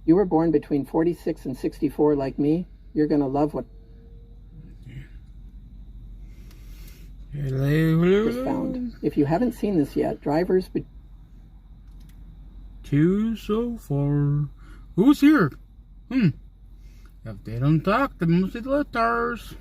You were born between 46 and 64 like me. You're going to love what just found. If you haven't seen this yet, drivers... Two so far. Who's here? If they don't talk, they must be letters.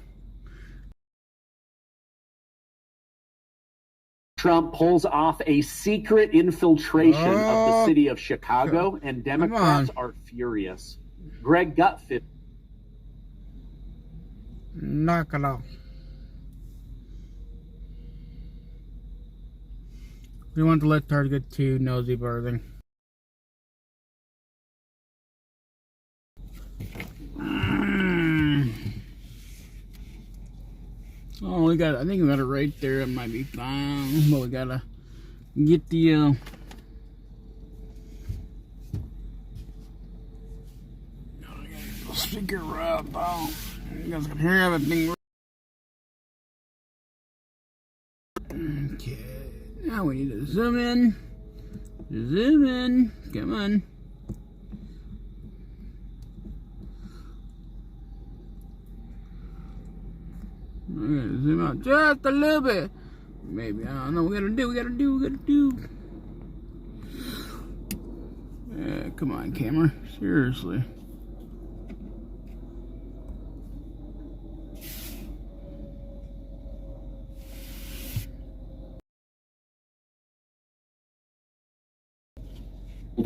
Trump pulls off a secret infiltration of the city of Chicago, and Democrats are furious. Greg Gutfeld. Knock it off. We want to let Tard get too nosy birthing. Oh, we got, I think we got it right there. It might be fine, but we gotta get the speaker up. Oh, you guys can hear everything. Okay, now we need to zoom in. Zoom in. Come on. I'm gonna zoom out just a little bit. Maybe, I don't know. We gotta do. Come on, camera. Seriously.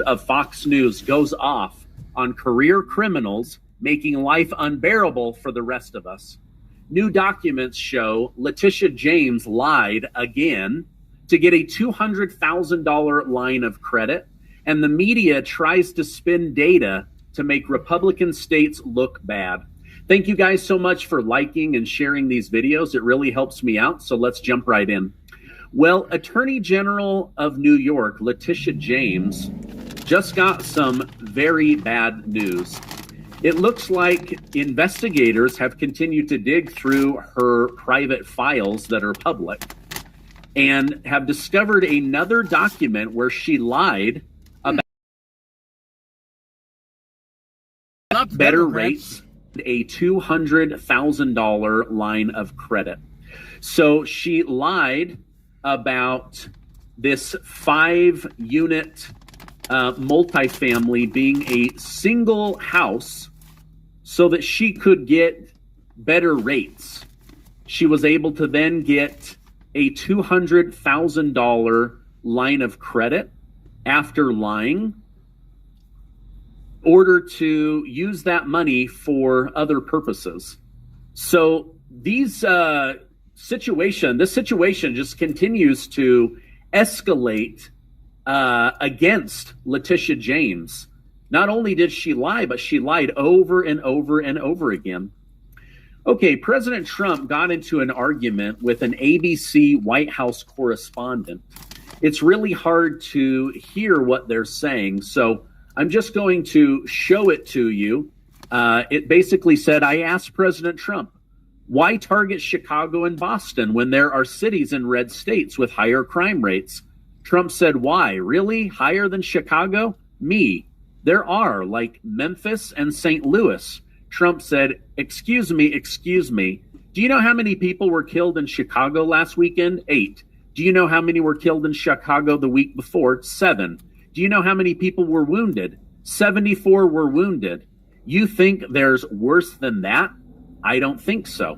Of Fox News goes off on career criminals making life unbearable for the rest of us. New documents show Leticia James lied again to get a $200,000 line of credit, and the media tries to spin data to make Republican states look bad. Thank you guys so much for liking and sharing these videos. It really helps me out, so let's jump right in. Well, Attorney General of New York, Leticia James, just got some very bad news. It looks like investigators have continued to dig through her private files that are public and have discovered another document where she lied about better rates, a $200,000 line of credit. So she lied about this 5-unit multifamily being a single house so that she could get better rates. She was able to then get a $200,000 line of credit after lying in order to use that money for other purposes. So this situation just continues to escalate against Leticia James. Not only did she lie, but she lied over and over and over again. Okay, President Trump got into an argument with an ABC White House correspondent. It's really hard to hear what they're saying, so I'm just going to show it to you. It basically said, I asked President Trump, why target Chicago and Boston when there are cities in red states with higher crime rates? Trump said, why? Really? Higher than Chicago? Me. There are, like Memphis and St. Louis. Trump said, excuse me. Do you know how many people were killed in Chicago last weekend? 8. Do you know how many were killed in Chicago the week before? 7. Do you know how many people were wounded? 74 were wounded. You think there's worse than that? I don't think so.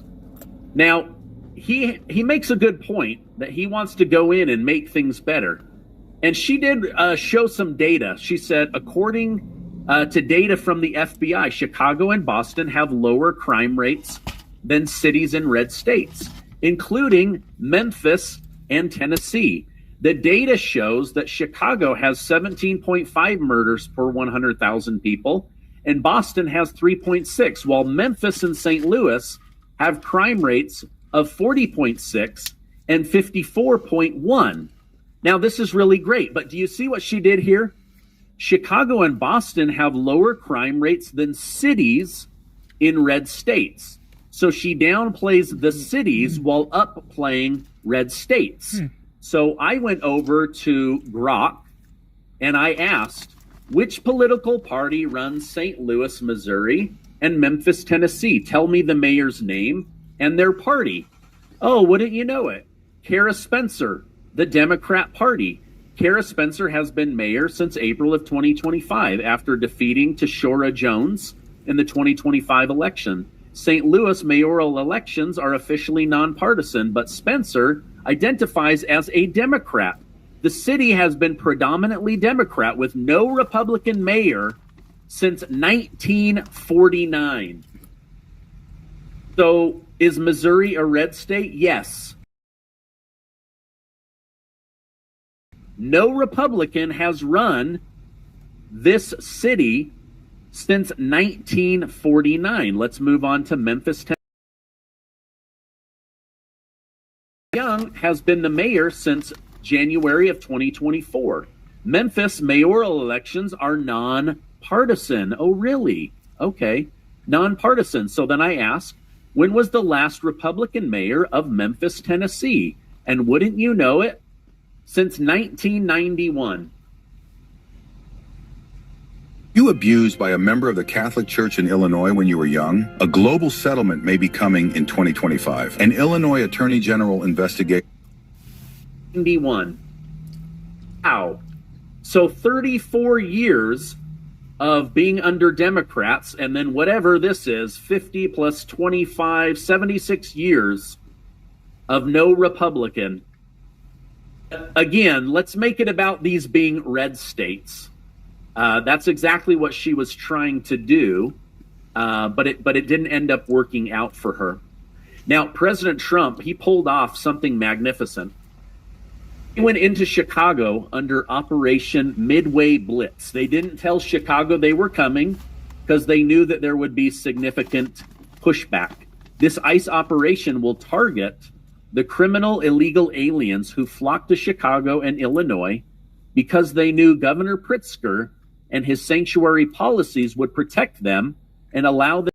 Now, he makes a good point that he wants to go in and make things better. And she did show some data. She said, according to data from the FBI, Chicago and Boston have lower crime rates than cities in red states, including Memphis and Tennessee. The data shows that Chicago has 17.5 murders per 100,000 people, and Boston has 3.6, while Memphis and St. Louis have crime rates of 40.6 and 54.1. Now, this is really great, but do you see what she did here? Chicago and Boston have lower crime rates than cities in red states. So she downplays the cities while upplaying red states. So I went over to Grok and I asked, Which political party runs St. Louis, Missouri, and Memphis, Tennessee? Tell me the mayor's name and their party. Oh, wouldn't you know it? Kara Spencer, the Democrat Party. Kara Spencer has been mayor since April of 2025 after defeating Tashora Jones in the 2025 election. St. Louis mayoral elections are officially nonpartisan, but Spencer identifies as a Democrat. The city has been predominantly Democrat with no Republican mayor since 1949. So is Missouri a red state? Yes. No Republican has run this city since 1949. Let's move on to Memphis, Tennessee. Young has been the mayor since January of 2024. Memphis mayoral elections are nonpartisan. Oh, really? Okay. Nonpartisan. So then I ask, when was the last Republican mayor of Memphis, Tennessee? And wouldn't you know it? Since 1991. You abused by a member of the Catholic Church in Illinois when you were young? A global settlement may be coming in 2025. An Illinois Attorney General investigation. 91. Wow. So 34 years of being under Democrats, and then whatever this is, 50 plus 25, 76 years of no Republican. Again, let's make it about these being red states. That's exactly what she was trying to do, but it didn't end up working out for her. Now, President Trump, he pulled off something magnificent. He went into Chicago under Operation Midway Blitz. They didn't tell Chicago they were coming because they knew that there would be significant pushback. This ICE operation will target the criminal illegal aliens who flocked to Chicago and Illinois because they knew Governor Pritzker and his sanctuary policies would protect them and allow them.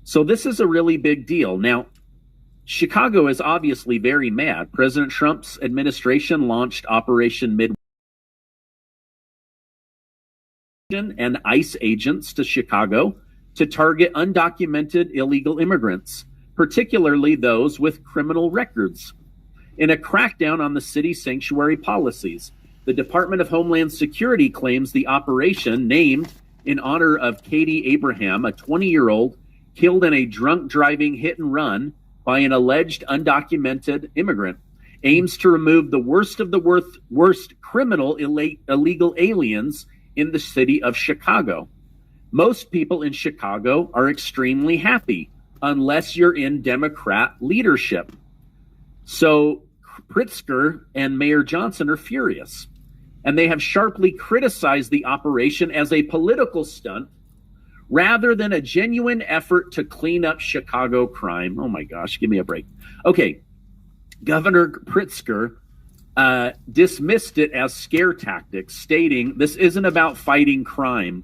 So this is a really big deal. Now, Chicago is obviously very mad. President Trump's administration launched Operation Midway and ICE agents to Chicago to target undocumented illegal immigrants, particularly those with criminal records. In a crackdown on the city's sanctuary policies, the Department of Homeland Security claims the operation, named in honor of Katie Abraham, a 20-year-old killed in a drunk driving hit and run by an alleged undocumented immigrant, aims to remove the worst of the worst criminal illegal aliens in the city of Chicago. Most people in Chicago are extremely happy, unless you're in Democrat leadership. So Pritzker and Mayor Johnson are furious, and they have sharply criticized the operation as a political stunt rather than a genuine effort to clean up Chicago crime. Oh my gosh, give me a break. Okay, Governor Pritzker dismissed it as scare tactics, stating this isn't about fighting crime.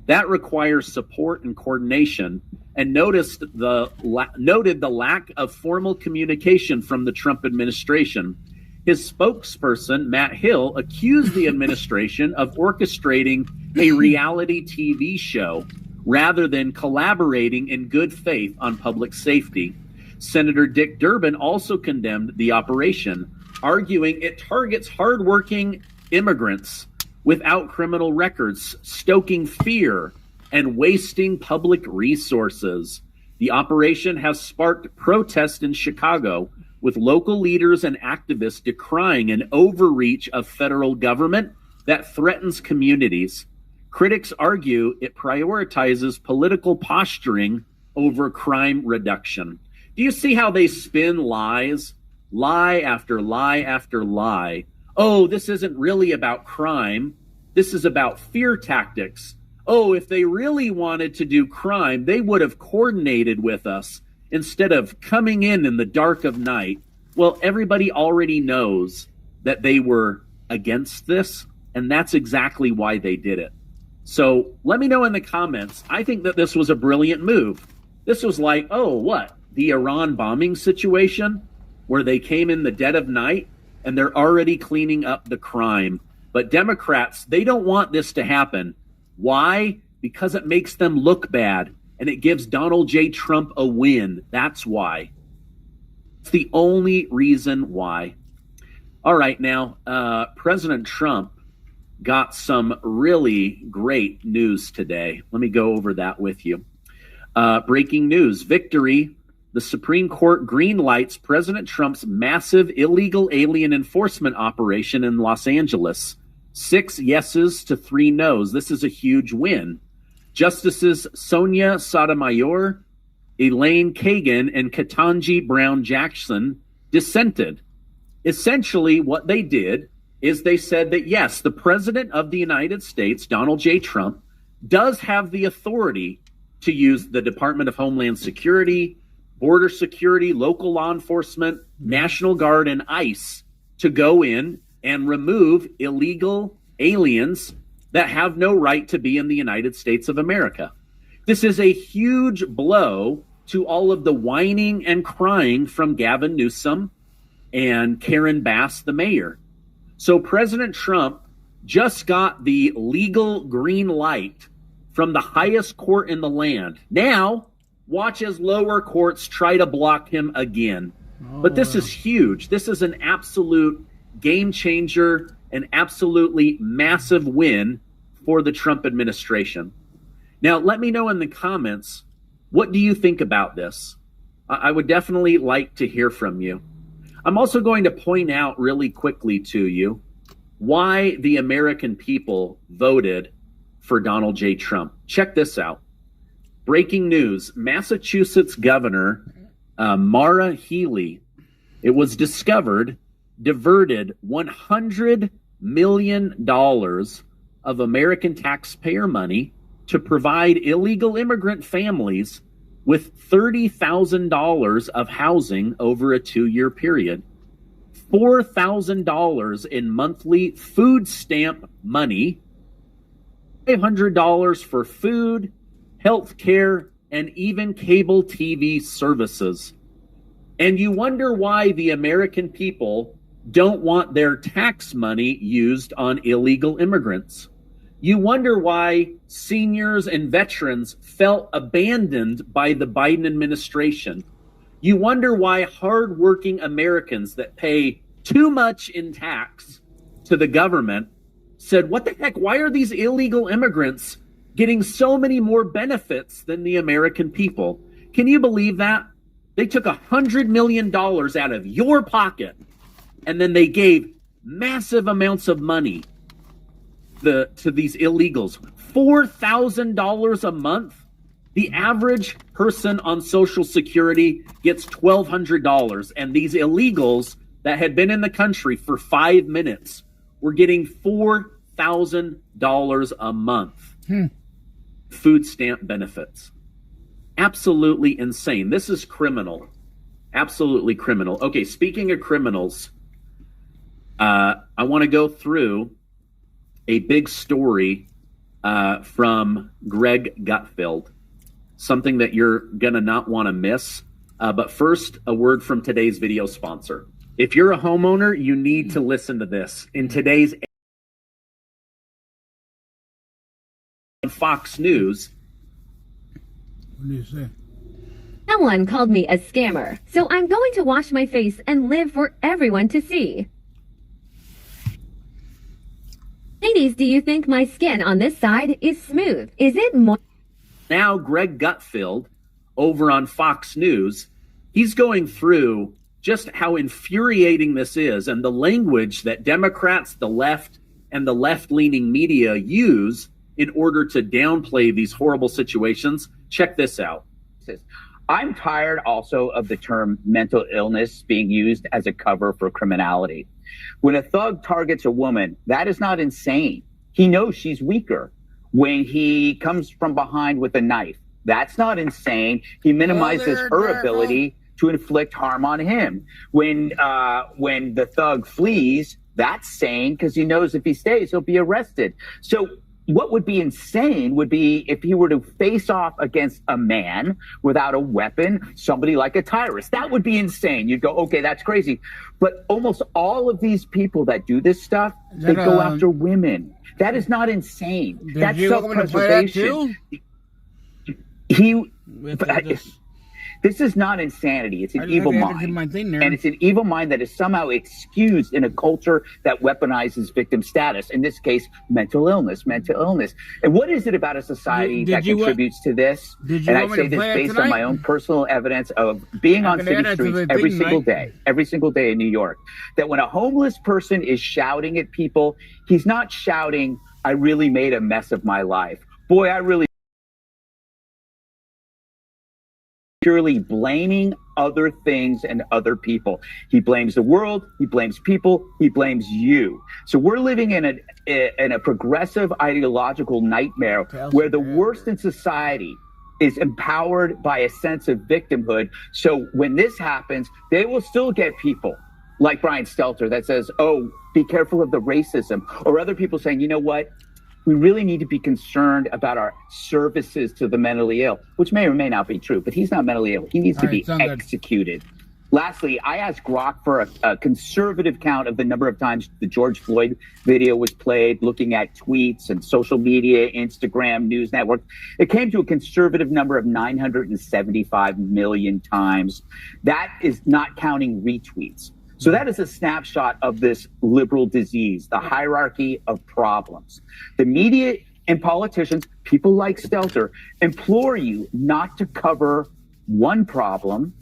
That requires support and coordination, and noted the lack of formal communication from the Trump administration. His spokesperson, Matt Hill, accused the administration of orchestrating a reality TV show rather than collaborating in good faith on public safety. Senator Dick Durbin also condemned the operation, arguing it targets hardworking immigrants without criminal records, stoking fear and wasting public resources. The operation has sparked protests in Chicago, with local leaders and activists decrying an overreach of federal government that threatens communities. Critics argue it prioritizes political posturing over crime reduction. Do you see how they spin lies? Lie after lie after lie. Oh, this isn't really about crime. This is about fear tactics. Oh, if they really wanted to do crime, they would have coordinated with us instead of coming in the dark of night. Well, everybody already knows that they were against this, and that's exactly why they did it. So let me know in the comments. I think that this was a brilliant move. This was like, oh, what? The Iran bombing situation where they came in the dead of night and they're already cleaning up the crime. But Democrats, they don't want this to happen. Why? Because it makes them look bad, and it gives Donald J. Trump a win. That's why. It's the only reason why. All right, now, President Trump got some really great news today. Let me go over that with you. Breaking news, victory. The Supreme Court greenlights President Trump's massive illegal alien enforcement operation in Los Angeles. 6 yeses to 3 noes. This is a huge win. Justices Sonia Sotomayor, Elaine Kagan, and Ketanji Brown Jackson dissented. Essentially, what they did is they said that, yes, the President of the United States, Donald J. Trump, does have the authority to use the Department of Homeland Security, Border Security, local law enforcement, National Guard, and ICE to go in and remove illegal aliens that have no right to be in the United States of America. This is a huge blow to all of the whining and crying from Gavin Newsom and Karen Bass, the mayor. So President Trump just got the legal green light from the highest court in the land. Now, watch as lower courts try to block him again. But this is huge. This is an absolute game changer, an absolutely massive win for the Trump administration. Now, let me know in the comments, what do you think about this? I would definitely like to hear from you. I'm also going to point out really quickly to you why the American people voted for Donald J. Trump. Check this out. Breaking news, Massachusetts Governor Maura Healey, it was discovered, diverted $100 million of American taxpayer money to provide illegal immigrant families with $30,000 of housing over a 2-year period. $4,000 in monthly food stamp money, $500 for food, health care, and even cable TV services. And you wonder why the American people don't want their tax money used on illegal immigrants. You wonder why seniors and veterans felt abandoned by the Biden administration. You wonder why hardworking Americans that pay too much in tax to the government said, what the heck, why are these illegal immigrants getting so many more benefits than the American people? Can you believe that? They took $100 million out of your pocket, and then they gave massive amounts of money to these illegals. $4,000 a month. The average person on Social Security gets $1,200, and these illegals that had been in the country for 5 minutes were getting $4,000 a month. Food stamp benefits. Absolutely insane. This is criminal. Absolutely criminal. Okay, speaking of criminals, I want to go through a big story from Greg Gutfeld, something that you're going to not want to miss. But first, a word from today's video sponsor. If you're a homeowner, you need to listen to this. In today's Fox News. What do you say? Someone called me a scammer, so I'm going to wash my face and live for everyone to see. Ladies, do you think my skin on this side is smooth? Is it more? Now, Greg Gutfeld over on Fox News, he's going through just how infuriating this is and the language that Democrats, the left, and the left-leaning media use in order to downplay these horrible situations. Check this out. I'm tired also of the term mental illness being used as a cover for criminality. When a thug targets a woman, that is not insane. He knows she's weaker. When he comes from behind with a knife, that's not insane. He minimizes her ability to inflict harm on him. When the thug flees, that's sane because he knows if he stays, he'll be arrested. So what would be insane would be if he were to face off against a man without a weapon, somebody like a Tyrus. That would be insane. You'd go, okay, that's crazy. But almost all of these people that do this stuff, they go after women. That is not insane. That's self-preservation. This is not insanity. It's an evil mind. And it's an evil mind that is somehow excused in a culture that weaponizes victim status. In this case, mental illness. And what is it about a society that contributes to this? And I say this based on my own personal evidence of being on city streets every single day in New York, that when a homeless person is shouting at people, he's not shouting, I really made a mess of my life. Boy, I really purely blaming other things and other people. He blames the world, he blames people, he blames you. So we're living in a progressive ideological nightmare where the worst in society is empowered by a sense of victimhood. So when this happens, they will still get people like Brian Stelter that says, oh, be careful of the racism, or other people saying, you know what? We really need to be concerned about our services to the mentally ill, which may or may not be true, but he's not mentally ill. He needs to be executed. Lastly, I asked Grok for a conservative count of the number of times the George Floyd video was played, looking at tweets and social media, Instagram, news network. It came to a conservative number of 975 million times. That is not counting retweets. So that is a snapshot of this liberal disease, the hierarchy of problems. The media and politicians, people like Stelter, implore you not to cover one problem,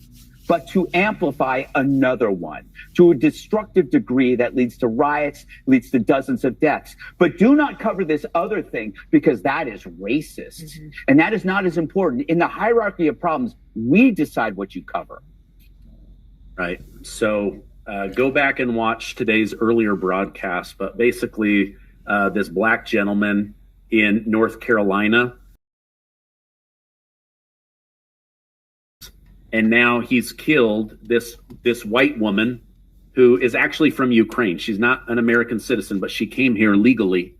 but to amplify another one to a destructive degree that leads to riots, leads to dozens of deaths. But do not cover this other thing because that is racist. Mm-hmm. And that is not as important. In the hierarchy of problems, we decide what you cover. Right. So go back and watch today's earlier broadcast. But basically, this black gentleman in North Carolina, and now he's killed this white woman who is actually from Ukraine. She's not an American citizen, but she came here legally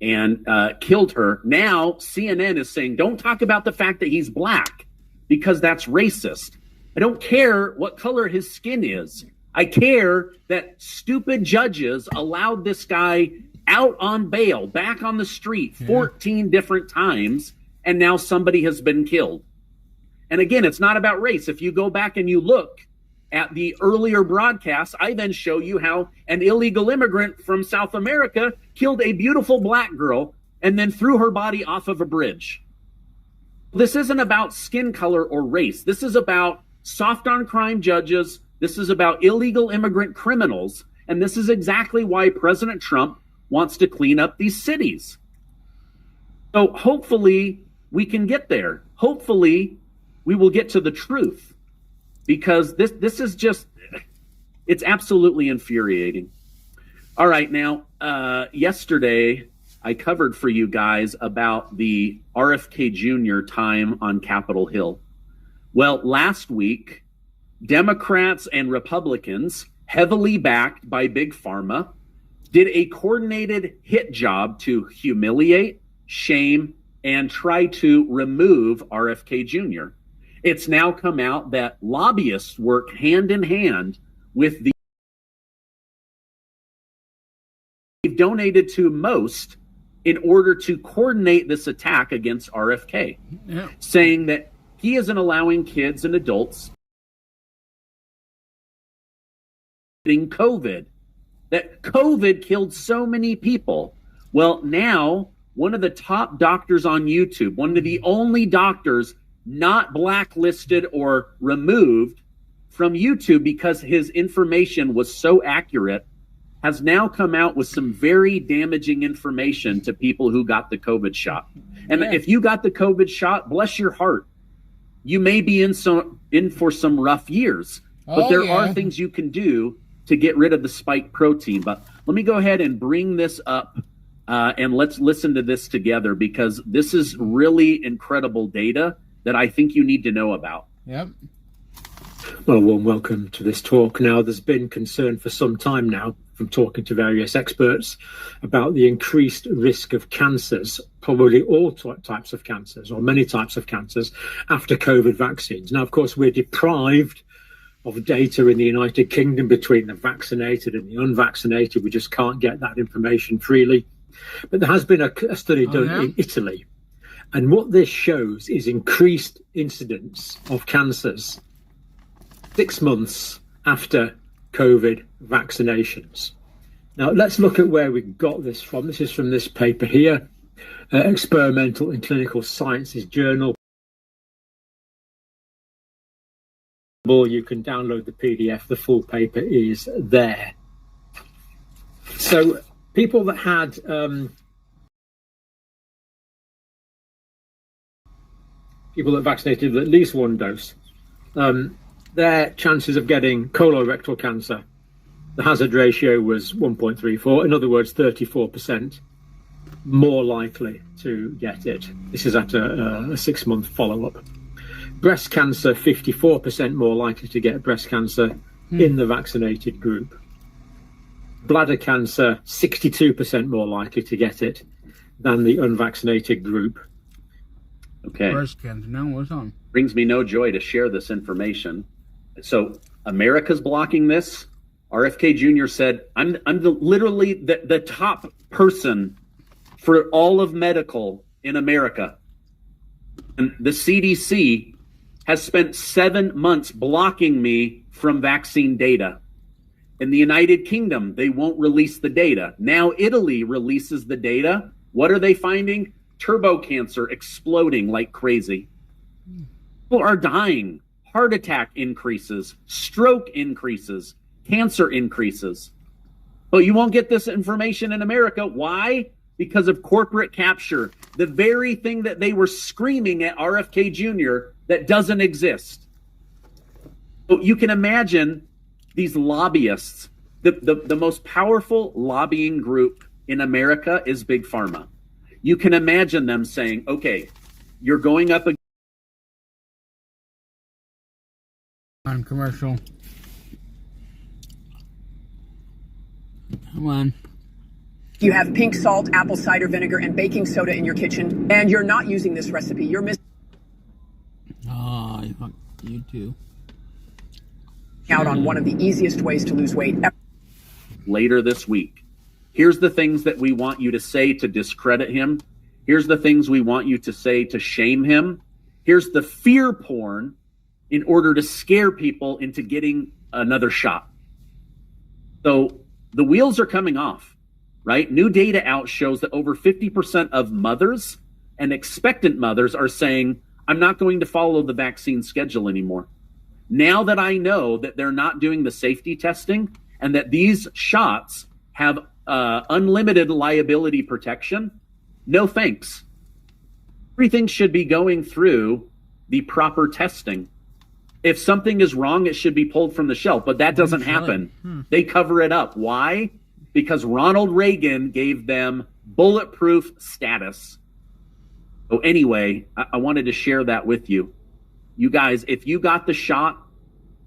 and killed her. Now CNN is saying, don't talk about the fact that he's black because that's racist. I don't care what color his skin is. I care that stupid judges allowed this guy out on bail, back on the street 14 different times, and now somebody has been killed. And again, it's not about race. If you go back and you look at the earlier broadcasts, I then show you how an illegal immigrant from South America killed a beautiful black girl and then threw her body off of a bridge. This isn't about skin color or race. This is about soft on crime judges. This is about illegal immigrant criminals. And this is exactly why President Trump wants to clean up these cities. So hopefully we can get there. Hopefully we will get to the truth, because this is just, it's absolutely infuriating. All right, now, yesterday I covered for you guys about the RFK Jr. time on Capitol Hill. Well, last week, Democrats and Republicans, heavily backed by Big Pharma, did a coordinated hit job to humiliate, shame, and try to remove RFK Jr. It's now come out that lobbyists work hand in hand with the they've donated to most in order to coordinate this attack against RFK, saying that he isn't allowing kids and adults getting COVID, that COVID killed so many people. Well, now one of the top doctors on YouTube, one of the only doctors not blacklisted or removed from YouTube because his information was so accurate, has now come out with some very damaging information to people who got the COVID shot. And if you got the COVID shot, bless your heart, you may be in for some rough years, but there are things you can do to get rid of the spike protein. But let me go ahead and bring this up and let's listen to this together, because this is really incredible data that I think you need to know about. Yep. So Well, a warm welcome to this talk. Now, there's been concern for some time now from talking to various experts about the increased risk of cancers, probably all types of cancers or many types of cancers after COVID vaccines. Now, of course, we're deprived of data in the United Kingdom between the vaccinated and the unvaccinated. We just can't get that information freely. But there has been a study done in Italy. And what this shows is increased incidence of cancers 6 months after COVID vaccinations. Now, let's look at where we got this from. This is from this paper here, Experimental and Clinical Sciences Journal. You can download the PDF. The full paper is there. So people that had people that vaccinated with at least one dose, their chances of getting colorectal cancer, the hazard ratio was 1.34. In other words, 34% more likely to get it. This is after a 6-month follow-up. Breast cancer, 54% more likely to get breast cancer in the vaccinated group. Bladder cancer, 62% more likely to get it than the unvaccinated group. Okay. Breast cancer. Now what's on? Brings me no joy to share this information. So America's blocking this. RFK Jr. said, I'm literally the top person for all of medical in America. And the CDC has spent 7 months blocking me from vaccine data. In the United Kingdom, they won't release the data. Now Italy releases the data. What are they finding? Turbo cancer exploding like crazy. People are dying. Heart attack increases, stroke increases, cancer increases. But you won't get this information in America. Why? Because of corporate capture. The very thing that they were screaming at RFK Jr. that doesn't exist. So you can imagine these lobbyists. The most powerful lobbying group in America is Big Pharma. You can imagine them saying, okay, you're going up against On commercial. Come on. You have pink salt, apple cider vinegar, and baking soda in your kitchen, and you're not using this recipe. You're missing You too. out on one of the easiest ways to lose weight. later this week. Here's the things that we want you to say to discredit him. Here's the things we want you to say to shame him. Here's the fear porn in order to scare people into getting another shot. So the wheels are coming off, right? New data out shows that over 50% of mothers and expectant mothers are saying, I'm not going to follow the vaccine schedule anymore. Now that I know that they're not doing the safety testing and that these shots have unlimited liability protection, no thanks. Everything should be going through the proper testing. If something is wrong, it should be pulled from the shelf, but that doesn't happen. They cover it up. Why? Because Ronald Reagan gave them bulletproof status. So anyway, I wanted to share that with you. You guys, if you got the shot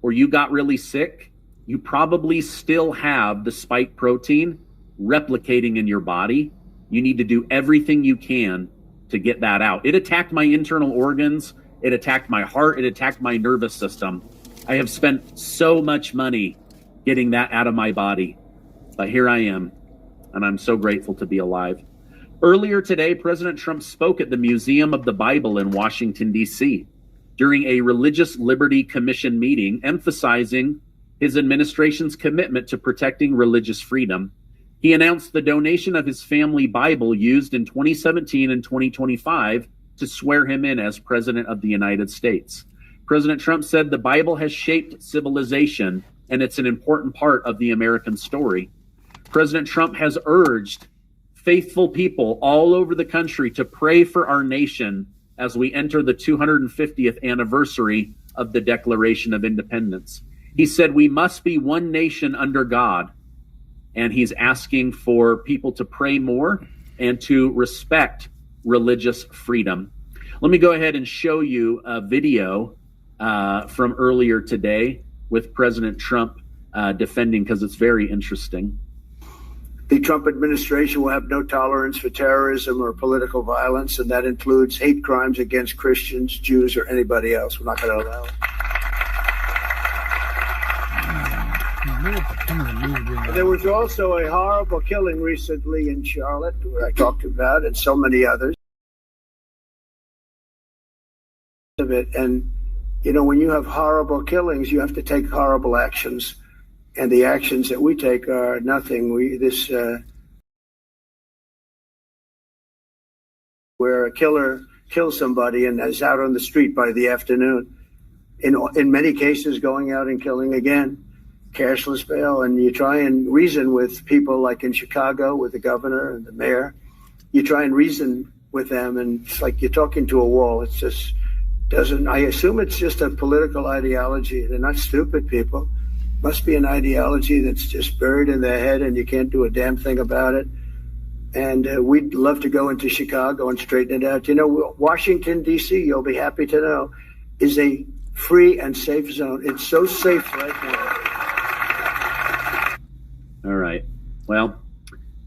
or you got really sick, you probably still have the spike protein replicating in your body. You need to do everything you can to get that out. It attacked my internal organs. It attacked my heart. It attacked my nervous system. I have spent so much money getting that out of my body. But here I am, and I'm so grateful to be alive. Earlier today, President Trump spoke at the Museum of the Bible in Washington, D.C. during a Religious Liberty Commission meeting, emphasizing his administration's commitment to protecting religious freedom. He announced the donation of his family Bible used in 2017 and 2025 to swear him in as President of the United States. President Trump said the Bible has shaped civilization, and it's an important part of the American story. President Trump has urged faithful people all over the country to pray for our nation as we enter the 250th anniversary of the Declaration of Independence. He said we must be one nation under God, and he's asking for people to pray more and to respect religious freedom. Let me go ahead and show you a video from earlier today. with President Trump defending, because it's very interesting. The Trump administration will have no tolerance for terrorism or political violence, and that includes hate crimes against Christians, Jews, or anybody else. We're not going to allow it. There was also a horrible killing recently in Charlotte, where I talked about, and so many others of it. And, you know, when you have horrible killings, you have to take horrible actions. And the actions that we take are nothing. Where a killer kills somebody and is out on the street by the afternoon, in many cases going out and killing again, cashless bail. And you try and reason with people, like in Chicago with the governor and the mayor. You try and reason with them, and it's like you're talking to a wall. It's just doesn't. I assume it's just a political ideology. They're not stupid people. Must be an ideology that's just buried in their head, and you can't do a damn thing about it. And we'd love to go into Chicago and straighten it out. You know, Washington, D.C., you'll be happy to know, is a free and safe zone. It's so safe right now. All right. Well,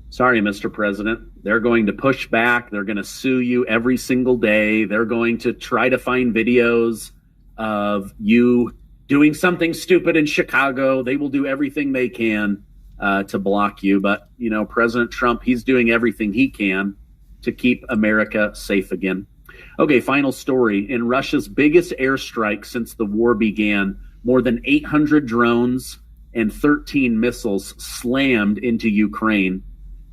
sorry, Mr. President. They're going to push back. They're going to sue you every single day. They're going to try to find videos of you doing something stupid in Chicago. They will do everything they can to block you. But, you know, President Trump, he's doing everything he can to keep America safe again. Okay, final story. In Russia's biggest airstrike since the war began, more than 800 drones and 13 missiles slammed into Ukraine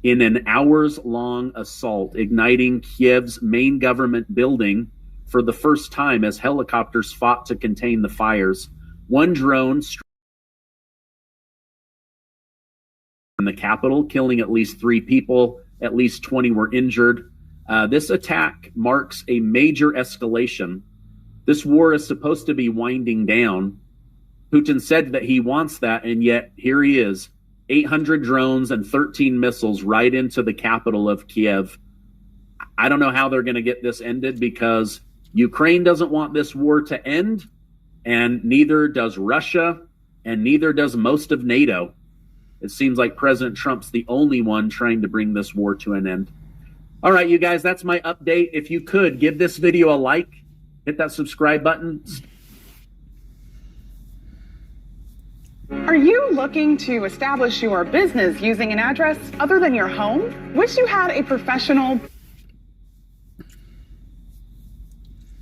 in an hours-long assault, igniting Kiev's main government building for the first time as helicopters fought to contain the fires. One drone struck in the capital, killing at least 3 people. At least 20 were injured. This attack marks a major escalation. This war is supposed to be winding down. Putin said that he wants that, and yet here he is, 800 drones and 13 missiles right into the capital of Kiev. I don't know how they're going to get this ended, because Ukraine doesn't want this war to end, and neither does Russia, and neither does most of NATO. It seems like President Trump's the only one trying to bring this war to an end. All right, you guys, that's my update. If you could, give this video a like, hit that subscribe button. Are you looking to establish your business using an address other than your home? Wish you had a professional...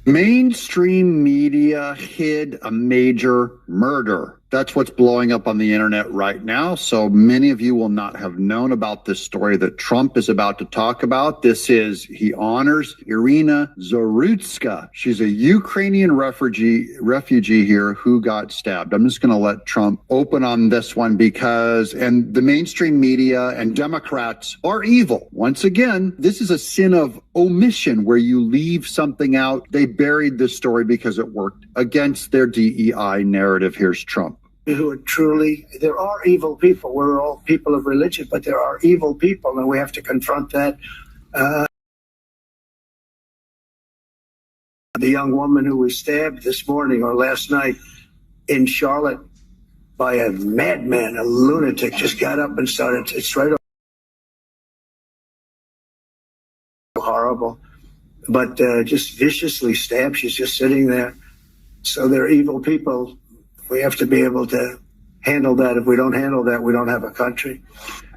Mainstream media hid a major murder. That's what's blowing up on the internet right now. So many of you will not have known about this story that Trump is about to talk about. He honors Iryna Zarutska. She's a Ukrainian refugee here who got stabbed. I'm just going to let Trump open on this one and the mainstream media and Democrats are evil. Once again, this is a sin of omission where you leave something out. They buried this story because it worked against their DEI narrative. Here's Trump. Who are truly, there are evil people. We're all people of religion, but there are evil people, and we have to confront that. The young woman who was stabbed this morning or last night in Charlotte by a madman, a lunatic, just got up and started. It's right horrible, but just viciously stabbed. She's just sitting there. So they're evil people. We have to be able to handle that. If we don't handle that, we don't have a country.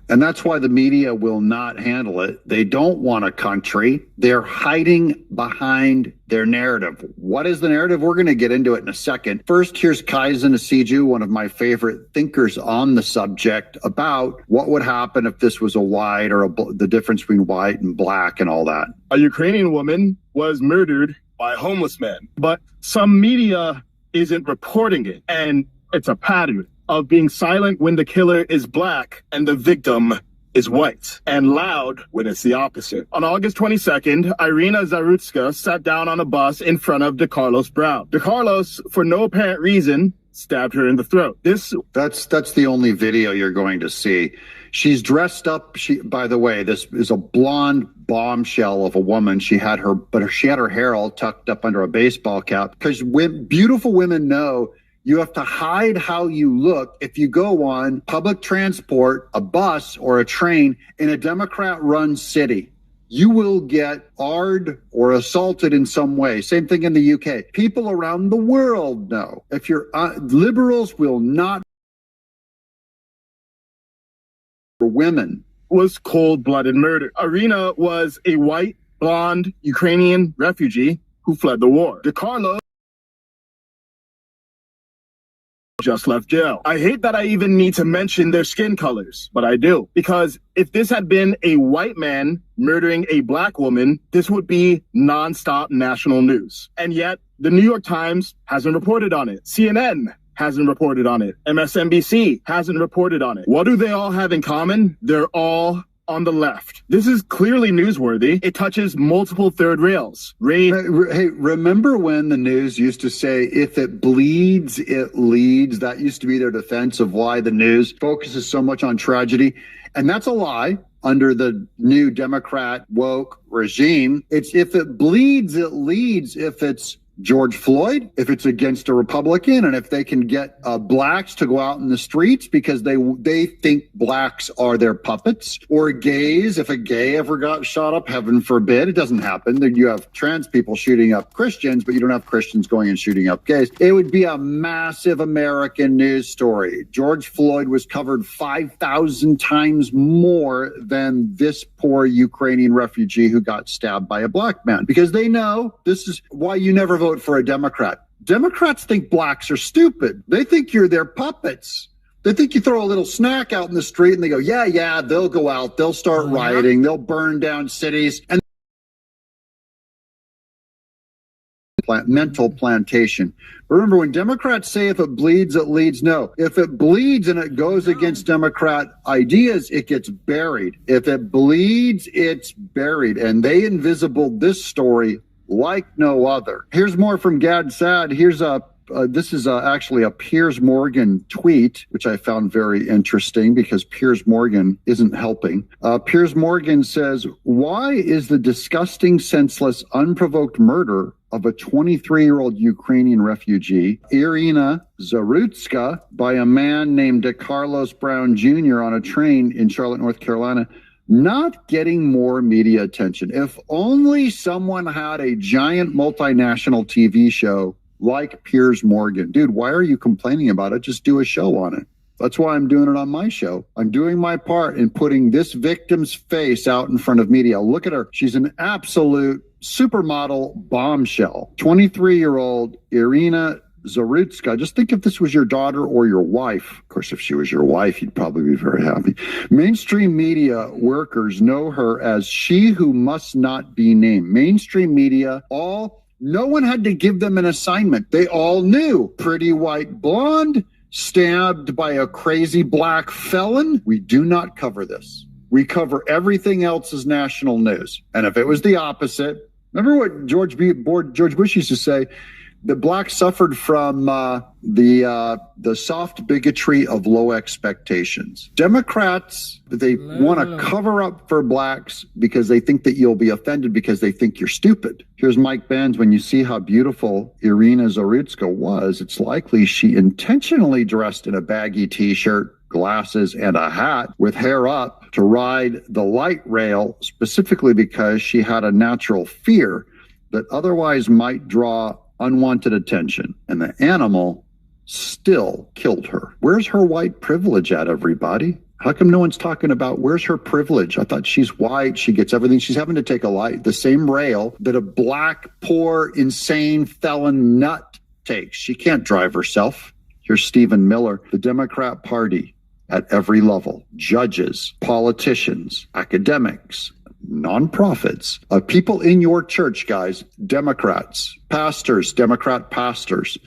And that's why the media will not handle it. They don't want a country. They're hiding behind their narrative. What is the narrative? We're going to get into it in a second. First, here's Kaizen Asiju, one of my favorite thinkers on the subject, about what would happen if this was a white or the difference between white and black and all that. A Ukrainian woman was murdered by homeless men, but some media isn't reporting it. And it's a pattern of being silent when the killer is black and the victim is white, and loud when it's the opposite. On August 22nd, Iryna Zarutska sat down on a bus in front of DeCarlos Brown. DeCarlos, for no apparent reason, stabbed her in the throat. That's the only video you're going to see. She's dressed up. By the way, this is a blonde bombshell of a woman. She had her hair all tucked up under a baseball cap, because beautiful women know You have to hide how you look if you go on public transport, a bus or a train in a Democrat-run city. You will get arred or assaulted in some way. Same thing in the UK. People around the world know. If you're liberals will not for women. Was cold-blooded murder. Iryna was a white, blonde, Ukrainian refugee who fled the war. DeCarlo just left jail. I hate that I even need to mention their skin colors, but I do. Because if this had been a white man murdering a black woman, this would be nonstop national news. And yet, the New York Times hasn't reported on it. CNN hasn't reported on it. MSNBC hasn't reported on it. What do they all have in common? They're all on the left. This is clearly newsworthy. It touches multiple third rails. Hey, remember when the news used to say, if it bleeds, it leads? That used to be their defense of why the news focuses so much on tragedy. And that's a lie under the new Democrat woke regime. It's if it bleeds, it leads. If it's George Floyd, if it's against a Republican, and if they can get blacks to go out in the streets because they think blacks are their puppets, or gays, if a gay ever got shot up, heaven forbid, it doesn't happen. Then you have trans people shooting up Christians, but you don't have Christians going and shooting up gays. It would be a massive American news story. George Floyd was covered 5,000 times more than this poor Ukrainian refugee who got stabbed by a black man, because they know this is why you never vote for a Democrat. Democrats think blacks are stupid. They think you're their puppets. They think you throw a little snack out in the street and they go, yeah, they'll go out, they'll start rioting, they'll burn down cities. And mental plantation. Remember, when Democrats say if it bleeds, it leads, no. If it bleeds and it goes against Democrat ideas, it gets buried. If it bleeds, it's buried. And they invisible this story like no other. Here's more from Gad Saad. Here's this is actually a Piers Morgan tweet, which I found very interesting because Piers Morgan isn't helping. Piers Morgan says, why is the disgusting, senseless, unprovoked murder of a 23-year-old Ukrainian refugee, Iryna Zarutska, by a man named Carlos Brown Jr. on a train in Charlotte, North Carolina, not getting more media attention? If only someone had a giant multinational TV show like Piers Morgan. Dude, why are you complaining about it? Just do a show on it. That's why I'm doing it on my show. I'm doing my part in putting this victim's face out in front of media. Look at her. She's an absolute supermodel bombshell. 23-year-old Iryna Zarutska. Just think if this was your daughter or your wife. Of course, if she was your wife, you'd probably be very happy. Mainstream media workers know her as she who must not be named. Mainstream media, no one had to give them an assignment. They all knew. Pretty white blonde, stabbed by a crazy black felon. We do not cover this. We cover everything else as national news. And if it was the opposite, remember what George Bush used to say? The blacks suffered from the soft bigotry of low expectations. Democrats, they want to cover up for blacks because they think that you'll be offended because they think you're stupid. Here's Mike Benz. When you see how beautiful Iryna Zarutska was, it's likely she intentionally dressed in a baggy T-shirt, glasses, and a hat with hair up to ride the light rail, specifically because she had a natural fear that otherwise might draw unwanted attention, and the animal still killed her. Where's her white privilege at, everybody? How come no one's talking about where's her privilege? I thought she's white, she gets everything. She's having to take the same rail that a black, poor, insane felon nut takes. She can't drive herself. Here's Stephen Miller. The Democrat Party at every level, judges, politicians, academics, nonprofits, people in your church, guys, Democrats, pastors, Democrat pastors,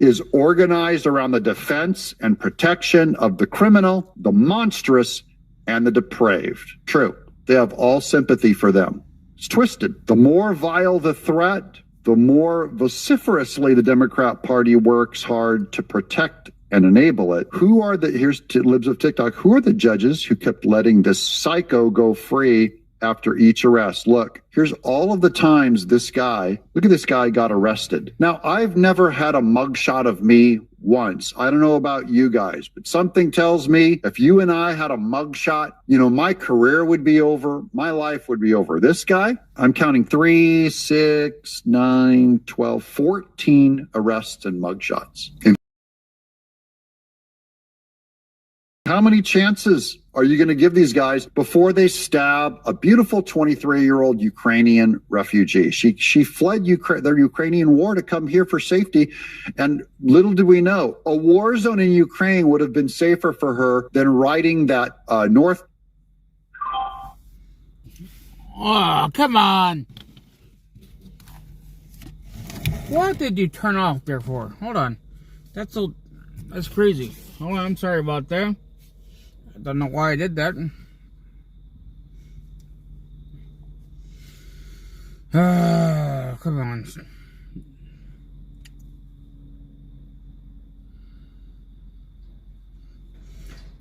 is organized around the defense and protection of the criminal, the monstrous, and the depraved. True. They have all sympathy for them. It's twisted. The more vile the threat, the more vociferously the Democrat Party works hard to protect and enable it. Here's Libs of TikTok. Who are the judges who kept letting this psycho go free after each arrest? Look, here's all of the times this guy got arrested. Now, I've never had a mugshot of me once. I don't know about you guys, but something tells me if you and I had a mugshot, my career would be over. My life would be over. This guy, I'm counting 3, 6, 9, 12, 14 arrests and mugshots. How many chances are you going to give these guys before they stab a beautiful 23-year-old Ukrainian refugee? She fled the Ukrainian war to come here for safety. And little do we know, a war zone in Ukraine would have been safer for her than riding that north. Oh, come on. What did you turn off there for? Hold on. That's crazy. Hold on, I'm sorry about that. I don't know why I did that. Come on.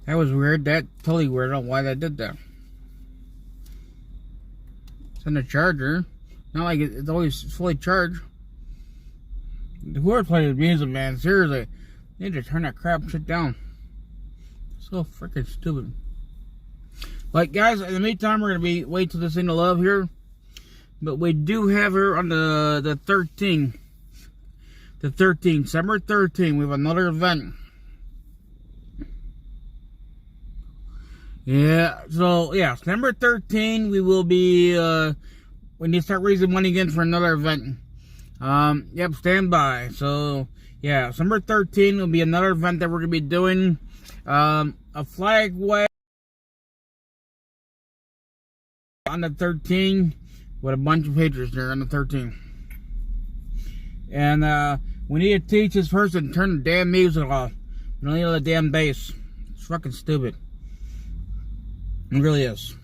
That was weird. That totally weird. I don't know why they did that. It's in the charger. Not like it's always fully charged. Whoever played the music, man, seriously, they need to turn that crap shit down. So freaking stupid. But guys, in the meantime, we're gonna wait till this thing of love here. But we do have her on the 13th. The 13th, December 13th, we have another event. Yeah, so yeah, December 13th, we will be we need to start raising money again for another event. Yep, stand by. So yeah, December 13th will be another event that we're gonna be doing. A flag wave on the 13th with a bunch of patrons there on the 13th. And we need to teach this person to turn the damn music off. We don't need the damn bass. It's fucking stupid. It really is.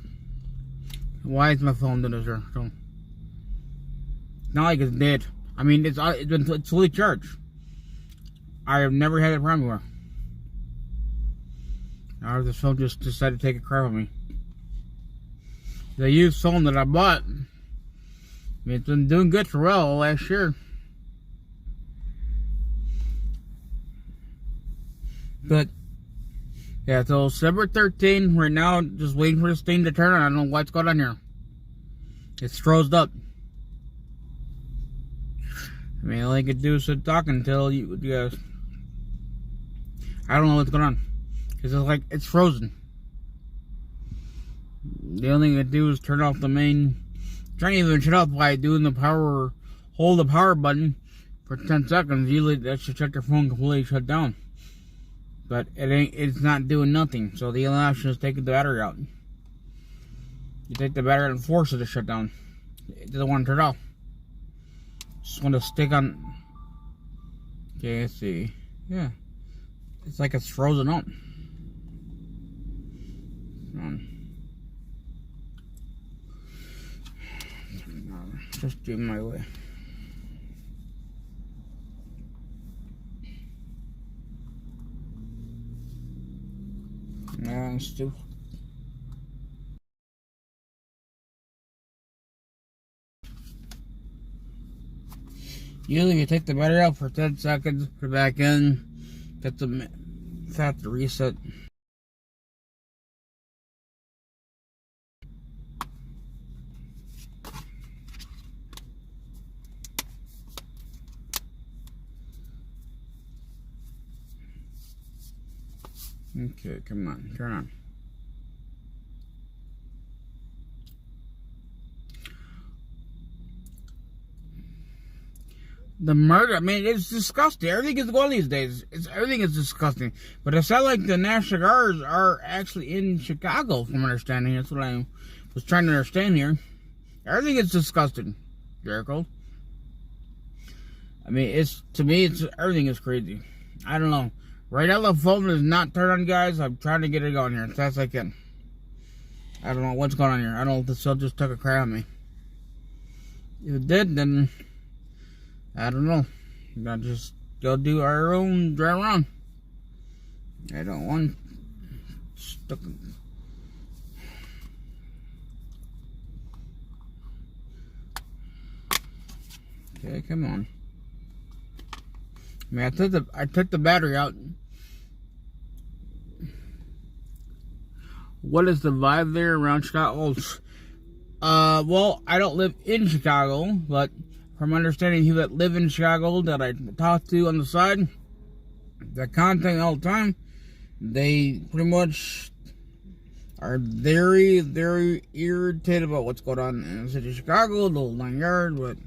Why is my phone doing this here? So, not like it's dead. I mean, it's fully charged. I have never had a problem before. Now this phone just decided to take a crap on me. The used phone that I bought, it's been doing good for well last year. But yeah, so December 13th, we're now just waiting for this thing to turn on. I don't know what's going on here. It's froze up. I mean, all I could do is sit talking until you guys. I don't know what's going on. Because it's like, it's frozen. The only thing I do is turn off the main. Trying to even shut off by doing the power, hold the power button for 10 seconds. Usually that should shut your phone completely shut down. But it's not doing nothing. So the only option is taking the battery out. You take the battery out and force it to shut down. It doesn't want to turn off. Just want to stick on. Okay, let's see. Yeah. It's like it's frozen up. Just do my way. Nah, stupid. Usually you take the battery out for 10 seconds, put it back in, get the fat to reset. Okay, come on, turn on. The murder, I mean, it's disgusting. Everything is going these days. Everything is disgusting. But it sounds like the National Guards are actually in Chicago, from my understanding. That's what I was trying to understand here. Everything is disgusting, Jericho. I mean, to me, everything is crazy. I don't know. Right now, the phone is not turned on, guys. I'm trying to get it going here as fast as I can. I don't know what's going on here. I don't know if the cell just took a crap on me. If it did, then I don't know. I'll just go do our own drive around. I don't want stuck. Okay, come on. I mean, I took the battery out. What is the vibe there around Chicago? Well, I don't live in Chicago, but from understanding people that live in Chicago that I talk to on the side, that contact all the time, they pretty much are very, very irritated about what's going on in the city of Chicago, the whole 9 yards, but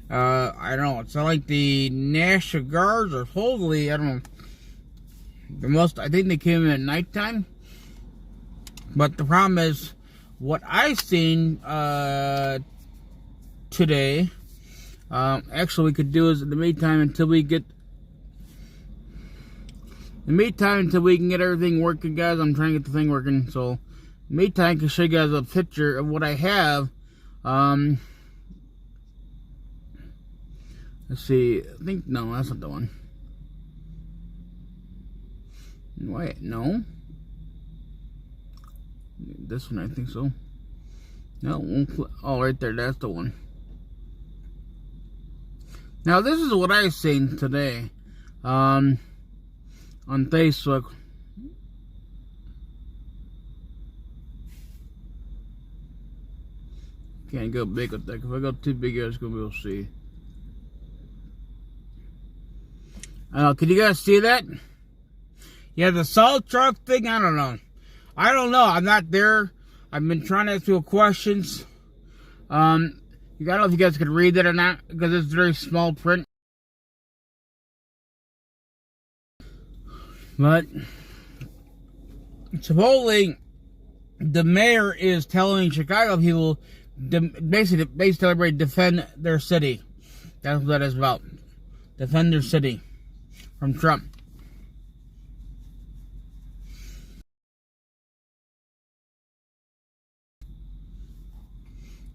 I don't know, it's not like the National Guards are supposedly, I don't know, I think they came in at nighttime, but the problem is, what I've seen, today, actually we could do is in the meantime until we can get everything working, guys. I'm trying to get the thing working, so in the meantime I can show you guys a picture of what I have. Let's see, I think, no, that's not the one. Wait, no. This one, I think so. No, oh, right there, that's the one. Now, this is what I've seen today on Facebook. Can't go big with that. If I go too big, you're just going to be able to see. Can you guys see that? Yeah, the salt truck thing, I don't know. I'm not there. I've been trying to ask people questions. I don't know if you guys could read that or not, because it's very small print. But supposedly, the mayor is telling Chicago people, basically tell everybody to defend their city. That's what that is about. Defend their city from Trump.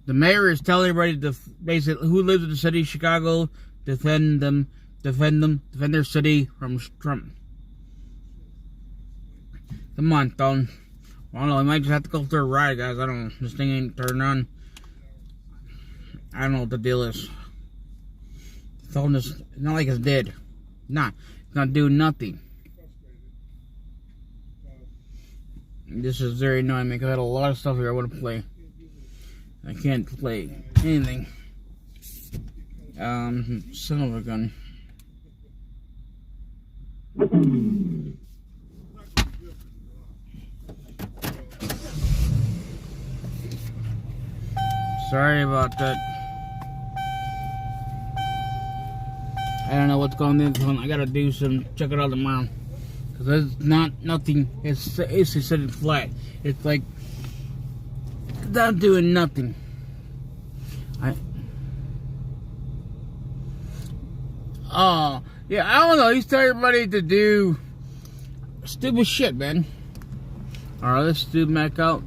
The mayor is telling everybody to basically who lives in the city of Chicago, defend their city from Trump. Come on, Tone. I don't know, I might just have to go through a ride, guys. I don't know. This thing ain't turned on. I don't know what the deal is. The phone is not like it's dead. Nah, it's not doing nothing. This is very annoying because I had a lot of stuff here I want to play. I can't play anything. Son of a gun. Sorry about that. I don't know what's going on this one. I gotta do some, check it out tomorrow. Cause it's nothing. It's sitting flat. It's like not doing nothing. Yeah, I don't know. He's telling everybody to do stupid shit, man. Alright, let's do back out.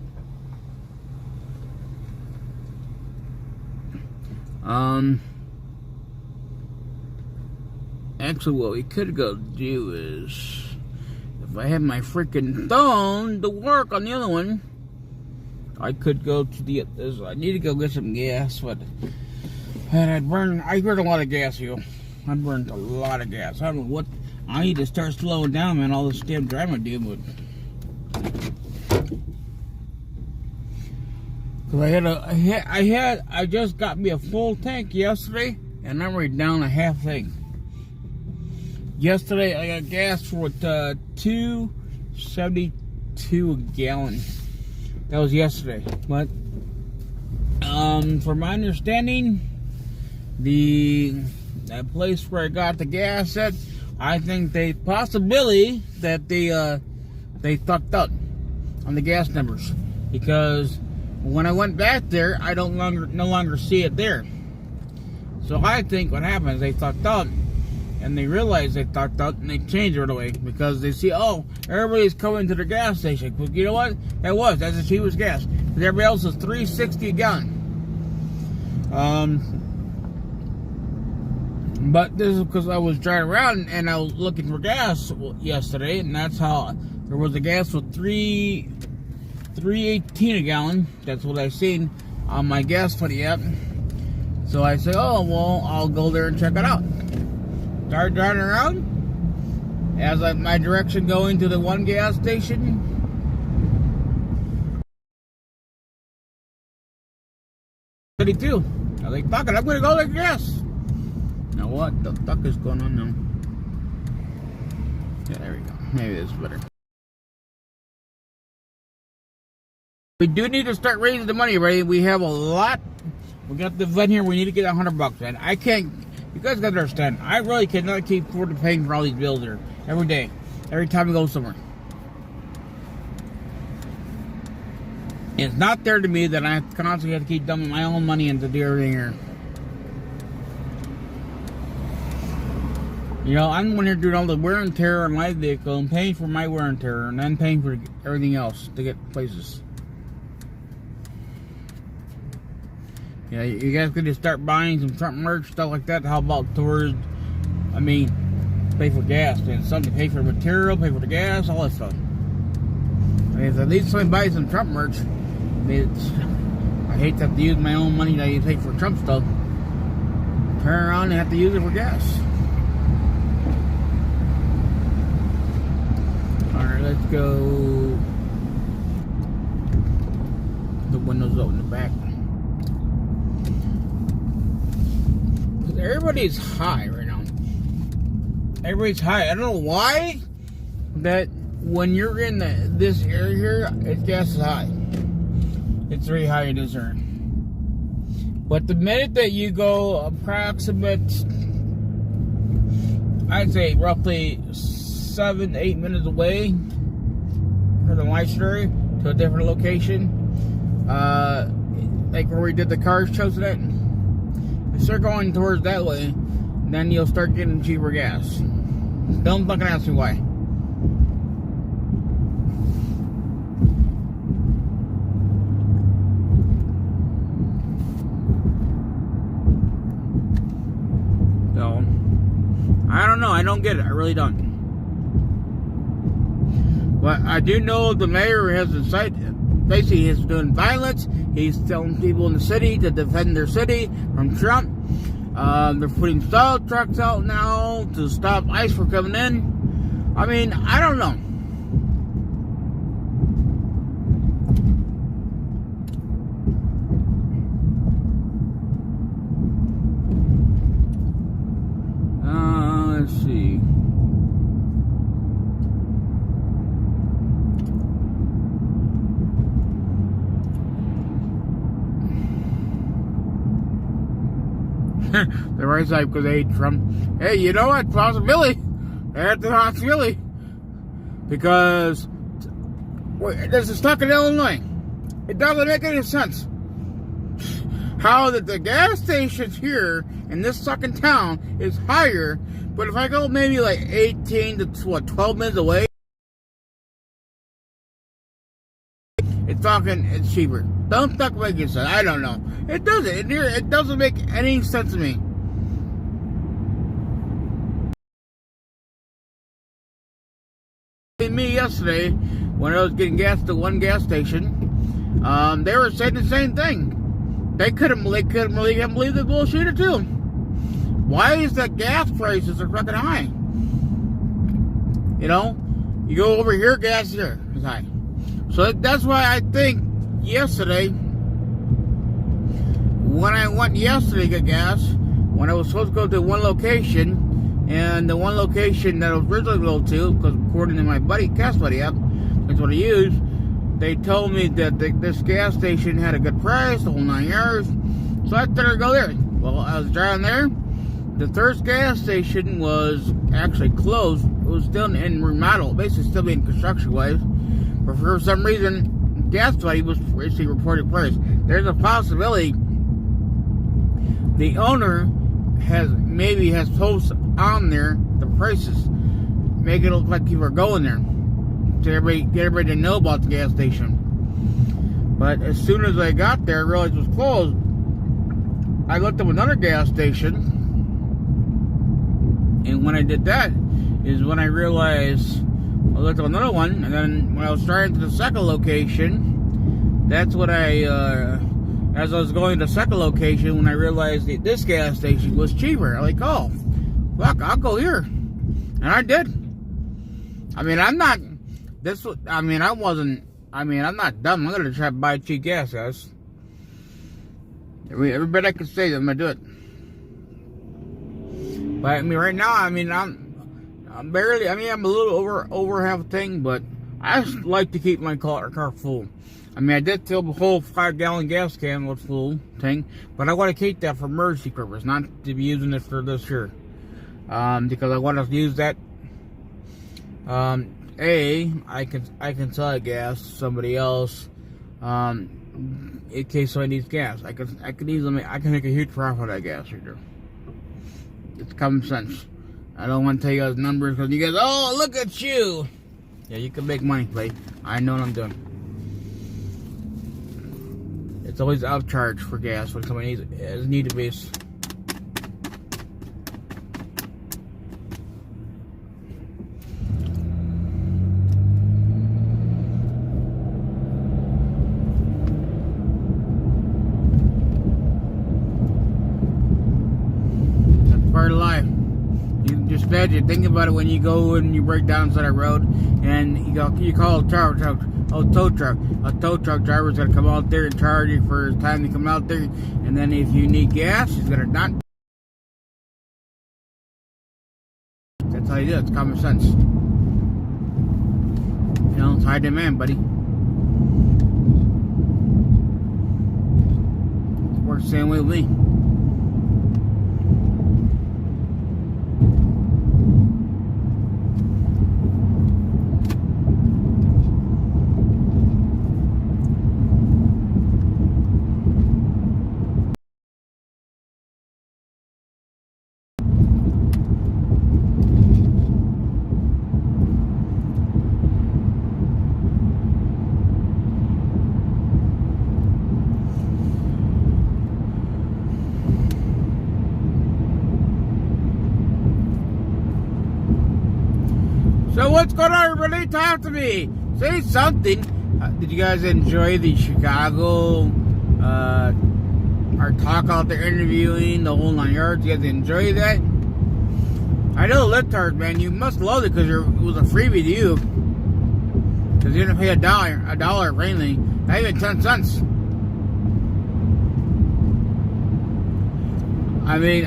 Actually, what we could go do is, if I had my freaking phone to work on the other one, I could go to the. I need to go get some gas, but I burned a lot of gas here. I burned a lot of gas. I don't know what. I need to start slowing down, man. All this damn driving I do, but because I just got me a full tank yesterday, and I'm already down a half tank. Yesterday I got gas for $2.72 a gallon. That was yesterday, but from my understanding, that place where I got the gas at, I think they possibility that they fucked up on the gas numbers, because when I went back there, I no longer see it there. So I think what happened is they fucked up, and they realized they fucked up, and they changed it right away, because they see, oh, everybody's coming to the gas station. But you know what? That's the cheapest gas. Because everybody else is $3.60 a gallon. But this is because I was driving around and I was looking for gas yesterday, and that's how there was a gas for $3.18 a gallon. That's what I've seen on my gas money app. So I say, oh, well, I'll go there and check it out. Start driving around. As my direction going to the one gas station, City 2. I was like, fuck it, I'm gonna go get gas. Now what the fuck is going on now? Yeah, there we go. Maybe this is better. We do need to start raising the money, right? We have a lot. We got the event here. We need to get $100, and I can't. You guys gotta understand. I really cannot keep afford paying for all these bills here every day, every time we go somewhere. It's not there to me that I constantly have to keep dumping my own money into the everything here. You know, I'm the one here doing all the wear and tear on my vehicle and paying for my wear and tear, and then paying for everything else to get places. Yeah, you guys could just start buying some Trump merch, stuff like that. How about towards, pay for gas, and something to pay for material, pay for the gas, all that stuff. If at least somebody buys some Trump merch, I hate to have to use my own money that you pay for Trump stuff. Turn around and have to use it for gas. Alright, let's go. The windows open in the back. Everybody's high right now. Everybody's high. I don't know why that when you're in this area here, gas is high. It's very high in this area. But the minute that you go approximate, I'd say roughly 7-8 minutes away from the light area to a different location, like where we did the car show today. If you start going towards that way, then you'll start getting cheaper gas. Don't fucking ask me why. So, I don't know. I don't get it. I really don't. But I do know the mayor has decided, basically he's doing violence. He's telling people in the city to defend their city from Trump. They're putting salt trucks out now to stop ICE from coming in. I mean, I don't know. Let's see. The right side because they hate Trump. Hey, you know what? Possibility. That's a possibility. Because this is stuck in Illinois. It doesn't make any sense. How that the gas stations here in this fucking town is higher, but if I go maybe like 18 to 12 minutes away, it's cheaper. Don't fuck make it sense. I don't know. It doesn't. It doesn't make any sense to me. Me yesterday, when I was getting gas at one gas station, they were saying the same thing. They couldn't believe the bullshit too. Why is that gas prices are fucking high? You know, you go over here, gas here is high. So that's why I think yesterday, when I went yesterday to get gas, when I was supposed to go to one location, and the one location that I was originally going to, because according to my gas buddy app, that's what I use, they told me that this gas station had a good price, the whole 9 yards, so I thought I'd go there. Well, I was driving there. The third gas station was actually closed. It was still in remodel, basically still being construction-wise. But for some reason, gas buddy was basically reported price. There's a possibility the owner has posts on there the prices, make it look like people are going there to get everybody to know about the gas station. But as soon as I got there, I realized it was closed. I looked up another gas station, and when I did that is when I realized I looked up another one, and then when I was driving to the second location, that's what I as I was going to the second location, when I realized that this gas station was cheaper, I'm like, oh, fuck, I'll go here. And I did. I mean, I'm not dumb. I'm going to try to buy cheap gas, guys. Every bit I can say, I'm going to do it. But, I mean, right now, I mean, I'm barely, I mean, I'm a little over half a tank, but I just like to keep my car full. I mean, I did fill the whole 5-gallon gas can with full tank, but I want to keep that for emergency purpose, not to be using it for this year. Because I want to use that. I can sell gas to somebody else. In case somebody needs gas, I can make a huge profit on that gas right there. It's common sense. I don't want to tell you guys numbers because you guys, oh, look at you. Yeah, you can make money, play. I know what I'm doing. It's always upcharge for gas when somebody needs a base. That's part of life. You just imagine, think about it when you go and you break down side of the road and you call a tow truck. A tow truck driver's gonna come out there and charge you for his time to come out there, and then if you need gas, he's gonna not. That's how you do it. It's common sense. You know, it's high demand, buddy. It works the same way with me. So what's going on, everybody? Talk to me. Say something. Did you guys enjoy the Chicago our talk out there interviewing the whole 9 yards? You guys enjoy that? I know Litard, man. You must love it because it was a freebie to you. Because you didn't pay a dollar mainly, not even 10 cents. I mean,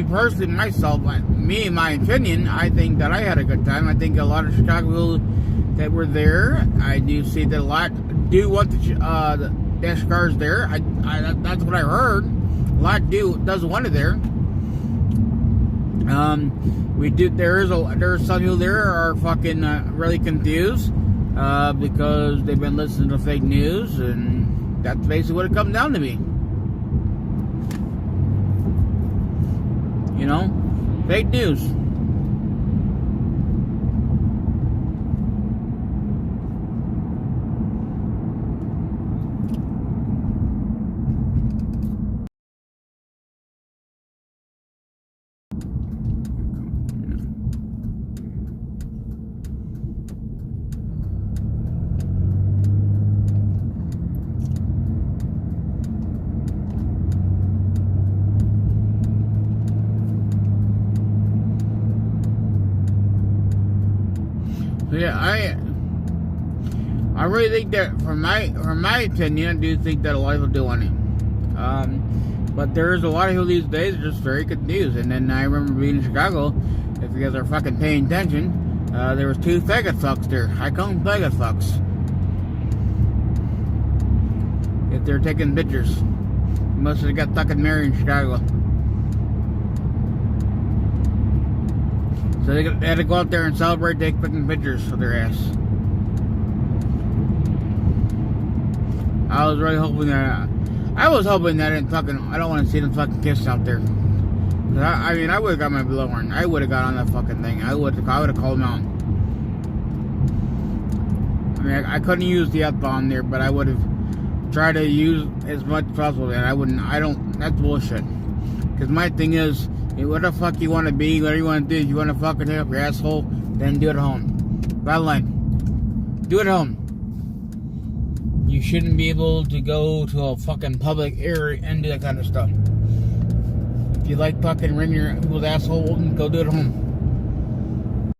personally, myself, me, in my opinion, I think that I had a good time. I think a lot of Chicago that were there, I do see that a lot do want the dash cars there. That's what I heard. A lot does want it there. There's some people there are fucking really confused because they've been listening to fake news, and that's basically what it comes down to me. You know, fake news. Yeah, I really think that, from my opinion, I do think that a lot of people do want it. But there's a lot of people these days that are just very confused. And then I remember being in Chicago, if you guys are fucking paying attention, there was 2 faggot fucks there. I call them faggot fucks. If they're taking pictures. Must have got fucking married in Chicago. So they had to go out there and celebrate, take fucking pictures for their ass. I was really hoping that I don't want to see them fucking kiss out there. I mean, I would have got my blowhorn. I would have got on that fucking thing. I would have called them out. I mean, I couldn't use the F-bomb there, but I would have tried to use as much as possible. And that's bullshit. Because my thing is, what the fuck you want to be, whatever you want to do, if you want to fucking hit up your asshole, then do it at home. Bottom line. Do it at home. You shouldn't be able to go to a fucking public area and do that kind of stuff. If you like fucking ringing your people's asshole, go do it at home.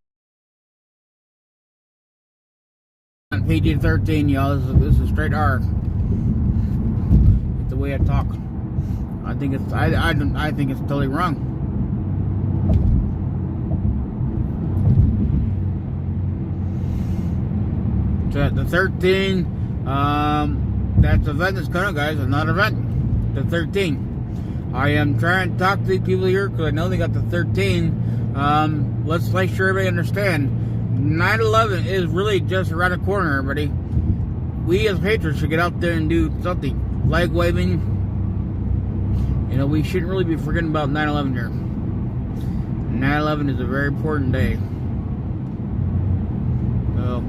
On PG-13, y'all, this is straight R. It's the way I talk. I think it's totally wrong. So the 13. That's the event that's coming, guys. It's not an event. The 13. I am trying to talk to these people here because I know they got the 13. Let's make sure everybody understand. 9/11 is really just around the corner, everybody. We as patriots should get out there and do something. Flag waving. You know, we shouldn't really be forgetting about 9/11 here. 9/11 is a very important day. So.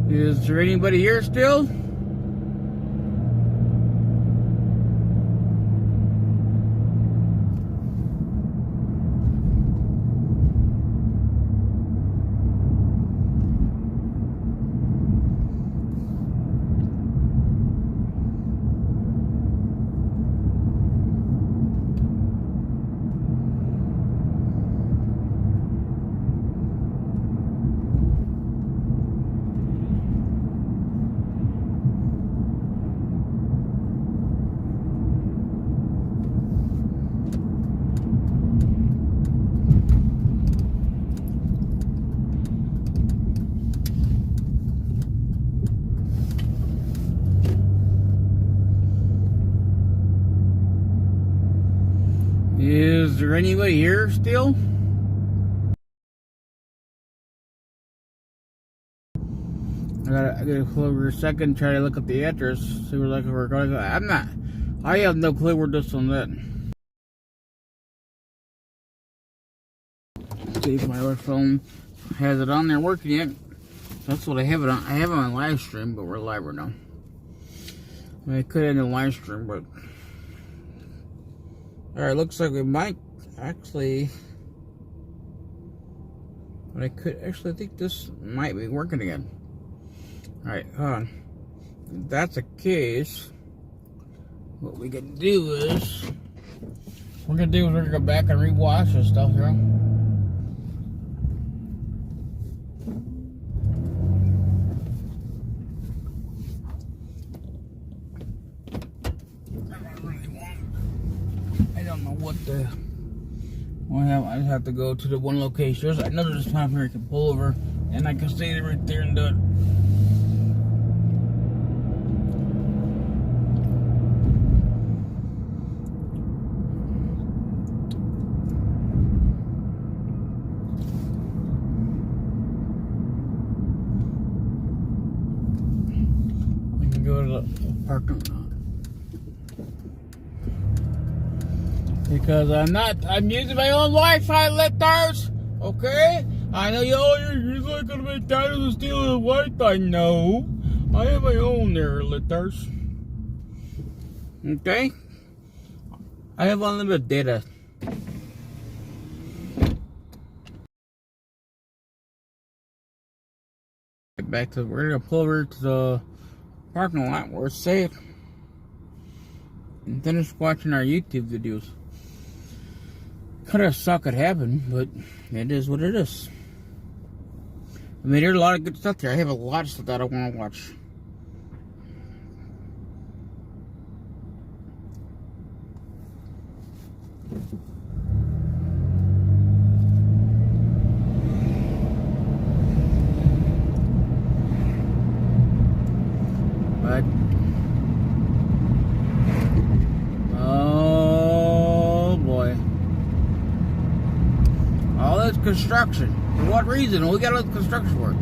Is there anybody here still? Is there anybody here still? I gotta pull over a second, try to look up the address, see where we're going. I have no clue where this one's at. See if my other phone has it on there working yet. That's what I have it on. I have it on live stream, but we're live right now. I could end the live stream, but alright, looks like we might actually, but I think this might be working again. Alright, hold on. If that's the case, what we can do is, we're gonna go back and rewatch this stuff here. I just have to go to the one location. There's another spot here I can pull over, and I can stay right there and do it. We can go to the parking lot. Because I'm using my own Wi-Fi, lifters, okay? I know you're not gonna be tired of stealing the Wi-Fi. No, I have my own there, lifters. Okay? I have unlimited data. We're gonna pull over to the parking lot where it's safe and finish watching our YouTube videos. Could have suck it happened, but it is what it is. I mean, there's a lot of good stuff there. I have a lot of stuff that I want to watch. But oh boy, all this construction. For what reason? We got all this construction work.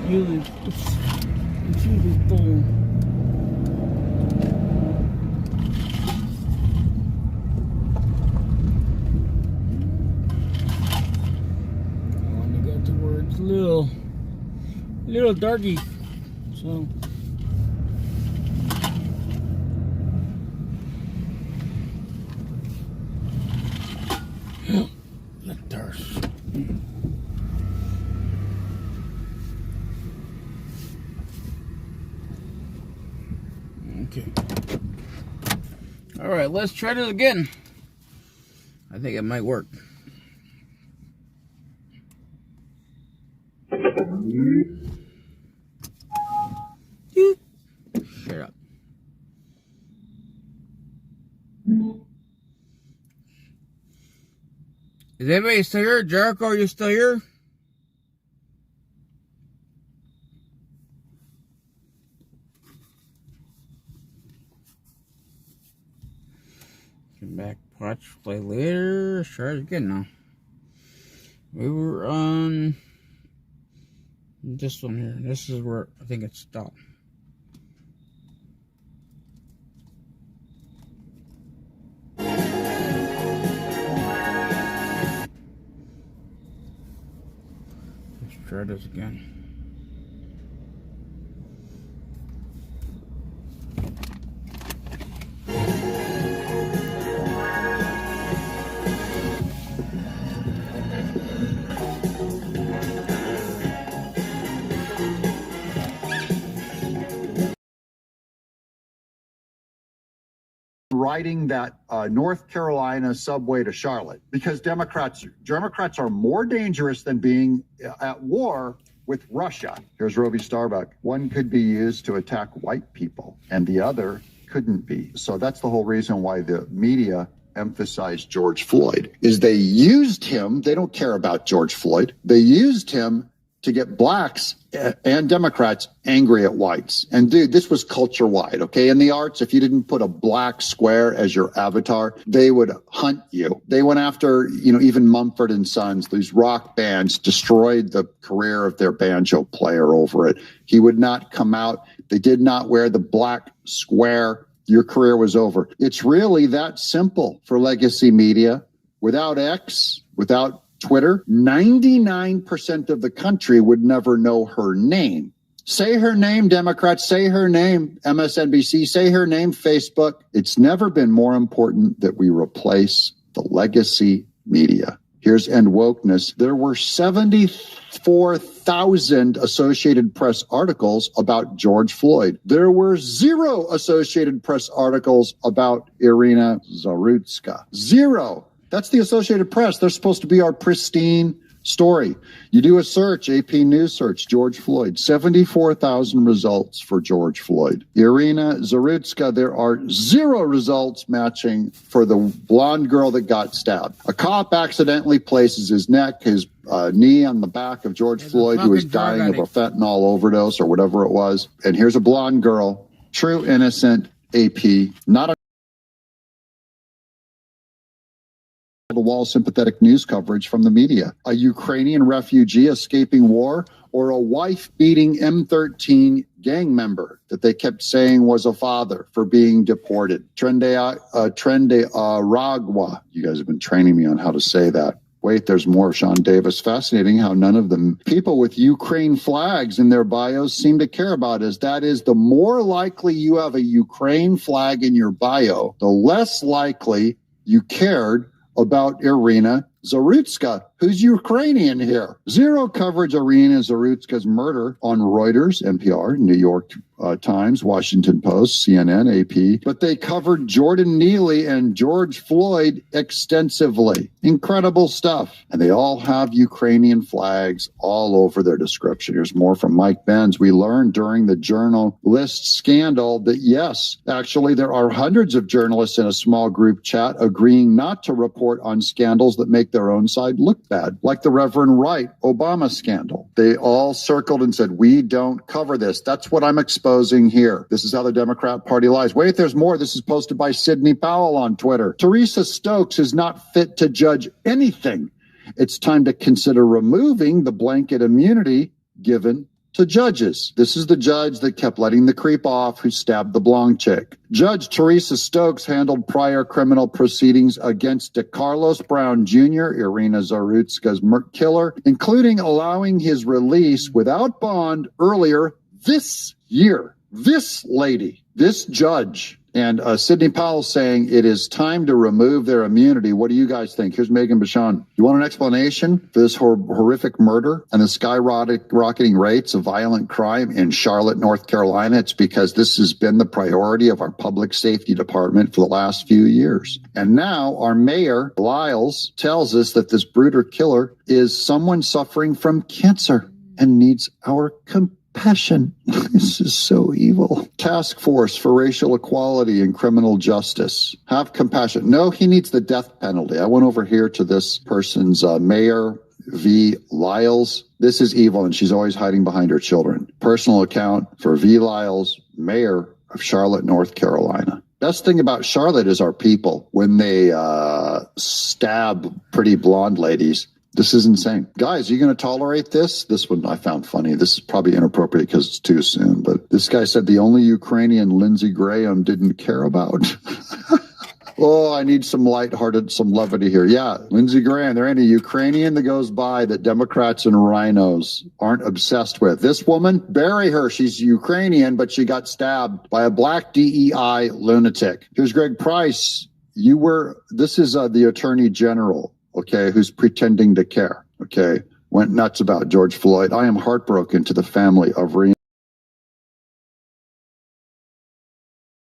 It's usually full. I want to go to where it's little darky. So the thirst. Okay. All right, let's try this again. I think it might work. Shut up. Is anybody still here? Jericho, are you still here? Come back, watch, play later. Let's try it again now. We were on this one here. This is where I think it stopped. Let's try this again. Riding that North Carolina subway to Charlotte because Democrats are more dangerous than being at war with Russia. Here's Roby Starbuck. One could be used to attack white people and the other couldn't be. So that's the whole reason why the media emphasized George Floyd is they used him. They don't care about George Floyd. They used him to get blacks and Democrats angry at whites. And dude, this was culture wide, okay? In the arts, if you didn't put a black square as your avatar, they would hunt you. They went after, even Mumford and Sons, these rock bands, destroyed the career of their banjo player over it. He would not come out. They did not wear the black square. Your career was over. It's really that simple for legacy media. Without X, without Twitter, 99% of the country would never know her name. Say her name, Democrats. Say her name, MSNBC. Say her name, Facebook. It's never been more important that we replace the legacy media. Here's End Wokeness. There were 74,000 Associated Press articles about George Floyd. There were 0 Associated Press articles about Iryna Zarutska. 0. That's the Associated Press. They're supposed to be our pristine, story. You do a search, AP News search, George Floyd, 74,000 results for George Floyd. Iryna, Zarutska, there are 0 results matching for the blonde girl that got stabbed. A cop accidentally places his neck, his knee on the back of George Floyd, who was dying of a fentanyl overdose or whatever it was. And here's a blonde girl, true innocent, AP, not a the wall sympathetic news coverage from the media. A Ukrainian refugee escaping war, or a wife-beating M13 gang member that they kept saying was a father for being deported. Trende Ragwa. You guys have been training me on how to say that. Wait, there's more. Sean Davis. Fascinating how none of them people with Ukraine flags in their bios seem to care about us. That is, the more likely you have a Ukraine flag in your bio, the less likely you cared about Iryna Zarutska, who's Ukrainian here. 0 coverage of Iryna Zarutska's murder on Reuters, NPR, New York Times, Washington Post, CNN, AP. But they covered Jordan Neely and George Floyd extensively. Incredible stuff. And they all have Ukrainian flags all over their description. Here's more from Mike Benz. We learned during the journalist scandal that, yes, actually, there are hundreds of journalists in a small group chat agreeing not to report on scandals that make their own side look bad, like the Reverend Wright Obama scandal. They all circled and said, we don't cover this. That's what I'm exposing here. This is how the Democrat Party lies. Wait, there's more. This is posted by Sidney Powell on Twitter. Teresa Stokes is not fit to judge anything. It's time to consider removing the blanket immunity given to judges. This is the judge that kept letting the creep off who stabbed the blonde chick. Judge Teresa Stokes handled prior criminal proceedings against DeCarlos Brown Jr., Iryna Zarutska's killer, including allowing his release without bond earlier this year. This lady, this judge, and Sidney Powell saying it is time to remove their immunity. What do you guys think? Here's Megan Bashan. You want an explanation for this horrific murder and the skyrocketing rates of violent crime in Charlotte, North Carolina? It's because this has been the priority of our public safety department for the last few years. And now our mayor, Lyles, tells us that this brutal killer is someone suffering from cancer and needs our compassion. This is so evil. Task Force for Racial Equality and Criminal Justice. Have compassion. No, he needs the death penalty. I went over here to this person's Mayor V. Lyles. This is evil, and she's always hiding behind her children. Personal account for V. Lyles, Mayor of Charlotte, North Carolina. Best thing about Charlotte is our people. When they stab pretty blonde ladies, this is insane. Guys, are you going to tolerate this? This one I found funny. This is probably inappropriate because it's too soon. But this guy said the only Ukrainian Lindsey Graham didn't care about. Oh, I need some lighthearted, some levity here. Yeah, Lindsey Graham, there ain't a Ukrainian that goes by that Democrats and rhinos aren't obsessed with. This woman, bury her. She's Ukrainian, but she got stabbed by a black DEI lunatic. Here's Greg Price. This is the Attorney General. Okay, who's pretending to care, okay, went nuts about George Floyd. I am heartbroken to the family of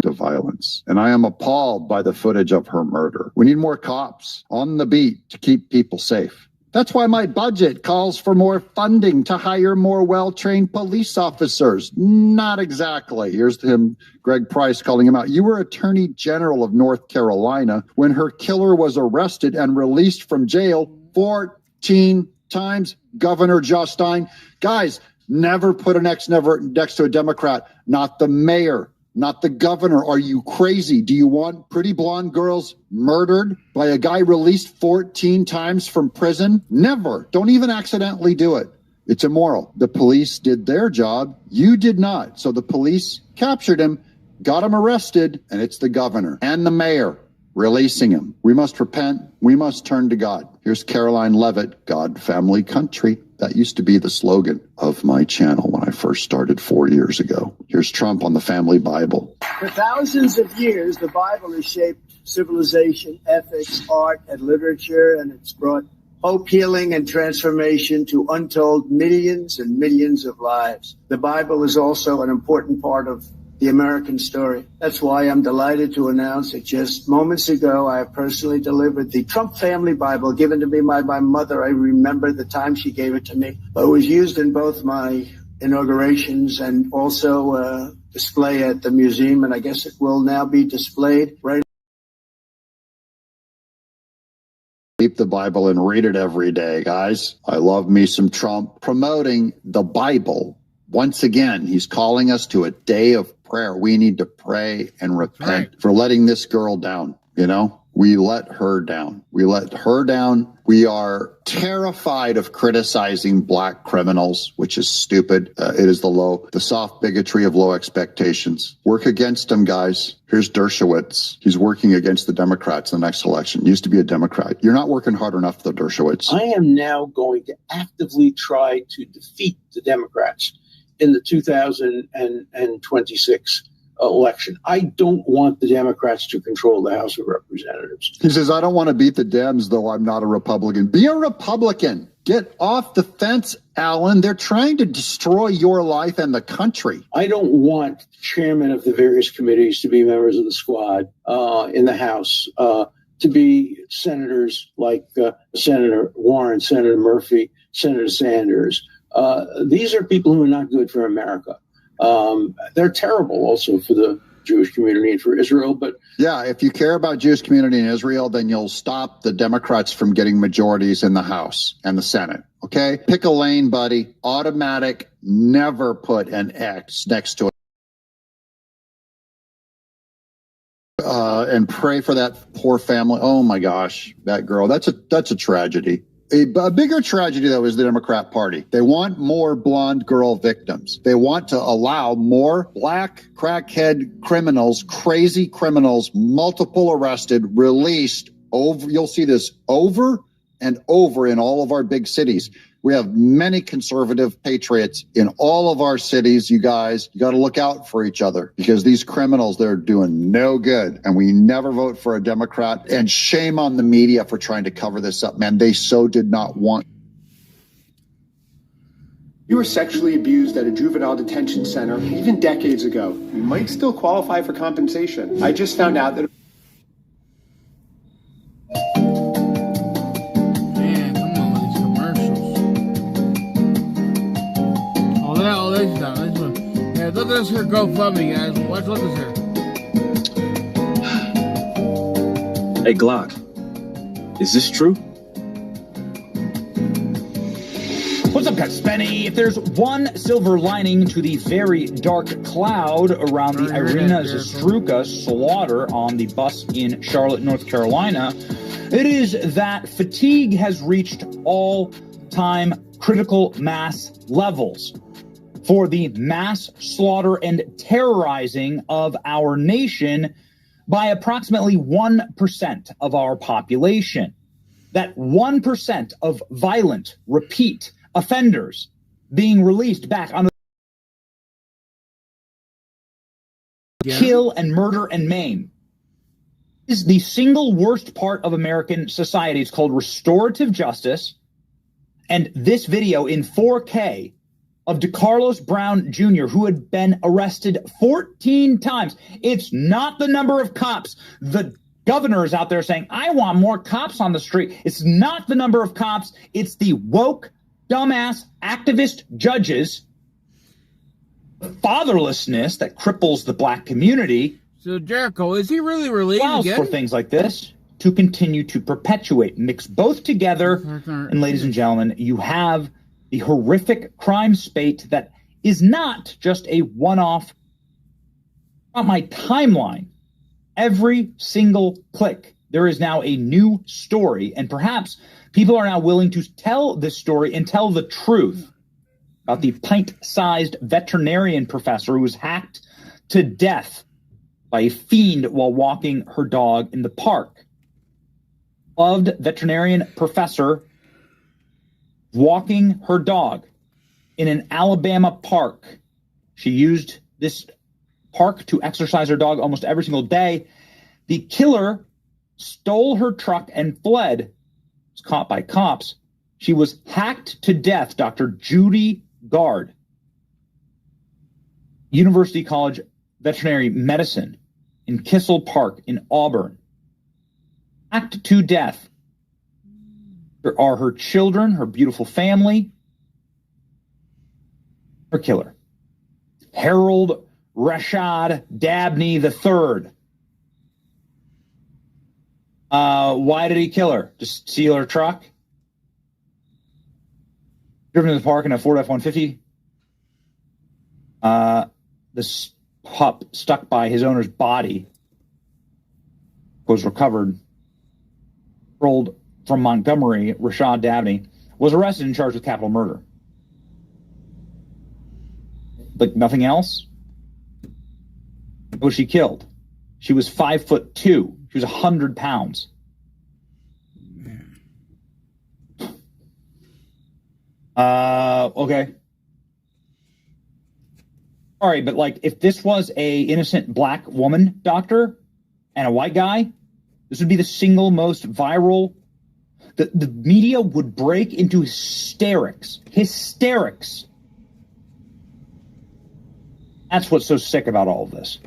violence, and I am appalled by the footage of her murder. We need more cops on the beat to keep people safe. That's why my budget calls for more funding to hire more well-trained police officers. Not exactly. Here's him, Greg Price, calling him out. You were Attorney General of North Carolina when her killer was arrested and released from jail 14 times. Governor Josh Stein. Guys, never put an X next to a Democrat, not the mayor. Not the governor. Are you crazy? Do you want pretty blonde girls murdered by a guy released 14 times from prison? Never. Don't even accidentally do it. It's immoral. The police did their job. You did not. So the police captured him, got him arrested, and it's the governor and the mayor releasing him. We must repent. We must turn to God. Here's Caroline Levitt, God, Family, Country. That used to be the slogan of my channel when I first started 4 years ago. Here's Trump on the Family Bible. For thousands of years, the Bible has shaped civilization, ethics, art, and literature, and it's brought hope, healing, and transformation to untold millions and millions of lives. The Bible is also an important part of the American story. That's why I'm delighted to announce that just moments ago, I have personally delivered the Trump family Bible given to me by my mother. I remember the time she gave it to me. It was used in both my inaugurations and also display at the museum, and I guess it will now be displayed right. Keep the Bible and read it every day, guys. I love me some Trump promoting the Bible. Once again, he's calling us to a day of prayer. We need to pray and repent for letting this girl down. You know, we let her down. We let her down. We are terrified of criticizing black criminals, which is stupid. It is the soft bigotry of low expectations. Work against them, guys. Here's Dershowitz. He's working against the Democrats in the next election. Used to be a Democrat. You're not working hard enough, though, Dershowitz. I am now going to actively try to defeat the Democrats in the 2026 election. I don't want the Democrats to control the House of Representatives. He says, I don't want to beat the Dems, though I'm not a Republican. Be a Republican. Get off the fence, Alan. They're trying to destroy your life and the country. I don't want chairmen of the various committees to be members of the squad in the House, to be senators like Senator Warren, Senator Murphy, Senator Sanders. These are people who are not good for America. They're terrible also for the Jewish community and for Israel. But yeah, if you care about Jewish community in Israel, then you'll stop the Democrats from getting majorities in the House and the Senate. Okay? Pick a lane, buddy. Automatic. Never put an X next to it. And pray for that poor family. Oh my gosh, that girl. That's a tragedy. A bigger tragedy, though, is the Democrat Party. They want more blonde girl victims. They want to allow more black crackhead criminals, crazy criminals, multiple arrested, released. You'll see this over and over in all of our big cities. We have many conservative patriots in all of our cities, you guys. You got to look out for each other because these criminals, they're doing no good. And we never vote for a Democrat. And shame on the media for trying to cover this up, man. They so did not want. You were sexually abused at a juvenile detention center even decades ago. You might still qualify for compensation. I just found out that. Yeah, look at this here GoFundMe, guys. Watch this here. Hey, Glock. Is this true? What's up, guys? Benny. If there's one silver lining to the very dark cloud around the Iryna Zarutska slaughter on the bus in Charlotte, North Carolina, it is that fatigue has reached all-time critical mass levels for the mass slaughter and terrorizing of our nation by approximately 1% of our population. That 1% of violent, repeat offenders being released back on kill and murder and maim is the single worst part of American society. It's called restorative justice. And this video in 4K of DeCarlos Brown Jr., who had been arrested 14 times. It's not the number of cops. The governor is out there saying, I want more cops on the street. It's not the number of cops. It's the woke, dumbass, activist judges, the fatherlessness that cripples the black community. So, Jericho, is he really released again? For things like this to continue to perpetuate, mix both together. And ladies and gentlemen, you have the horrific crime spate that is not just a one-off on my timeline. Every single click, there is now a new story, and perhaps people are now willing to tell this story and tell the truth about the pint-sized veterinarian professor who was hacked to death by a fiend while walking her dog in the park. Loved veterinarian professor walking her dog in an Alabama park. She used this park to exercise her dog almost every single day. The killer stole her truck and fled. Was caught by cops. She was hacked to death. Dr. Judy Gard, University College veterinary medicine in Kissel Park in Auburn, hacked to death. There are her children, her beautiful family, her killer, Harold Rashad Dabney III. Why did he kill her? Just steal her truck? Driven to the park in a Ford F-150. This pup stuck by his owner's body was recovered. Rolled from Montgomery, Rashad Dabney was arrested and charged with capital murder. Like nothing else? Was she killed? She was 5'2". She was 100 pounds. Okay. All right, but like if this was a innocent black woman doctor and a white guy, this would be the single most viral. The media would break into hysterics. Hysterics. That's what's so sick about all of this.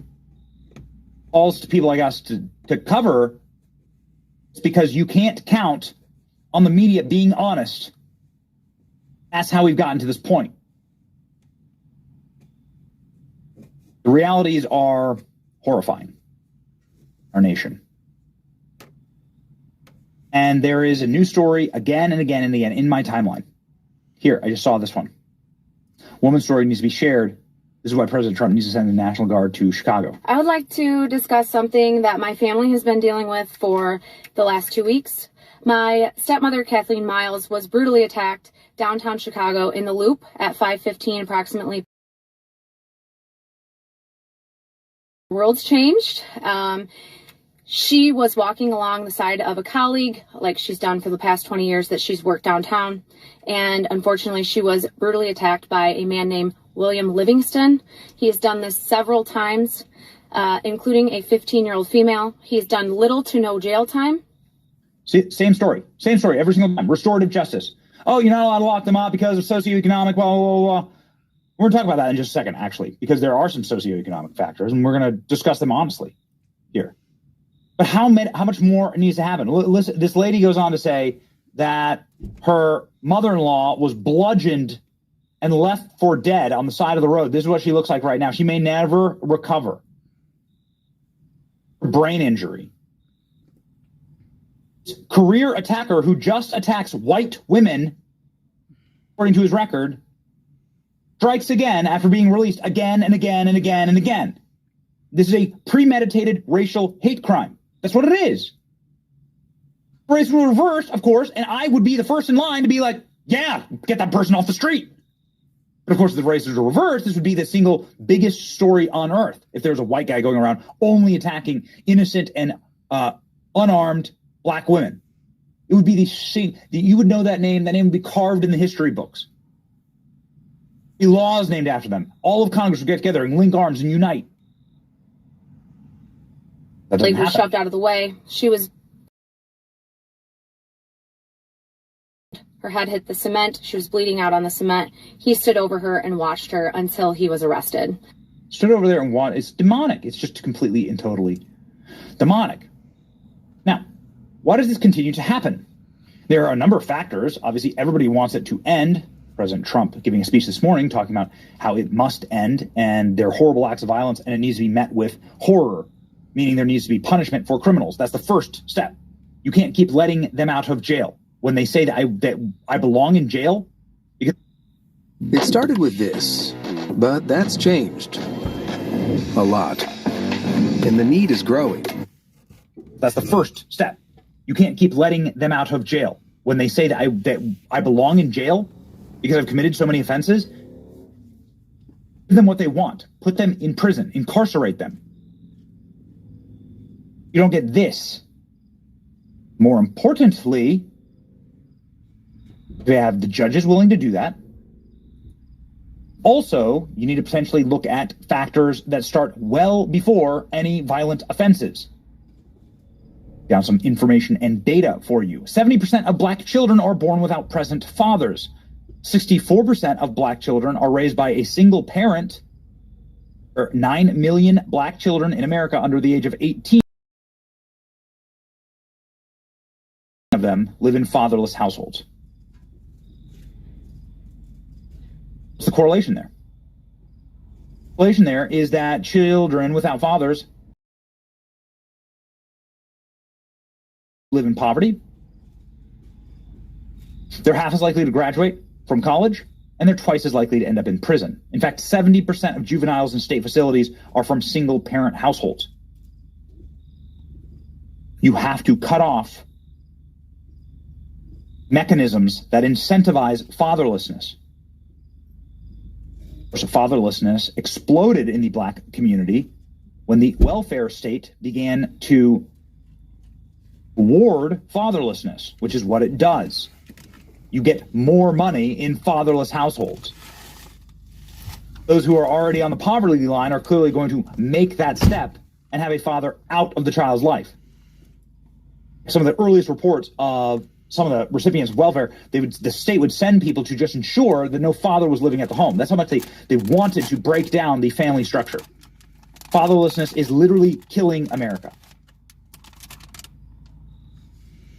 Calls to people like us to cover. It's because you can't count on the media being honest. That's how we've gotten to this point. The realities are horrifying. Our nation. And there is a news story again and again and again in my timeline. Here, I just saw this one. Woman's story needs to be shared. This is why President Trump needs to send the National Guard to Chicago. I would like to discuss something that my family has been dealing with for the last 2 weeks. My stepmother, Kathleen Miles, was brutally attacked downtown Chicago in the Loop at 5:15 approximately. The world's changed. She was walking along the side of a colleague, like she's done for the past 20 years that she's worked downtown. And unfortunately, she was brutally attacked by a man named William Livingston. He has done this several times, including a 15-year-old female. He's done little to no jail time. See, same story every single time. Restorative justice. Oh, you're not allowed to lock them up because of socioeconomic, blah, blah, blah, blah. We're going to talk about that in just a second, actually, because there are some socioeconomic factors, and we're going to discuss them honestly here. But how much more needs to happen? Listen, this lady goes on to say that her mother-in-law was bludgeoned and left for dead on the side of the road. This is what she looks like right now. She may never recover. Brain injury. Career attacker who just attacks white women, according to his record, strikes again after being released again and again and again and again. This is a premeditated racial hate crime. That's what it is. Race will reverse, of course, and I would be the first in line to be like, yeah, get that person off the street. But of course, if the races were reversed, this would be the single biggest story on earth. If there was a white guy going around only attacking innocent and unarmed black women, it would be you would know that name. That name would be carved in the history books. The laws named after them. All of Congress would get together and link arms and unite. Leg was shoved out of the way. Her head hit the cement. She was bleeding out on the cement. He stood over her and watched her until he was arrested. Stood over there and watched. It's demonic. It's just completely and totally demonic. Now, why does this continue to happen? There are a number of factors. Obviously, everybody wants it to end. President Trump giving a speech this morning talking about how it must end and there are horrible acts of violence and it needs to be met with horror, meaning there needs to be punishment for criminals. That's the first step. You can't keep letting them out of jail. When they say that I belong in jail. Because it started with this, but that's changed a lot. And the need is growing. That's the first step. You can't keep letting them out of jail. When they say that I belong in jail because I've committed so many offenses, give them what they want. Put them in prison. Incarcerate them. You don't get this. More importantly, they have the judges willing to do that. Also, you need to potentially look at factors that start well before any violent offenses. Down some information and data for you. 70% of black children are born without present fathers. 64% of black children are raised by a single parent. 9 million black children in America under the age of 18 of them live in fatherless households. What's the correlation there? The correlation there is that children without fathers live in poverty. They're half as likely to graduate from college, and they're twice as likely to end up in prison. In fact, 70% of juveniles in state facilities are from single-parent households. You have to cut off mechanisms that incentivize fatherlessness. So fatherlessness exploded in the black community when the welfare state began to reward fatherlessness, which is what it does. You get more money in fatherless households. Those who are already on the poverty line are clearly going to make that step and have a father out of the child's life. Some of the earliest reports of some of the recipients of welfare, the state would send people to just ensure that no father was living at the home. That's how much they wanted to break down the family structure. Fatherlessness is literally killing America.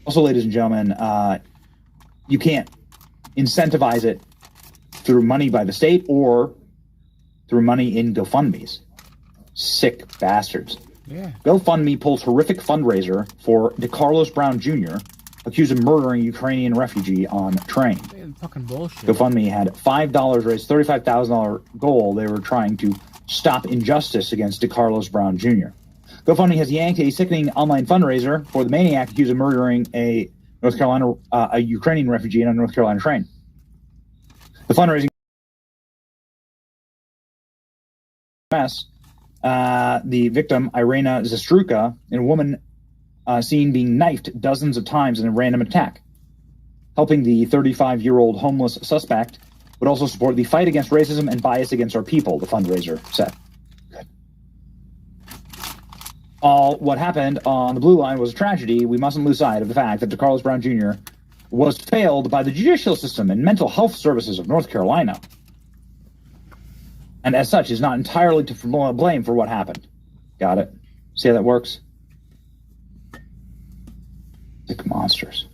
Also, ladies and gentlemen, you can't incentivize it through money by the state or through money in GoFundMes. Sick bastards. Yeah. GoFundMe pulls horrific fundraiser for DeCarlos Brown Jr., accused of murdering Ukrainian refugee on train. Fucking bullshit. GoFundMe had $5 raised, $35,000 goal. They were trying to stop injustice against DeCarlos Brown Jr. GoFundMe has yanked a sickening online fundraiser for the maniac accused of murdering a Ukrainian refugee on a North Carolina train. The fundraising mess, the victim, Iryna Zarutska, and a woman seen being knifed dozens of times in a random attack. Helping the 35-year-old homeless suspect would also support the fight against racism and bias against our people, the fundraiser said. All what happened on the blue line was a tragedy. We mustn't lose sight of the fact that DeCarlos Brown Jr. was failed by the judicial system and mental health services of North Carolina, and as such is not entirely to blame for what happened. Got it? See how that works? Sick monsters.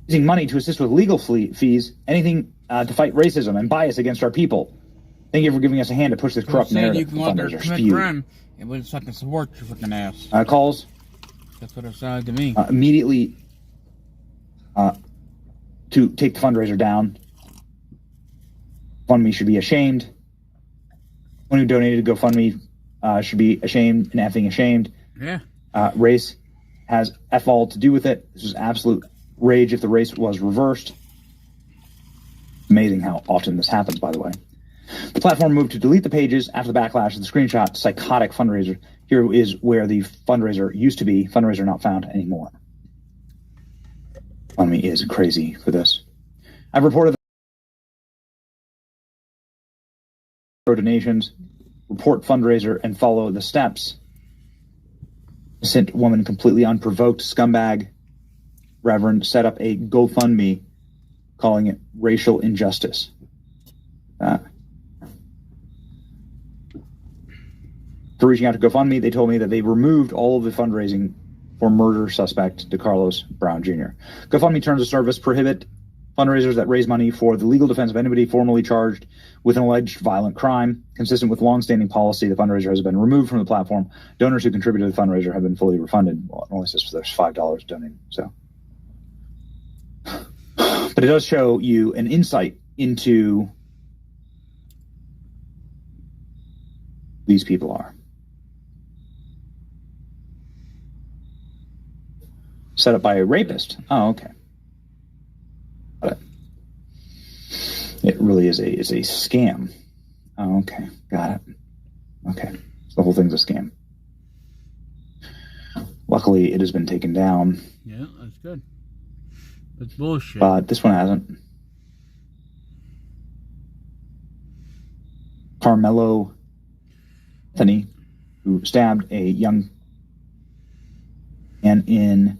Using money to assist with legal fees, anything to fight racism and bias against our people. Thank you for giving us a hand to push this corrupt narrative. You can go out there and commit crime, and we'll just fucking support your fucking ass. Calls. That's what it sounded to me. Immediately to take the fundraiser down. GoFundMe should be ashamed. Anyone who donated to GoFundMe should be ashamed and effing ashamed. Yeah. Race has F all to do with it. This is absolute rage if the race was reversed. Amazing how often this happens, by the way. The platform moved to delete the pages after the backlash of the screenshot psychotic fundraiser. Here is where the fundraiser used to be. Fundraiser not found anymore. GoFundMe is crazy for this. I've reported donations, report fundraiser, and follow the steps. Innocent woman, completely unprovoked, scumbag, Reverend, set up a GoFundMe calling it racial injustice. For reaching out to GoFundMe, they told me that they removed all of the fundraising for murder suspect DeCarlos Brown Jr. GoFundMe terms of service prohibit fundraisers that raise money for the legal defense of anybody formally charged with an alleged violent crime. Consistent with longstanding policy, the fundraiser has been removed from the platform. Donors who contributed to the fundraiser have been fully refunded. Well, it only says there's $5 donated, so. But it does show you an insight into who these people are. Set up by a rapist. Oh, okay. Got it. It really is a scam. Oh, okay. Got it. Okay. So the whole thing's a scam. Luckily, it has been taken down. Yeah, that's good. That's bullshit. But this one hasn't. Carmelo Anthony, who stabbed a young man in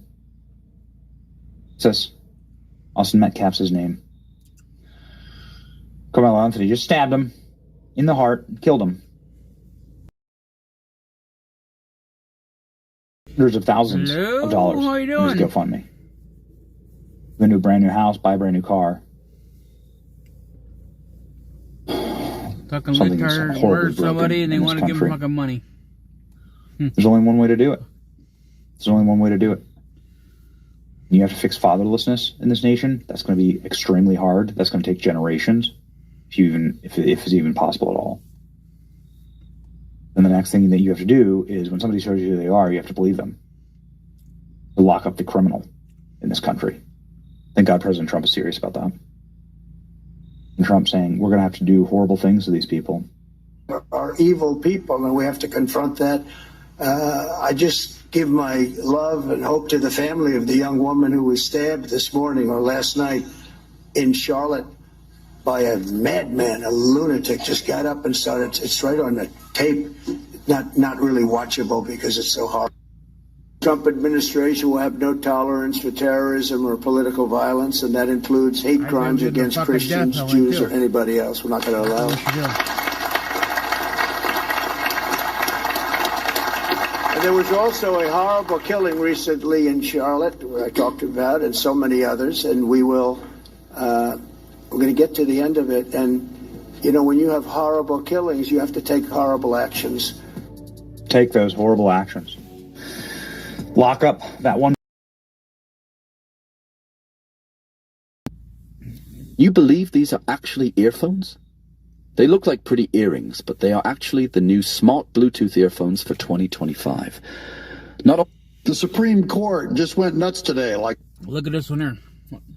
Texas. Austin Metcalf's his name. Carmelo Anthony just stabbed him in the heart, killed him. hundreds of thousands of dollars How you in his doing? GoFundMe. Go into a brand new house, buy a brand new car. Fucking Something is retard horribly murder somebody and they broken in want this to give them country. fucking money. There's only one way to do it. There's only one way to do it. You have to fix fatherlessness in this nation. That's going to be extremely hard. That's going to take generations, if it's even possible at all. And the next thing that you have to do is when somebody shows you who they are, you have to believe them. To lock up the criminal in this country. Thank God President Trump is serious about that. And Trump saying, we're going to have to do horrible things to these people. Are evil people, and we have to confront that. I just give my love and hope to the family of the young woman who was stabbed this morning or last night in Charlotte by a madman, a lunatic. Just got up and started. It's right on the tape. Not really watchable because it's so hard. Trump administration will have no tolerance for terrorism or political violence, and that includes hate crimes against Christians, Jews, or anybody else. We're not going to allow it. And there was also a horrible killing recently in Charlotte, where I talked about, and so many others, and we will, we're going to get to the end of it. And, you know, when you have horrible killings, you have to take horrible actions. Take those horrible actions. Lock up that one. You believe these are actually earphones? They look like pretty earrings, but they are actually the new smart Bluetooth earphones for 2025. The Supreme Court just went nuts today. Look at this one here.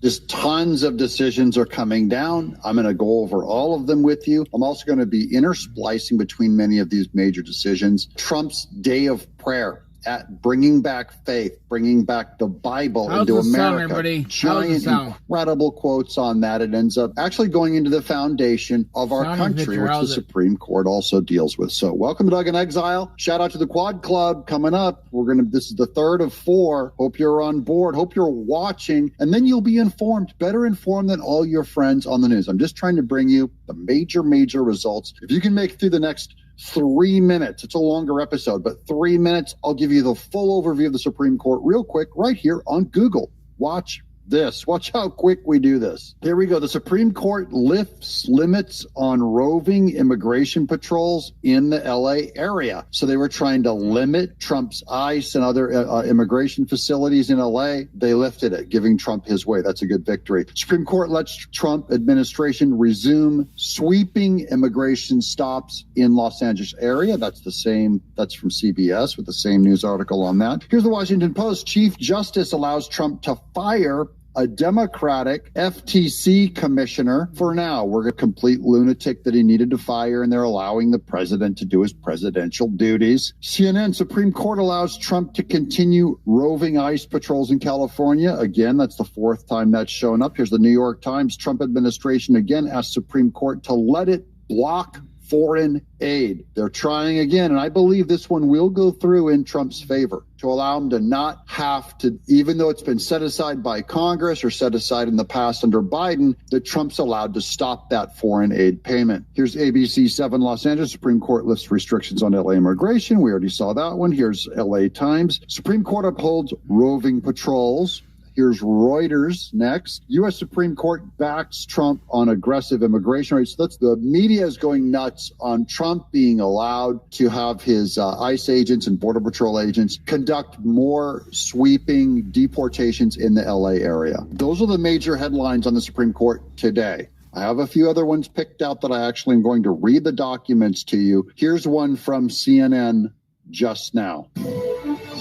Just tons of decisions are coming down. I'm going to go over all of them with you. I'm also going to be intersplicing between many of these major decisions. Trump's day of prayer at bringing back faith, bringing back the Bible into America. Sound, everybody? Giant, incredible quotes on that. It ends up actually going into the foundation of our country, which the Supreme Court also deals with. So welcome to Doug in Exile. Shout out to the Quad Club coming up. This is the third of 4. Hope you're on board. Hope you're watching. And then you'll be informed, better informed than all your friends on the news. I'm just trying to bring you the major results. If you can make it through the next 3 minutes. It's a longer episode, but 3 minutes, I'll give you the full overview of the Supreme Court real quick right here on Google. Watch this. Watch how quick we do this. Here we go. The Supreme Court lifts limits on roving immigration patrols in the LA area. So they were trying to limit Trump's ICE and other immigration facilities in LA. They lifted it, giving Trump his way. That's a good victory. Supreme Court lets Trump administration resume sweeping immigration stops in Los Angeles area. That's from CBS with the same news article on that. Here's the Washington Post. Chief Justice allows Trump to fire a Democratic FTC commissioner for now. We're a complete lunatic that he needed to fire, and they're allowing the president to do his presidential duties. CNN, Supreme Court allows Trump to continue roving ICE patrols in California. Again, that's the 4th time that's shown up. Here's the New York Times. Trump administration again asked Supreme Court to let it block foreign aid. They're trying again, and I believe this one will go through in Trump's favor, to allow him to not have to, even though it's been set aside by Congress or set aside in the past under Biden, that Trump's allowed to stop that foreign aid payment. Here's ABC 7 Los Angeles. Supreme Court lifts restrictions on LA immigration. We already saw that one. Here's LA Times. Supreme Court upholds roving patrols. Here's Reuters next. U.S. Supreme Court backs Trump on aggressive immigration rates. So the media is going nuts on Trump being allowed to have his ICE agents and Border Patrol agents conduct more sweeping deportations in the L.A. area. Those are the major headlines on the Supreme Court today. I have a few other ones picked out that I actually am going to read the documents to you. Here's one from CNN just now.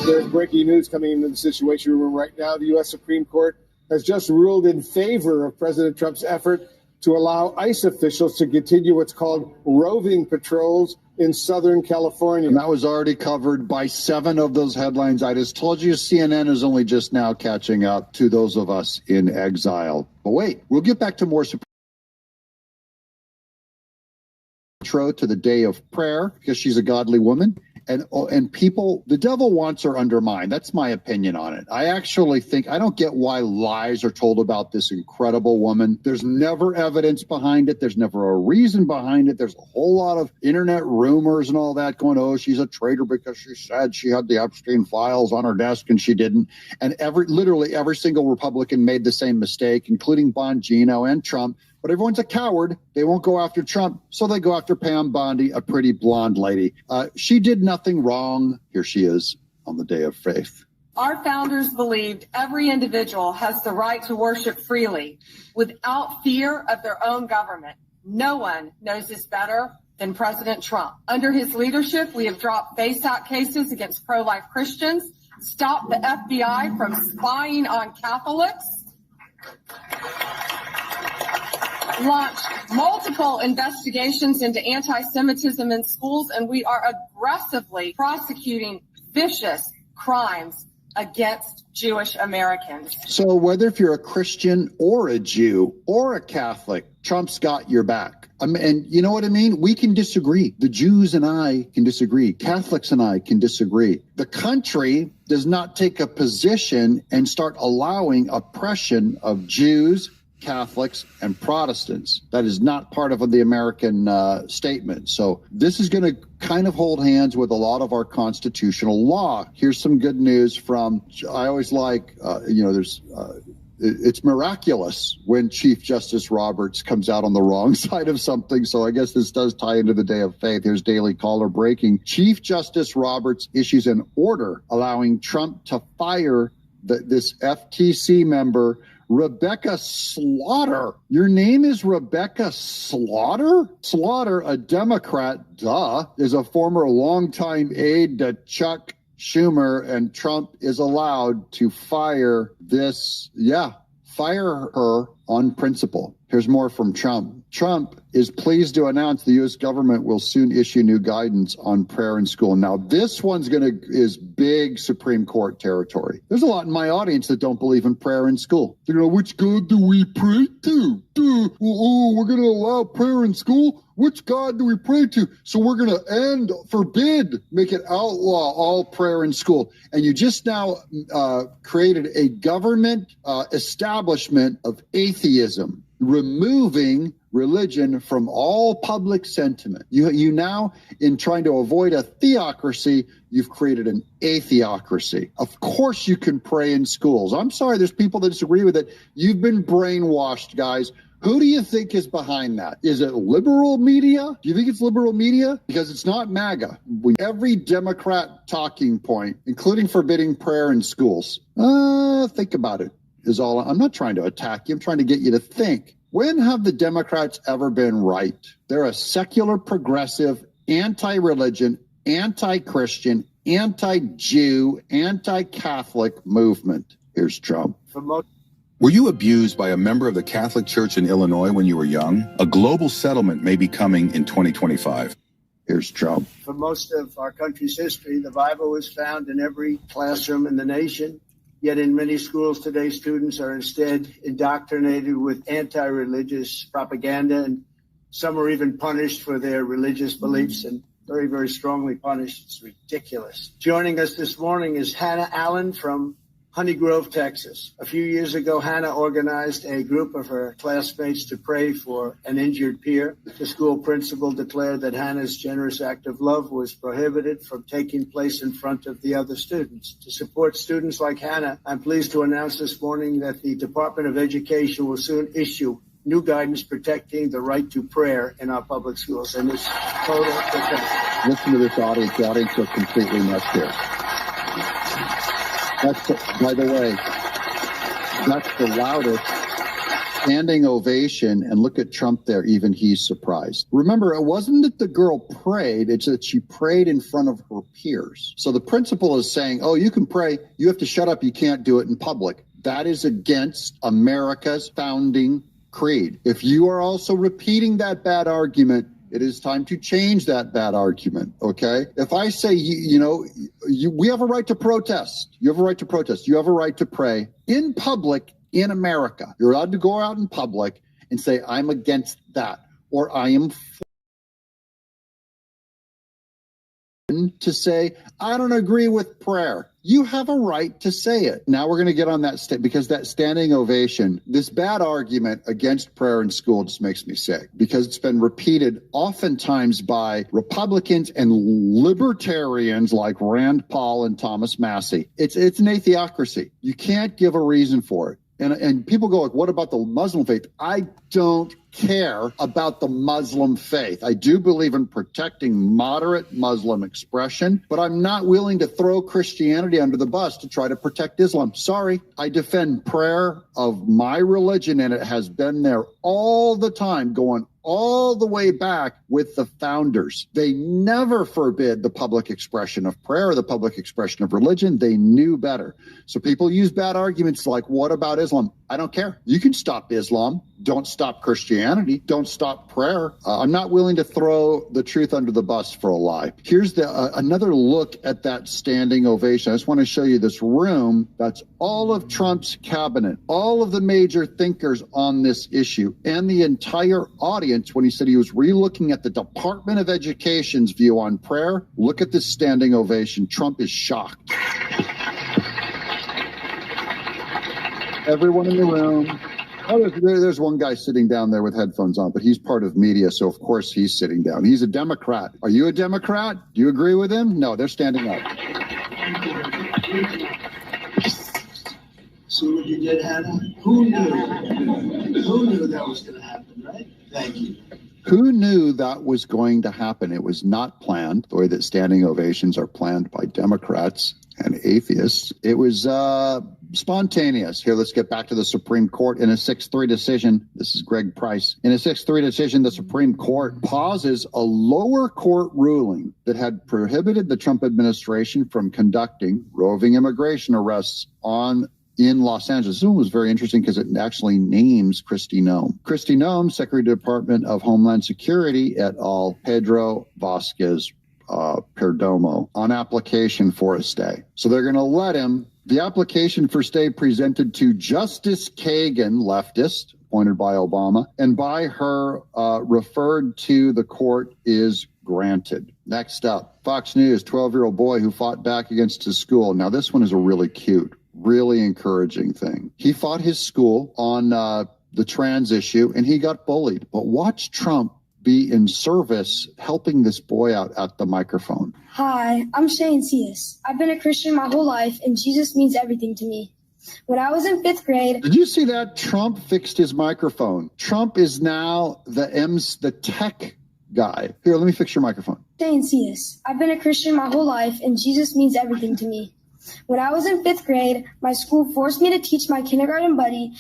There's breaking news coming into the Situation Room right now. The U.S. Supreme Court has just ruled in favor of President Trump's effort to allow ICE officials to continue what's called roving patrols in Southern California. And that was already covered by 7 of those headlines. I just told you CNN is only just now catching up to those of us in exile. But wait, we'll get back to more Supreme intro to the day of prayer because she's a godly woman. And people, the devil wants her undermined. That's my opinion on it. I actually think, I don't get why lies are told about this incredible woman. There's never evidence behind it. There's never a reason behind it. There's a whole lot of internet rumors and all that going, oh, she's a traitor because she said she had the Epstein files on her desk and she didn't. And literally every single Republican made the same mistake, including Bongino and Trump. But everyone's a coward. They won't go after Trump, so they go after Pam Bondi, a pretty blonde lady. She did nothing wrong. Here she is on the day of faith. Our founders believed every individual has the right to worship freely without fear of their own government. No one knows this better than President Trump. Under his leadership, we have dropped FACE-out cases against pro-life Christians, stopped the FBI from spying on Catholics, launched multiple investigations into anti-Semitism in schools, and we are aggressively prosecuting vicious crimes against Jewish Americans. So whether if you're a Christian or a Jew or a Catholic, Trump's got your back. And you know what I mean? We can disagree. The Jews and I can disagree. Catholics and I can disagree. The country does not take a position and start allowing oppression of Jews, Catholics, and Protestants. That is not part of the American statement. So this is going to kind of hold hands with a lot of our constitutional law. Here's some good news from, I always like, it's miraculous when Chief Justice Roberts comes out on the wrong side of something. So I guess this does tie into the day of faith. Here's Daily Caller breaking. Chief Justice Roberts issues an order allowing Trump to fire this FTC member, Rebecca Slaughter. Your name is Rebecca Slaughter? Slaughter, a Democrat, is a former longtime aide to Chuck Schumer, and Trump is allowed to fire her on principle. Here's more from Trump. Trump is pleased to announce the U.S. government will soon issue new guidance on prayer in school. Now, this one's is big Supreme Court territory. There's a lot in my audience that don't believe in prayer in school. They're going, which God do we pray to? We're going to allow prayer in school? Which God do we pray to? So we're going to make it outlaw all prayer in school. And you just now created a government establishment of atheism, removing religion from all public sentiment. You now, in trying to avoid a theocracy, you've created an atheocracy. Of course you can pray in schools. I'm sorry, there's people that disagree with it. You've been brainwashed, guys. Who do you think is behind that? Is it liberal media? Do you think it's liberal media? Because it's not MAGA. Every Democrat talking point, including forbidding prayer in schools. Think about it. I'm not trying to attack you. I'm trying to get you to think. When have the Democrats ever been right? They're a secular, progressive, anti-religion, anti-Christian, anti-Jew, anti-Catholic movement. Here's Trump. Were you abused by a member of the Catholic Church in Illinois when you were young? A global settlement may be coming in 2025. Here's Trump. For most of our country's history, the Bible was found in every classroom in the nation. Yet in many schools today, students are instead indoctrinated with anti-religious propaganda, and some are even punished for their religious beliefs, and very, very strongly punished. It's ridiculous. Joining us this morning is Hannah Allen from Honey Grove, Texas. A few years ago, Hannah organized a group of her classmates to pray for an injured peer. The school principal declared that Hannah's generous act of love was prohibited from taking place in front of the other students. To support students like Hannah, I'm pleased to announce this morning that the Department of Education will soon issue new guidance protecting the right to prayer in our public schools. And it's total protection. Listen to this audience. The audience goes completely nuts here. By the way, that's the loudest standing ovation, and look at Trump there. Even he's surprised. Remember, it wasn't that the girl prayed, it's that she prayed in front of her peers. So the principal is saying, oh, you can pray, you have to shut up, you can't do it in public. That is against America's founding creed. If you are also repeating that bad argument, it is time to change that bad argument, okay? If I say, we have a right to protest. You have a right to protest. You have a right to pray in public in America. You're allowed to go out in public and say, I'm against that, or I am to say, I don't agree with prayer. You have a right to say it. Now we're going to get on that because that standing ovation, this bad argument against prayer in school just makes me sick because it's been repeated oftentimes by Republicans and libertarians like Rand Paul and Thomas Massey. It's an atheocracy. You can't give a reason for it. And people go, like, what about the Muslim faith? I don't care about the Muslim faith. I do believe in protecting moderate Muslim expression, but I'm not willing to throw Christianity under the bus to try to protect Islam. Sorry, I defend prayer of my religion, and it has been there all the time, going all the way back with the founders. They never forbid the public expression of prayer or the public expression of religion. They knew better. So people use bad arguments like, what about Islam? I don't care. You can stop Islam. Don't stop Christianity. Don't stop prayer. I'm not willing to throw the truth under the bus for a lie. Here's another look at that standing ovation. I just want to show you this room. That's all of Trump's cabinet, all of the major thinkers on this issue, and the entire audience when he said he was relooking at the Department of Education's view on prayer. Look at this standing ovation. Trump is shocked. Everyone in the room. Oh, there's one guy sitting down there with headphones on, but he's part of media, so of course he's sitting down. He's a Democrat. Are you a Democrat? Do you agree with him? No, they're standing up. See what you did, Hannah? Who knew? Who knew that was going to happen, right? Thank you. Who knew that was going to happen? It was not planned, the way that standing ovations are planned by Democrats and atheists. It was spontaneous. Here, let's get back to the Supreme Court. In a 6-3 decision, this is Greg Price. In a 6-3 decision, the Supreme Court pauses a lower court ruling that had prohibited the Trump administration from conducting roving immigration arrests in Los Angeles. This one was very interesting because it actually names Kristi Noem. Kristi Noem, Secretary of the Department of Homeland Security et al., Pedro Vasquez Perdomo, on application for a stay. So they're going to let him. The application for stay presented to Justice Kagan, leftist, appointed by Obama, and by her referred to the court is granted. Next up, Fox News, 12-year-old boy who fought back against his school. Now, this one is a really cute, really encouraging thing. He fought his school on the trans issue, and he got bullied. But watch Trump be in service helping this boy out at the microphone. Hi, I'm Shane Cias. I've been a Christian my whole life, and Jesus means everything to me. When I was in 5th grade... Did you see that? Trump fixed his microphone. Trump is now the tech guy. Here, let me fix your microphone. Shane Cias. I've been a Christian my whole life, and Jesus means everything to me. When I was in 5th grade, my school forced me to teach my kindergarten buddy.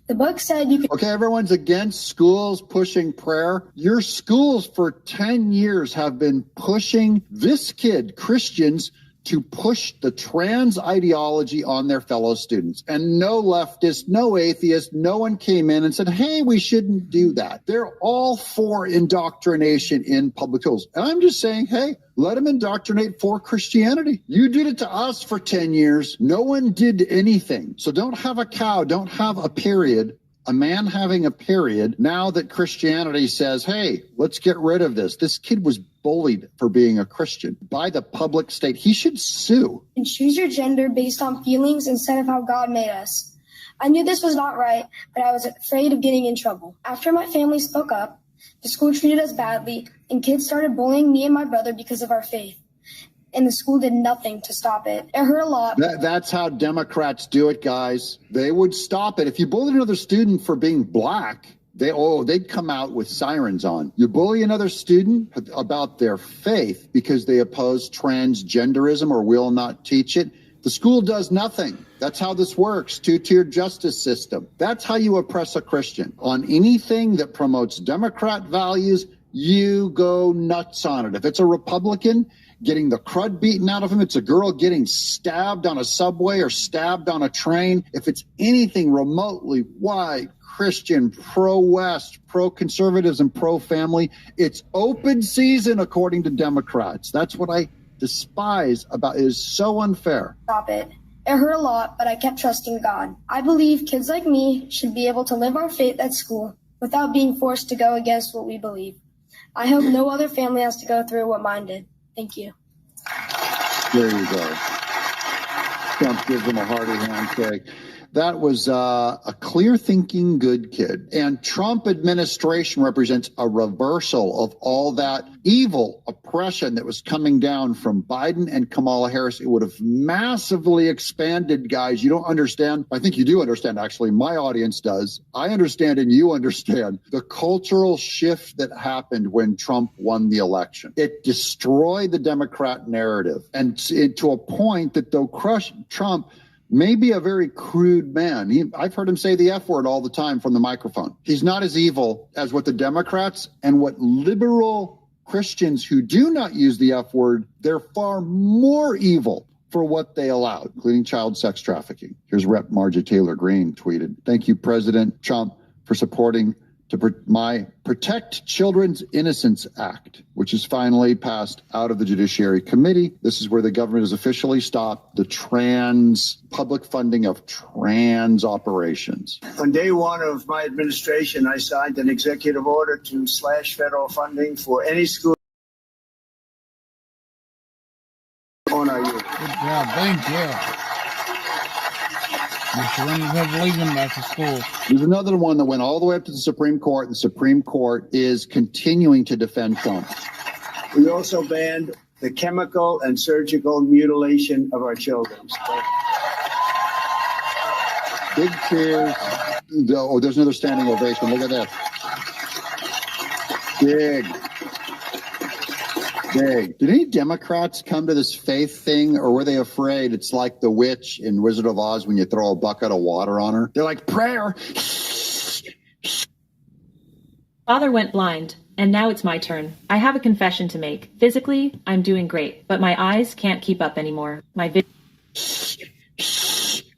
The book said you could... Okay, everyone's against schools pushing prayer. Your schools for 10 years have been pushing this kid, Christians, to push the trans ideology on their fellow students. And no leftist, no atheist, no one came in and said, hey, we shouldn't do that. They're all for indoctrination in public schools. And I'm just saying, hey, let them indoctrinate for Christianity. You did it to us for 10 years. No one did anything. So don't have a cow, don't have a period. A man having a period now that Christianity says, hey, let's get rid of this. This kid was bullied for being a Christian by the public state. He should sue. And choose your gender based on feelings instead of how God made us. I knew this was not right, but I was afraid of getting in trouble. After my family spoke up, the school treated us badly, and kids started bullying me and my brother because of our faith. And the school did nothing to stop it. It hurt a lot. That's how Democrats do it, guys. They would stop it. If you bullied another student for being black, they'd come out with sirens on. You bully another student about their faith because they oppose transgenderism or will not teach it, the school does nothing. That's how this works. Two-tiered justice system. That's how you oppress a Christian. On anything that promotes Democrat values, you go nuts on it. If it's a Republican getting the crud beaten out of him, it's a girl getting stabbed on a subway or stabbed on a train, if it's anything remotely white, Christian, pro-West, pro-conservatives, and pro-family, it's open season according to Democrats. That's what I despise about it. Is so unfair. Stop it. It hurt a lot, but I kept trusting God. I believe kids like me should be able to live our faith at school without being forced to go against what we believe. I hope no other family has to go through what mine did. Thank you. There you go. Trump gives him a hearty handshake. That was a clear-thinking, good kid. And Trump administration represents a reversal of all that evil oppression that was coming down from Biden and Kamala Harris. It would have massively expanded, guys. You don't understand. I think you do understand, actually. My audience does. I understand and you understand the cultural shift that happened when Trump won the election. It destroyed the Democrat narrative. And to a point that though Trump may be a very crude man. I've heard him say the F word all the time from the microphone. He's not as evil as what the Democrats and what liberal Christians who do not use the F word, they're far more evil for what they allowed, including child sex trafficking. Here's Rep. Marjorie Taylor Greene tweeted, "Thank you, President Trump, for supporting my Protect Children's Innocence Act, which is finally passed out of the Judiciary Committee. This is where the government has officially stopped the public funding of trans operations." On day one of my administration, I signed an executive order to slash federal funding for any school on our youth. Good job. Thank you. You should have leave them back to school. There's another one that went all the way up to the Supreme Court. The Supreme Court is continuing to defend Trump. We also banned the chemical and surgical mutilation of our children. Big cheers. Oh, there's another standing ovation. Look at that. Big. Did any Democrats come to this faith thing, or were they afraid it's like the witch in Wizard of Oz when you throw a bucket of water on her? They're like, prayer. Father went blind, and now it's my turn. I have a confession to make. Physically, I'm doing great, but my eyes can't keep up anymore.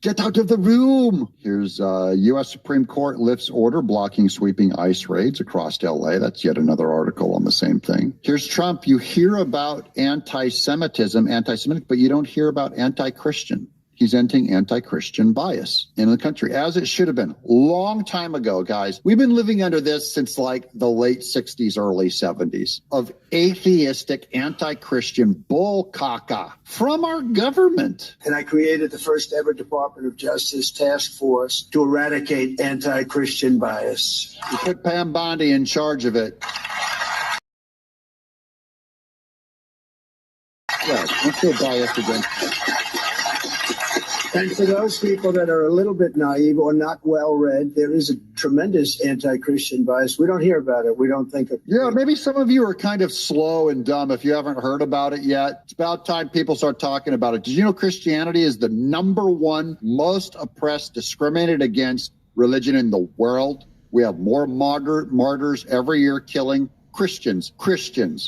Get out of the room. Here's U.S. Supreme Court lifts order blocking sweeping ICE raids across L.A. That's yet another article on the same thing. Here's Trump. You hear about anti-Semitic, but you don't hear about anti-Christian. He's ending anti-Christian bias in the country, as it should have been. Long time ago, guys. We've been living under this since like the late 60s, early 70s, of atheistic, anti-Christian bull caca from our government. And I created the first ever Department of Justice task force to eradicate anti-Christian bias. You put Pam Bondi in charge of it. Yeah, let's go bias again. And for those people that are a little bit naive or not well-read, there is a tremendous anti-Christian bias. We don't hear about it. We don't think of it. Yeah, maybe some of you are kind of slow and dumb if you haven't heard about it yet. It's about time people start talking about it. Did you know Christianity is the #1 most oppressed, discriminated against religion in the world? We have more martyrs every year killing Christians.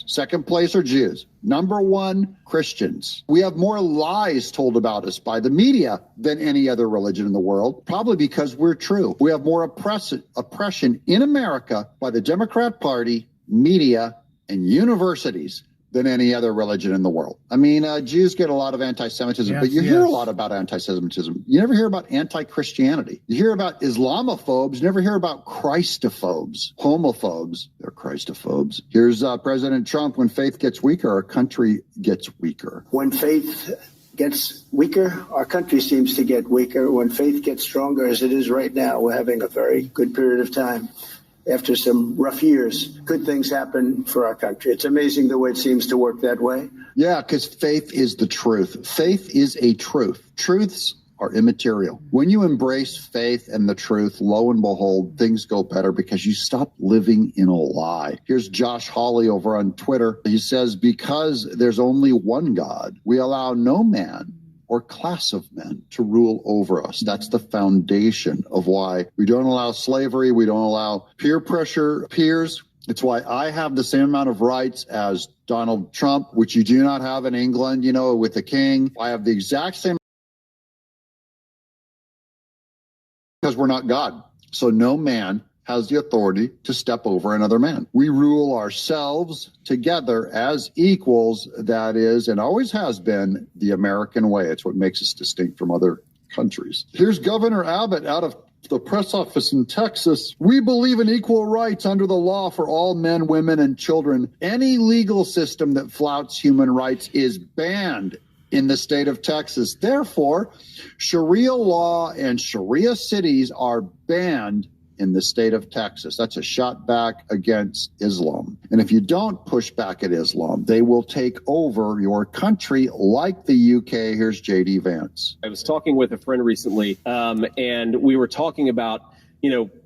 Second place are Jews. #1, Christians. We have more lies told about us by the media than any other religion in the world, probably because we're true. We have more oppression in America by the Democrat Party, media, and universities than any other religion in the world. I mean, Jews get a lot of anti-Semitism, but you hear a lot about anti-Semitism. You never hear about anti-Christianity. You hear about Islamophobes. You never hear about Christophobes. Homophobes. They're Christophobes. Here's President Trump. When faith gets weaker, our country gets weaker. When faith gets weaker, our country seems to get weaker. When faith gets stronger, as it is right now, we're having a very good period of time. After some rough years, good things happen for our country. It's amazing the way it seems to work that way. Yeah, because faith is the truth. Faith is a truth. Truths are immaterial. When you embrace faith and the truth, lo and behold, things go better because you stop living in a lie. Here's Josh Hawley over on Twitter. He says, because there's only one God, we allow no man or class of men to rule over us. That's the foundation of why we don't allow slavery. We don't allow peer pressure, peers. It's why I have the same amount of rights as Donald Trump, which you do not have in England, with the king. I have the exact same because we're not God. So no man has the authority to step over another man. We rule ourselves together as equals. That is, and always has been, the American way. It's what makes us distinct from other countries. Here's Governor Abbott out of the press office in Texas, we believe in equal rights under the law for all men, women, and children. Any legal system that flouts human rights is banned in the state of Texas. Therefore, Sharia law and Sharia cities are banned in the state of Texas. That's a shot back against Islam. And if you don't push back at Islam, they will take over your country like the UK. Here's JD Vance. I was talking with a friend recently, and we were talking about,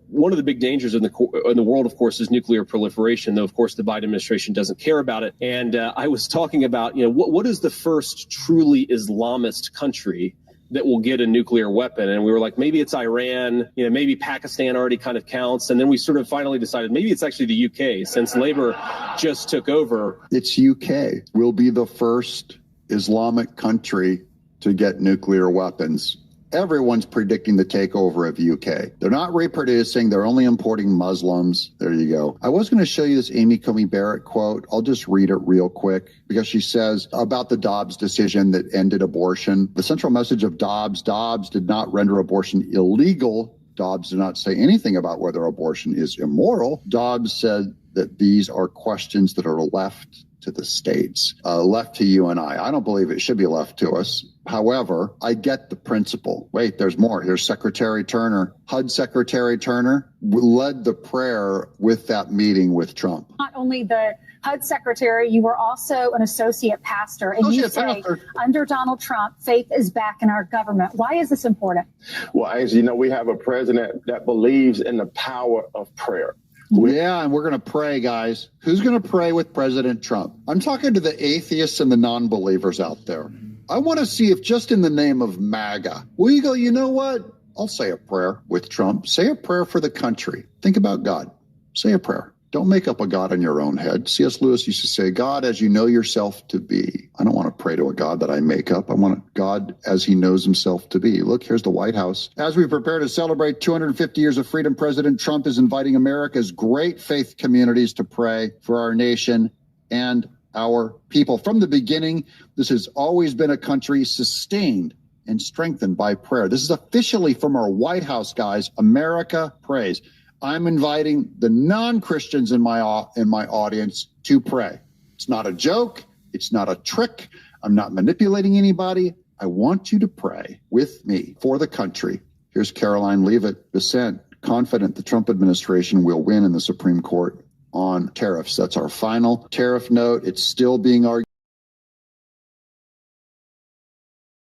one of the big dangers in the world, of course, is nuclear proliferation, though, of course, the Biden administration doesn't care about it. And I was talking about, what is the first truly Islamist country that will get a nuclear weapon? And we were like, maybe it's Iran, maybe Pakistan already kind of counts. And then we sort of finally decided maybe it's actually the UK, since Labour just took over. It's UK will be the first Islamic country to get nuclear weapons. Everyone's predicting the takeover of UK. They're not reproducing. They're only importing Muslims. There you go. I was going to show you this Amy Coney Barrett quote. I'll just read it real quick because she says about the Dobbs decision that ended abortion. The central message of Dobbs did not render abortion illegal. Dobbs did not say anything about whether abortion is immoral. Dobbs said that these are questions that are left to the states, left to you and I. I don't believe it should be left to us. However, I get the principle. Wait, there's more. Here's Secretary Turner. HUD Secretary Turner led the prayer with that meeting with Trump. Not only the HUD Secretary, you were also an associate pastor. And you say, under Donald Trump, faith is back in our government. Why is this important? Well, as you know, we have a president that believes in the power of prayer. Yeah, and we're going to pray, guys. Who's going to pray with President Trump? I'm talking to the atheists and the non-believers out there. I want to see if just in the name of MAGA, will you go, you know what? I'll say a prayer with Trump. Say a prayer for the country. Think about God. Say a prayer. Don't make up a God in your own head. C.S. Lewis used to say, God as you know yourself to be. I don't want to pray to a God that I make up. I want God as he knows himself to be. Look, here's the White House. As we prepare to celebrate 250 years of freedom, President Trump is inviting America's great faith communities to pray for our nation and our people. From the beginning, this has always been a country sustained and strengthened by prayer. This is officially from our White House, guys. America prays. I'm inviting the non-Christians in my audience to pray. It's not a joke. It's not a trick. I'm not manipulating anybody. I want you to pray with me for the country. Here's Caroline Leavitt, dissent, confident the Trump administration will win in the Supreme Court on tariffs. That's our final tariff note. It's still being argued.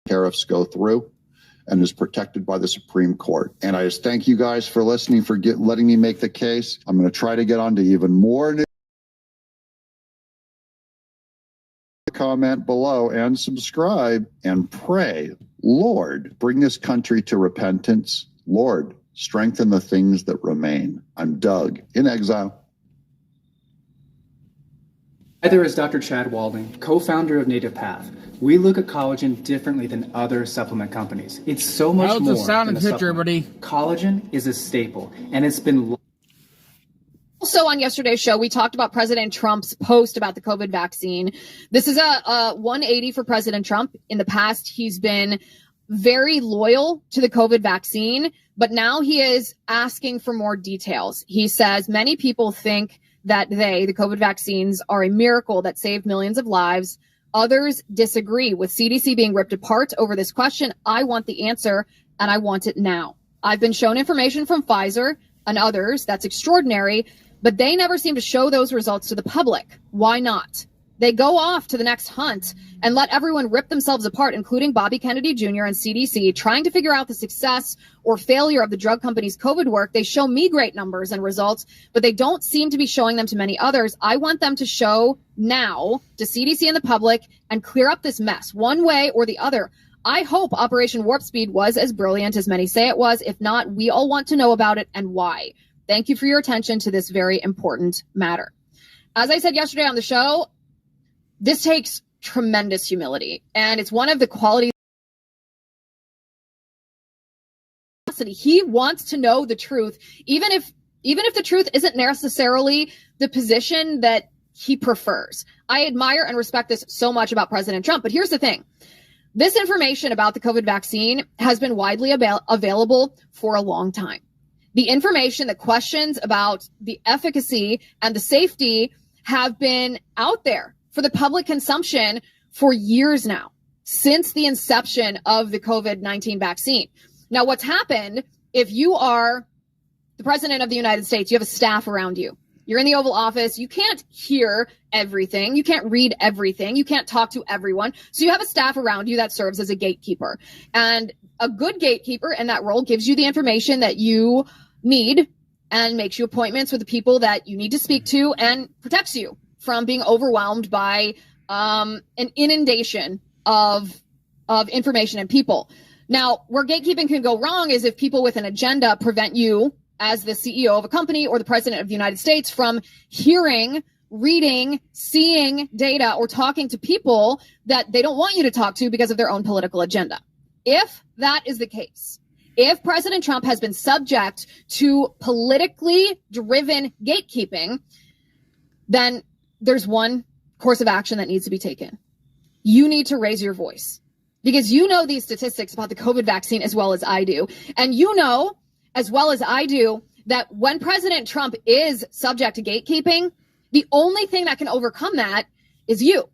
Tariffs go through and is protected by the Supreme Court. And I just thank you guys for listening, for letting me make the case. I'm going to try to get on to even more news. Comment below and subscribe and pray. Lord, bring this country to repentance. Lord, strengthen the things that remain. I'm Doug, in exile. Hi there, is Dr. Chad Walding, co-founder of Native Path. We look at collagen differently than other supplement companies. It's so much more than a supplement. Collagen is a staple, and it's been... Also on yesterday's show, we talked about President Trump's post about the COVID vaccine. This is a 180 for President Trump. In the past, he's been very loyal to the COVID vaccine, but now he is asking for more details. He says many people think that the COVID vaccines, are a miracle that saved millions of lives. Others disagree, with CDC being ripped apart over this question. I want the answer, and I want it now. I've been shown information from Pfizer and others that's extraordinary, but they never seem to show those results to the public. Why not? They go off to the next hunt and let everyone rip themselves apart, including Bobby Kennedy Jr. and CDC, trying to figure out the success or failure of the drug company's COVID work. They show me great numbers and results, but they don't seem to be showing them to many others. I want them to show now to CDC and the public and clear up this mess one way or the other. I hope Operation Warp Speed was as brilliant as many say it was. If not, we all want to know about it and why. Thank you for your attention to this very important matter. As I said yesterday on the show, this takes tremendous humility, and it's one of the qualities. He wants to know the truth, even if the truth isn't necessarily the position that he prefers. I admire and respect this so much about President Trump, but here's the thing. This information about the COVID vaccine has been widely available for a long time. The information, the questions about the efficacy and the safety have been out there for the public consumption for years now, since the inception of the COVID-19 vaccine. Now, what's happened, if you are the president of the United States, you have a staff around you. You're in the Oval Office. You can't hear everything. You can't read everything. You can't talk to everyone. So you have a staff around you that serves as a gatekeeper. And a good gatekeeper in that role gives you the information that you need and makes you appointments with the people that you need to speak to and protects you from being overwhelmed by an inundation of information and people. Now, where gatekeeping can go wrong is if people with an agenda prevent you as the CEO of a company or the president of the United States from hearing, reading, seeing data or talking to people that they don't want you to talk to because of their own political agenda. If that is the case, if President Trump has been subject to politically driven gatekeeping, then there's one course of action that needs to be taken. You need to raise your voice because you know these statistics about the COVID vaccine as well as I do. And you know as well as I do that when President Trump is subject to gatekeeping, the only thing that can overcome that is you.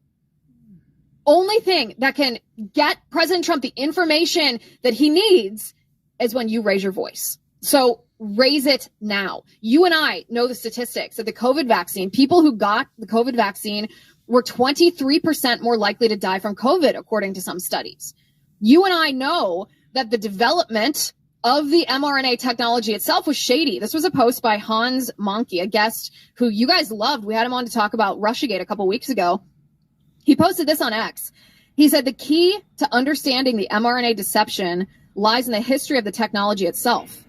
Only thing that can get President Trump the information that he needs is when you raise your voice. So raise it now. You and I know the statistics of the COVID vaccine. People who got the COVID vaccine were 23% more likely to die from COVID, according to some studies. You and I know that the development of the mRNA technology itself was shady. This was a post by Hans Monkey, a guest who you guys loved. We had him on to talk about Russiagate a couple weeks ago. He posted this on X. He said the key to understanding the mRNA deception lies in the history of the technology itself.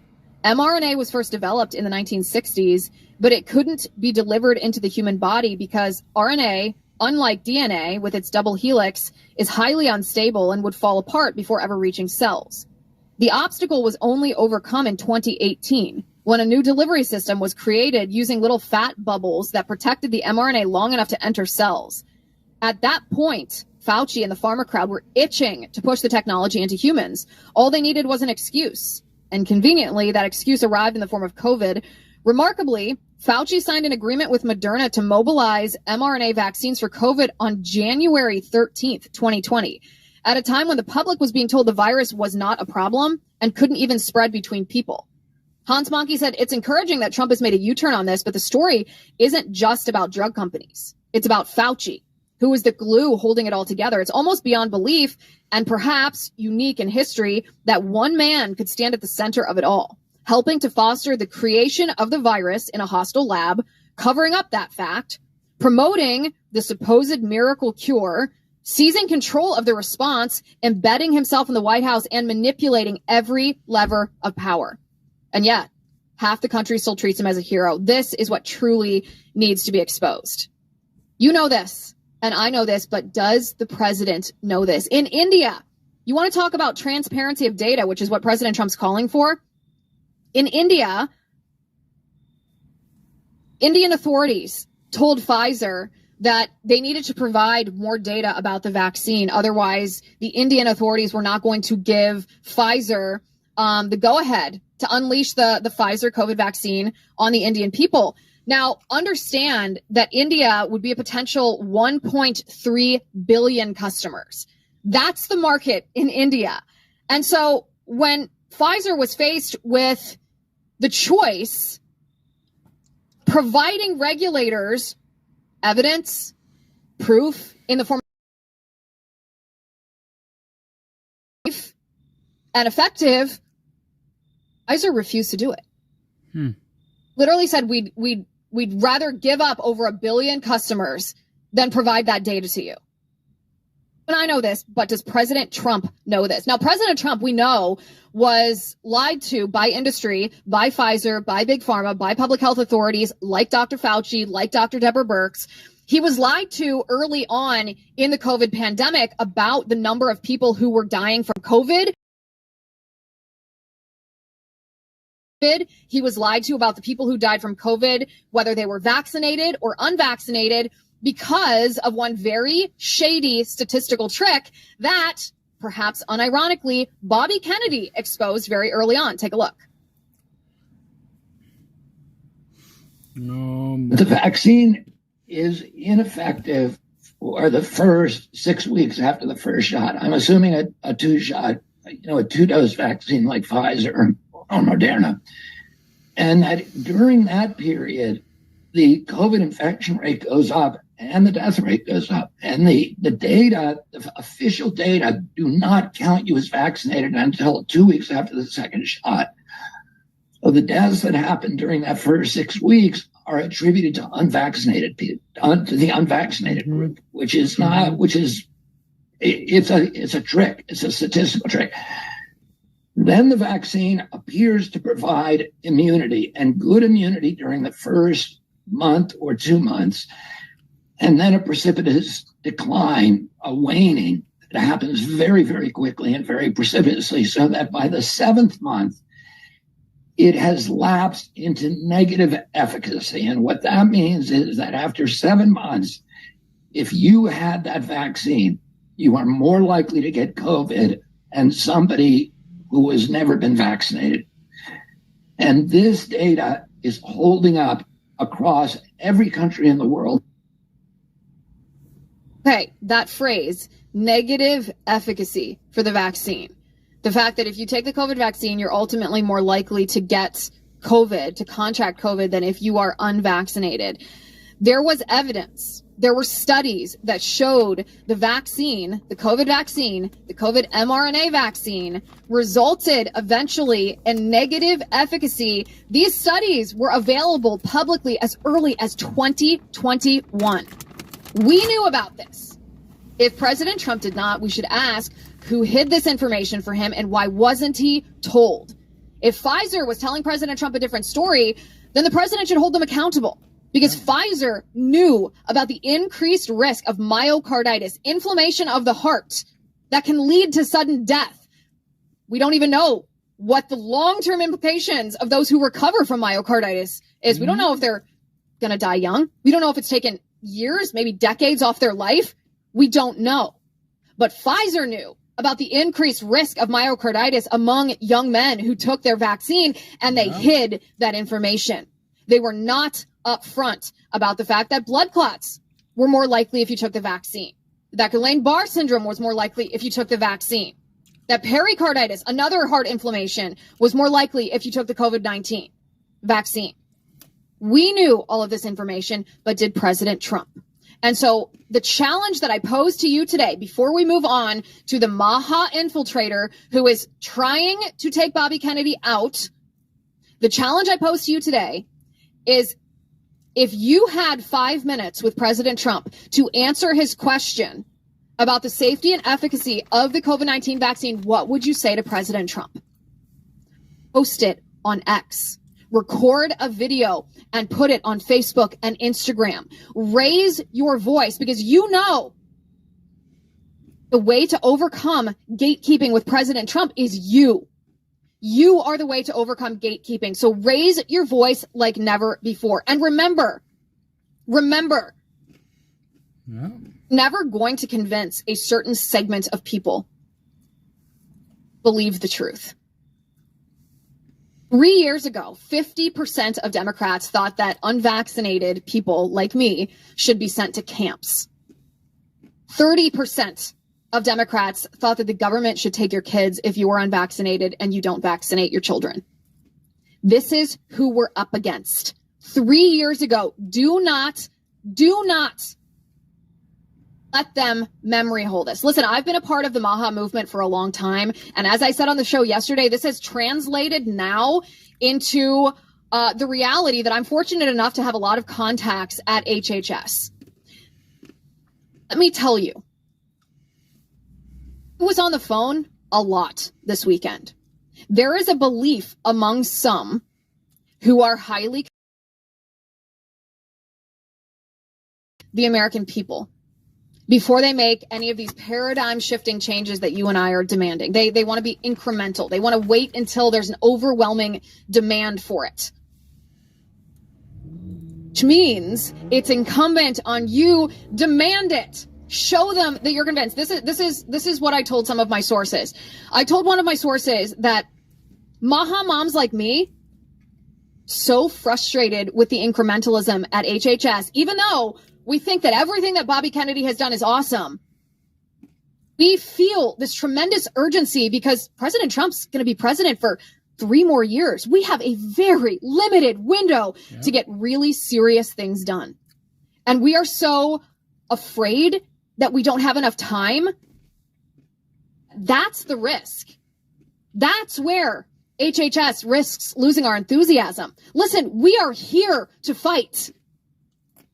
mRNA was first developed in the 1960s, but it couldn't be delivered into the human body because RNA, unlike DNA with its double helix, is highly unstable and would fall apart before ever reaching cells. The obstacle was only overcome in 2018 when a new delivery system was created using little fat bubbles that protected the mRNA long enough to enter cells. At that point, Fauci and the pharma crowd were itching to push the technology into humans. All they needed was an excuse. And conveniently, that excuse arrived in the form of COVID. Remarkably, Fauci signed an agreement with Moderna to mobilize mRNA vaccines for COVID on January 13th, 2020. At a time when the public was being told the virus was not a problem and couldn't even spread between people. Hans Monkey said, it's encouraging that Trump has made a U-turn on this, but the story isn't just about drug companies. It's about Fauci, who is the glue holding it all together. It's almost beyond belief and perhaps unique in history that one man could stand at the center of it all, helping to foster the creation of the virus in a hostile lab, covering up that fact, promoting the supposed miracle cure, seizing control of the response, embedding himself in the White House, and manipulating every lever of power. And yet, half the country still treats him as a hero. This is what truly needs to be exposed. You know this, and I know this, but does the president know this? In India, you want to talk about transparency of data, which is what President Trump's calling for? In India, Indian authorities told Pfizer that they needed to provide more data about the vaccine. Otherwise, the Indian authorities were not going to give Pfizer the go-ahead to unleash the Pfizer COVID vaccine on the Indian people. Now, understand that India would be a potential 1.3 billion customers. That's the market in India. And so when Pfizer was faced with the choice, providing regulators evidence, proof in the form of safe and effective, Pfizer refused to do it. Literally said we'd rather give up over 1 billion customers than provide that data to you. And I know this, but does President Trump know this? Now, President Trump, we know, was lied to by industry, by Pfizer, by Big Pharma, by public health authorities like Dr. Fauci, like Dr. Deborah Birx. He was lied to early on in the COVID pandemic about the number of people who were dying from COVID. He was lied to about the people who died from COVID, whether they were vaccinated or unvaccinated, because of one very shady statistical trick that perhaps unironically, Bobby Kennedy exposed very early on. Take a look. The vaccine is ineffective for the first 6 weeks after the first shot. I'm assuming a two-shot, a two-dose vaccine like Pfizer or Moderna. And that during that period, the COVID infection rate goes up and the death rate goes up. And the data, the official data, do not count you as vaccinated until 2 weeks after the second shot. So the deaths that happened during that first 6 weeks are attributed to unvaccinated people, to the unvaccinated group, it's a trick. It's a statistical trick. Then the vaccine appears to provide immunity and good immunity during the first month or 2 months, and then a precipitous decline, a waning that happens very, very quickly and very precipitously, so that by the 7th month, it has lapsed into negative efficacy. And what that means is that after 7 months, if you had that vaccine, you are more likely to get COVID than somebody who has never been vaccinated. And this data is holding up across every country in the world. Okay, that phrase, negative efficacy for the vaccine. The fact that if you take the COVID vaccine, you're ultimately more likely to get COVID, to contract COVID, than if you are unvaccinated. There was evidence. There were studies that showed the vaccine, the COVID vaccine, the COVID mRNA vaccine, resulted eventually in negative efficacy. These studies were available publicly as early as 2021. We knew about this. If President Trump did not, we should ask who hid this information for him and why wasn't he told? If Pfizer was telling President Trump a different story, then the president should hold them accountable, because Pfizer knew about the increased risk of myocarditis, inflammation of the heart that can lead to sudden death. We don't even know what the long-term implications of those who recover from myocarditis is. We don't know if they're going to die young. We don't know if it's taken years, maybe decades off their life. We don't know. But Pfizer knew about the increased risk of myocarditis among young men who took their vaccine, and they hid that information. They were not upfront about the fact that blood clots were more likely if you took the vaccine. That Guillain-Barré syndrome was more likely if you took the vaccine. That pericarditis, another heart inflammation, was more likely if you took the COVID-19 vaccine. We knew all of this information, but did President Trump? And so the challenge that I pose to you today, before we move on to the Maha infiltrator who is trying to take Bobby Kennedy out, the challenge I pose to you today is, if you had 5 minutes with President Trump to answer his question about the safety and efficacy of the COVID-19 vaccine, what would you say to President Trump? Post it on X. Record a video and put it on Facebook and Instagram. Raise your voice, because you know the way to overcome gatekeeping with President Trump is you. You are the way to overcome gatekeeping. So raise your voice like never before. And remember, never going to convince a certain segment of people. Believe the truth. 3 years ago, 50% of Democrats thought that unvaccinated people like me should be sent to camps. 30% of Democrats thought that the government should take your kids if you are unvaccinated and you don't vaccinate your children. This is who we're up against. 3 years ago, do not let them memory hold us. Listen, I've been a part of the Maha movement for a long time. And as I said on the show yesterday, this has translated now into the reality that I'm fortunate enough to have a lot of contacts at HHS. Let me tell you, I was on the phone a lot this weekend. There is a belief among some who are highly the American people before they make any of these paradigm shifting changes that you and I are demanding. They want to be incremental. They want to wait until there's an overwhelming demand for it. Which means it's incumbent on you, demand it. Show them that you're convinced. This is what I told some of my sources. I told one of my sources that Maha moms like me, so frustrated with the incrementalism at HHS, even though we think that everything that Bobby Kennedy has done is awesome. We feel this tremendous urgency because President Trump's going to be president for 3 more years. We have a very limited window to get really serious things done. And we are so afraid that we don't have enough time. That's the risk. That's where HHS risks losing our enthusiasm. Listen, we are here to fight.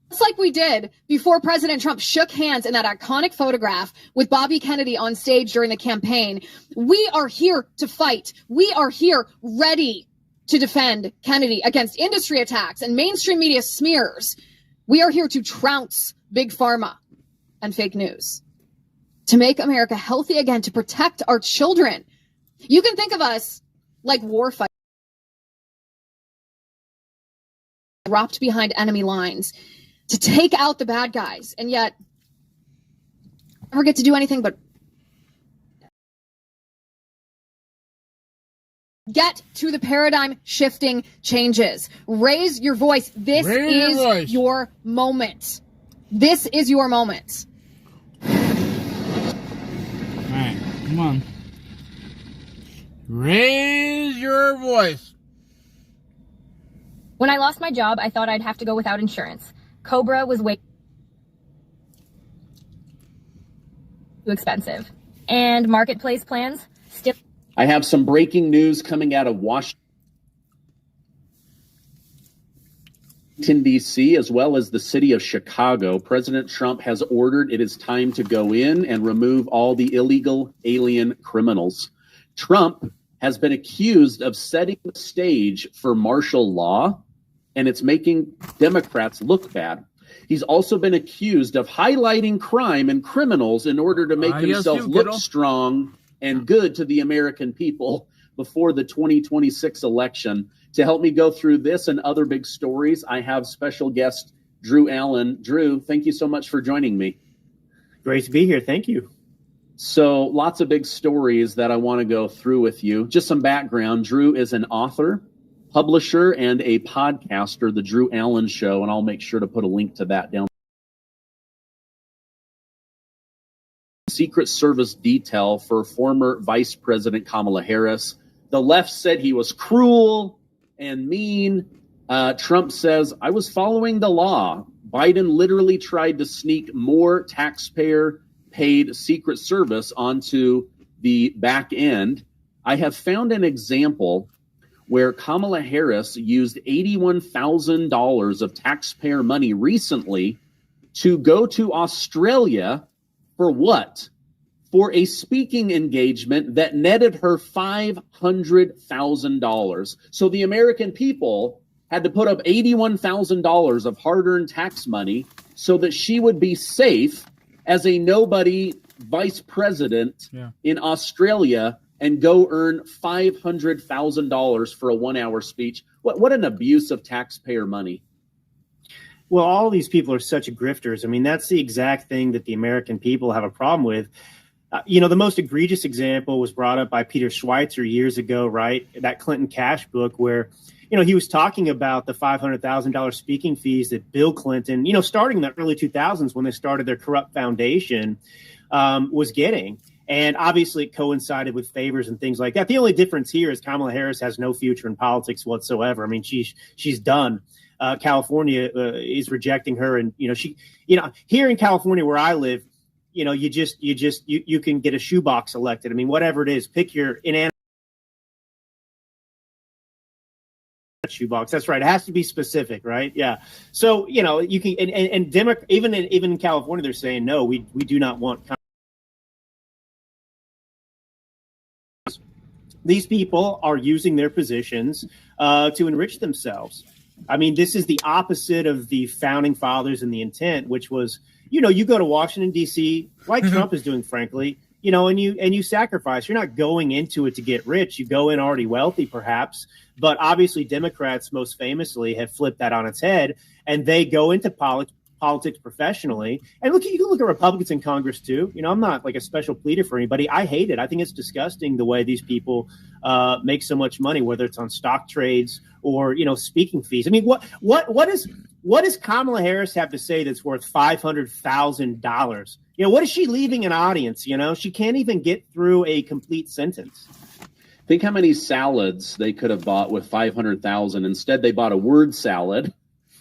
Just like we did before President Trump shook hands in that iconic photograph with Bobby Kennedy on stage during the campaign. We are here to fight. We are here ready to defend Kennedy against industry attacks and mainstream media smears. We are here to trounce Big Pharma and fake news, to make America healthy again, to protect our children. You can think of us like war fighters dropped behind enemy lines to take out the bad guys, and yet never get to do anything but get to the paradigm shifting changes. Raise your voice. This is your moment. This is your moment. All right, come on. Raise your voice. When I lost my job, I thought I'd have to go without insurance. Cobra was way too expensive. And marketplace plans still. I have some breaking news coming out of Washington, D.C., as well as the city of Chicago. President Trump has ordered it is time to go in and remove all the illegal alien criminals. Trump has been accused of setting the stage for martial law, and it's making Democrats look bad. He's also been accused of highlighting crime and criminals in order to make himself look strong and good to the American people before the 2026 election. To help me go through this and other big stories, I have special guest Drew Allen. Drew, thank you so much for joining me. Great to be here. Thank you. So lots of big stories that I want to go through with you. Just some background. Drew is an author, publisher, and a podcaster, The Drew Allen Show, and I'll make sure to put a link to that down. Secret Service detail for former Vice President Kamala Harris. The left said he was cruel and mean. Trump says, I was following the law. Biden literally tried to sneak more taxpayer-paid Secret Service onto the back end. I have found an example where Kamala Harris used $81,000 of taxpayer money recently to go to Australia for what? For a speaking engagement that netted her $500,000. So the American people had to put up $81,000 of hard-earned tax money so that she would be safe as a nobody vice president in Australia and go earn $500,000 for a 1-hour speech. What an abuse of taxpayer money. Well, all these people are such grifters. I mean, that's the exact thing that the American people have a problem with. The most egregious example was brought up by Peter Schweitzer years ago, right? That Clinton cash book where, he was talking about the $500,000 speaking fees that Bill Clinton, starting in the early 2000s when they started their corrupt foundation, was getting. And obviously it coincided with favors and things like that. The only difference here is Kamala Harris has no future in politics whatsoever. I mean, she's done. California is rejecting her. And, here in California where I live, you can get a shoebox elected. I mean, whatever it is, pick your inanimate shoebox. That's right. It has to be specific, right? Yeah. So, you can, and even in California, they're saying, no, we do not want. These people are using their positions to enrich themselves. I mean, this is the opposite of the founding fathers and the intent, which was, you go to Washington, D.C., like Trump is doing, frankly, and you sacrifice. You're not going into it to get rich. You go in already wealthy, perhaps. But obviously, Democrats most famously have flipped that on its head, and they go into politics politics professionally. And look, you can look at Republicans in Congress too. I'm not like a special pleader for anybody. I hate it. I think it's disgusting the way these people make so much money, whether it's on stock trades or speaking fees. I mean, what does Kamala Harris have to say that's worth $500,000? What is she leaving an audience? She can't even get through a complete sentence. Think how many salads they could have bought with $500,000. Instead, they bought a word salad.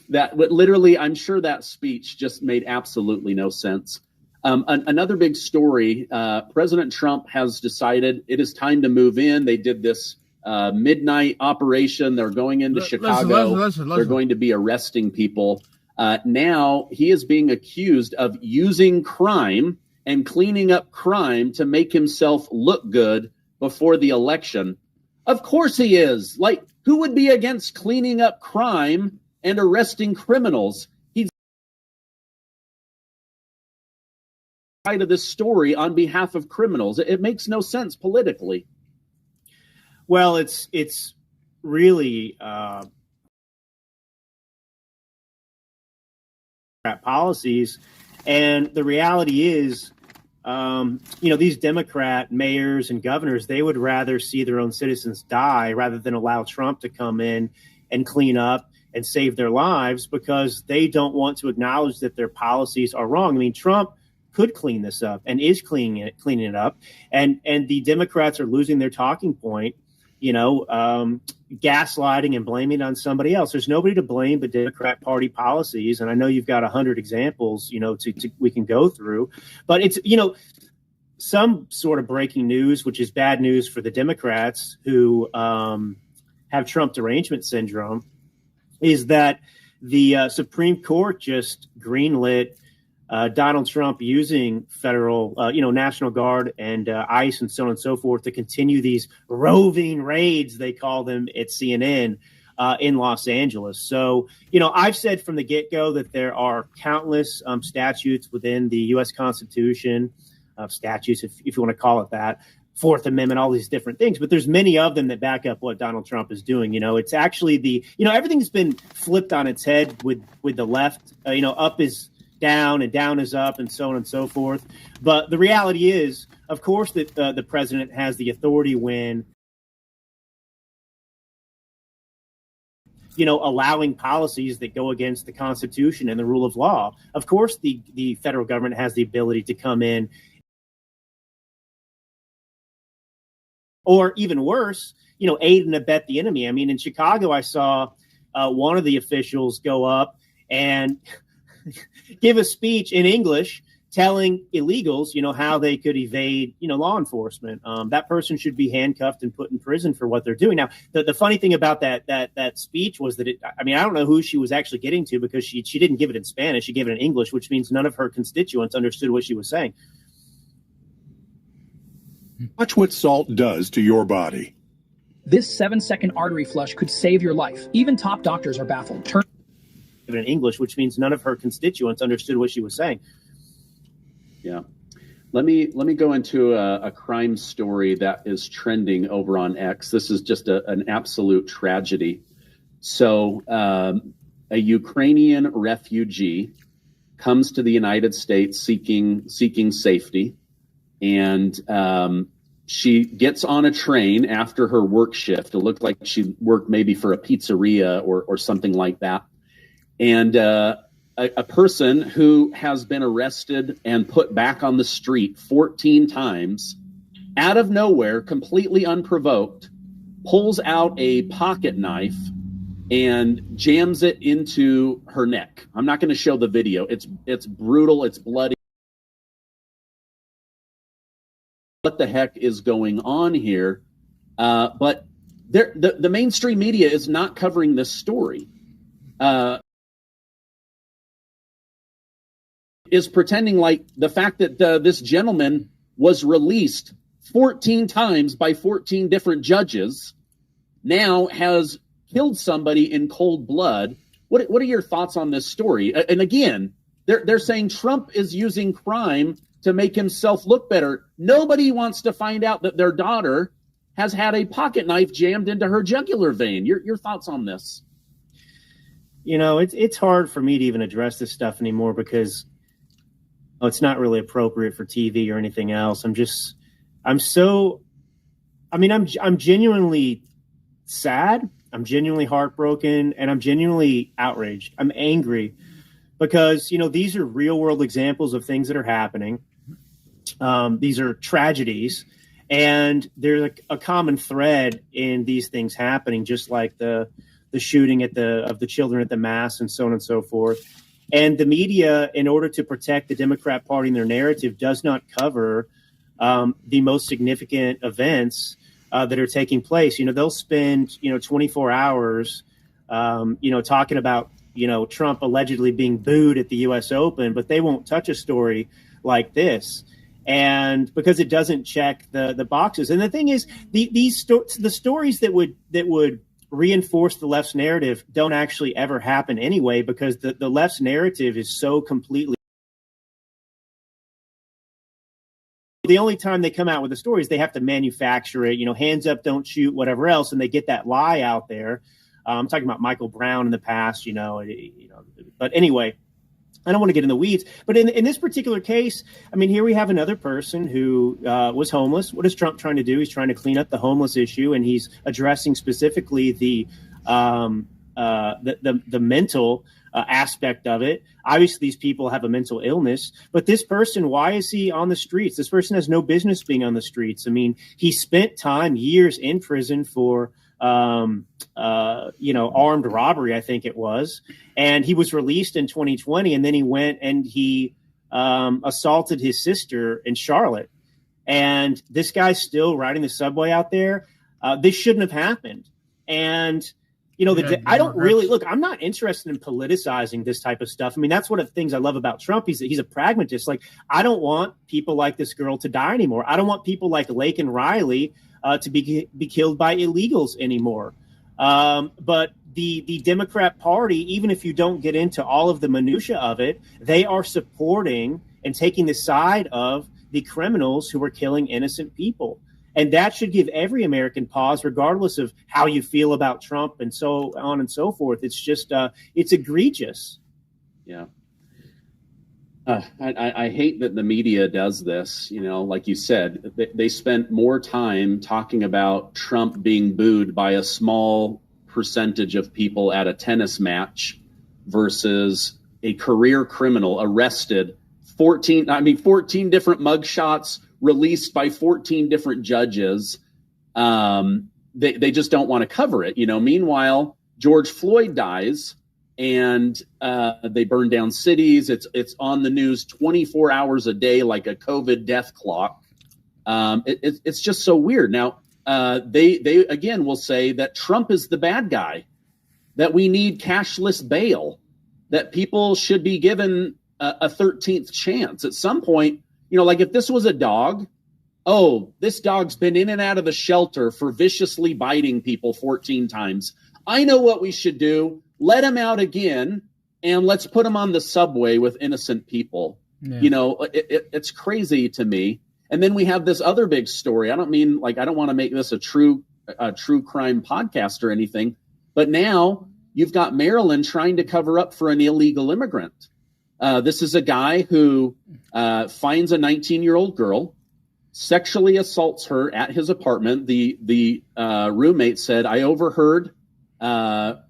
That literally, I'm sure that speech just made absolutely no sense. Another big story, President Trump has decided it is time to move in. They did this midnight operation. They're going into Chicago. Listen. They're going to be arresting people. Now he is being accused of using crime and cleaning up crime to make himself look good before the election. Of course he is. Like, who would be against cleaning up crime and arresting criminals? He's side of this story on behalf of criminals. It makes no sense politically. Well, it's really policies, and the reality is, these Democrat mayors and governors, they would rather see their own citizens die rather than allow Trump to come in and clean up and save their lives, because they don't want to acknowledge that their policies are wrong. I mean, Trump could clean this up and is cleaning it up, and the Democrats are losing their talking point. Gaslighting and blaming it on somebody else. There's nobody to blame but Democrat Party policies. And I know you've got 100 examples, we can go through, but it's, some sort of breaking news, which is bad news for the Democrats who have Trump derangement syndrome, is that the Supreme Court just greenlit Donald Trump using federal, National Guard and ICE and so on and so forth to continue these roving raids, they call them at CNN, in Los Angeles. So, I've said from the get-go that there are countless statutes within the U.S. Constitution, statutes, if you want to call it that, Fourth Amendment, all these different things. But there's many of them that back up what Donald Trump is doing. It's actually everything's been flipped on its head with the left. Up is down and down is up and so on and so forth. But the reality is, of course, that the president has the authority when, allowing policies that go against the Constitution and the rule of law. Of course, the federal government has the ability to come in, or even worse, aid and abet the enemy. I mean, in Chicago, I saw one of the officials go up and give a speech in English telling illegals, how they could evade, law enforcement. That person should be handcuffed and put in prison for what they're doing. Now, the funny thing about that speech was that I don't know who she was actually getting to, because she didn't give it in Spanish. She gave it in English, which means none of her constituents understood what she was saying. Watch what salt does to your body. This 7-second artery flush could save your life. Even top doctors are baffled. In English, which means none of her constituents understood what she was saying. Yeah. Let me go into a crime story that is trending over on X. This is just an absolute tragedy. So a Ukrainian refugee comes to the United States seeking safety, and she gets on a train after her work shift. It looked like she worked maybe for a pizzeria or something like that. And a person who has been arrested and put back on the street 14 times, out of nowhere, completely unprovoked, pulls out a pocket knife and jams it into her neck. I'm not going to show the video. It's brutal. It's bloody. What the heck is going on here? But the mainstream media is not covering this story. Is pretending like the fact that this gentleman was released 14 times by 14 different judges now has killed somebody in cold blood. What are your thoughts on this story? And again, they're saying Trump is using crime to make himself look better. Nobody wants to find out that their daughter has had a pocket knife jammed into her jugular vein. Your thoughts on this? it's hard for me to even address this stuff anymore because it's not really appropriate for TV or anything else. I'm genuinely sad. I'm genuinely heartbroken, and I'm genuinely outraged. I'm angry because, these are real world examples of things that are happening. These are tragedies, and there's a common thread in these things happening, just like the shooting of the children at the mass and so on and so forth. And the media, in order to protect the Democrat Party and their narrative, does not cover the most significant events that are taking place. They'll spend 24 hours talking about Trump allegedly being booed at the U.S. Open, but they won't touch a story like this, and because it doesn't check the boxes. And the thing is, the stories that would reinforce the left's narrative don't actually ever happen anyway, because the left's narrative is so completely. The only time they come out with the stories, they have to manufacture it, hands up, don't shoot, whatever else, and they get that lie out there. I'm talking about Michael Brown in the past, but anyway, I don't want to get in the weeds. But in this particular case, here we have another person who was homeless. What is Trump trying to do? He's trying to clean up the homeless issue, and he's addressing specifically the mental aspect of it. Obviously, these people have a mental illness, but this person, why is he on the streets? This person has no business being on the streets. He spent years in prison for armed robbery, I think it was, and he was released in 2020, and then he went and he assaulted his sister in Charlotte, and this guy's still riding the subway out there. This shouldn't have happened. And I don't really look. I'm not interested in politicizing this type of stuff. That's one of the things I love about Trump. He's a pragmatist. Like, I don't want people like this girl to die anymore. I don't want people like Lake and Riley to be killed by illegals anymore. But the Democrat Party, even if you don't get into all of the minutia of it, they are supporting and taking the side of the criminals who are killing innocent people. And that should give every American pause, regardless of how you feel about Trump and so on and so forth. It's just, it's egregious. Yeah. I hate that the media does this. Like you said, they spent more time talking about Trump being booed by a small percentage of people at a tennis match versus a career criminal arrested, 14 different mugshots, released by 14 different judges. They just don't want to cover it. Meanwhile, George Floyd dies and they burn down cities. It's on the news 24 hours a day, like a COVID death clock. It's just so weird. Now, they again will say that Trump is the bad guy, that we need cashless bail, that people should be given a 13th chance at some point. Like if this was a dog, this dog's been in and out of the shelter for viciously biting people 14 times. I know what we should do. Let him out again, and let's put him on the subway with innocent people. Yeah. It's crazy to me. And then we have this other big story. I don't want to make this a true crime podcast or anything, but now you've got Maryland trying to cover up for an illegal immigrant. This is a guy who finds a 19-year-old girl, sexually assaults her at his apartment. The roommate said, I overheard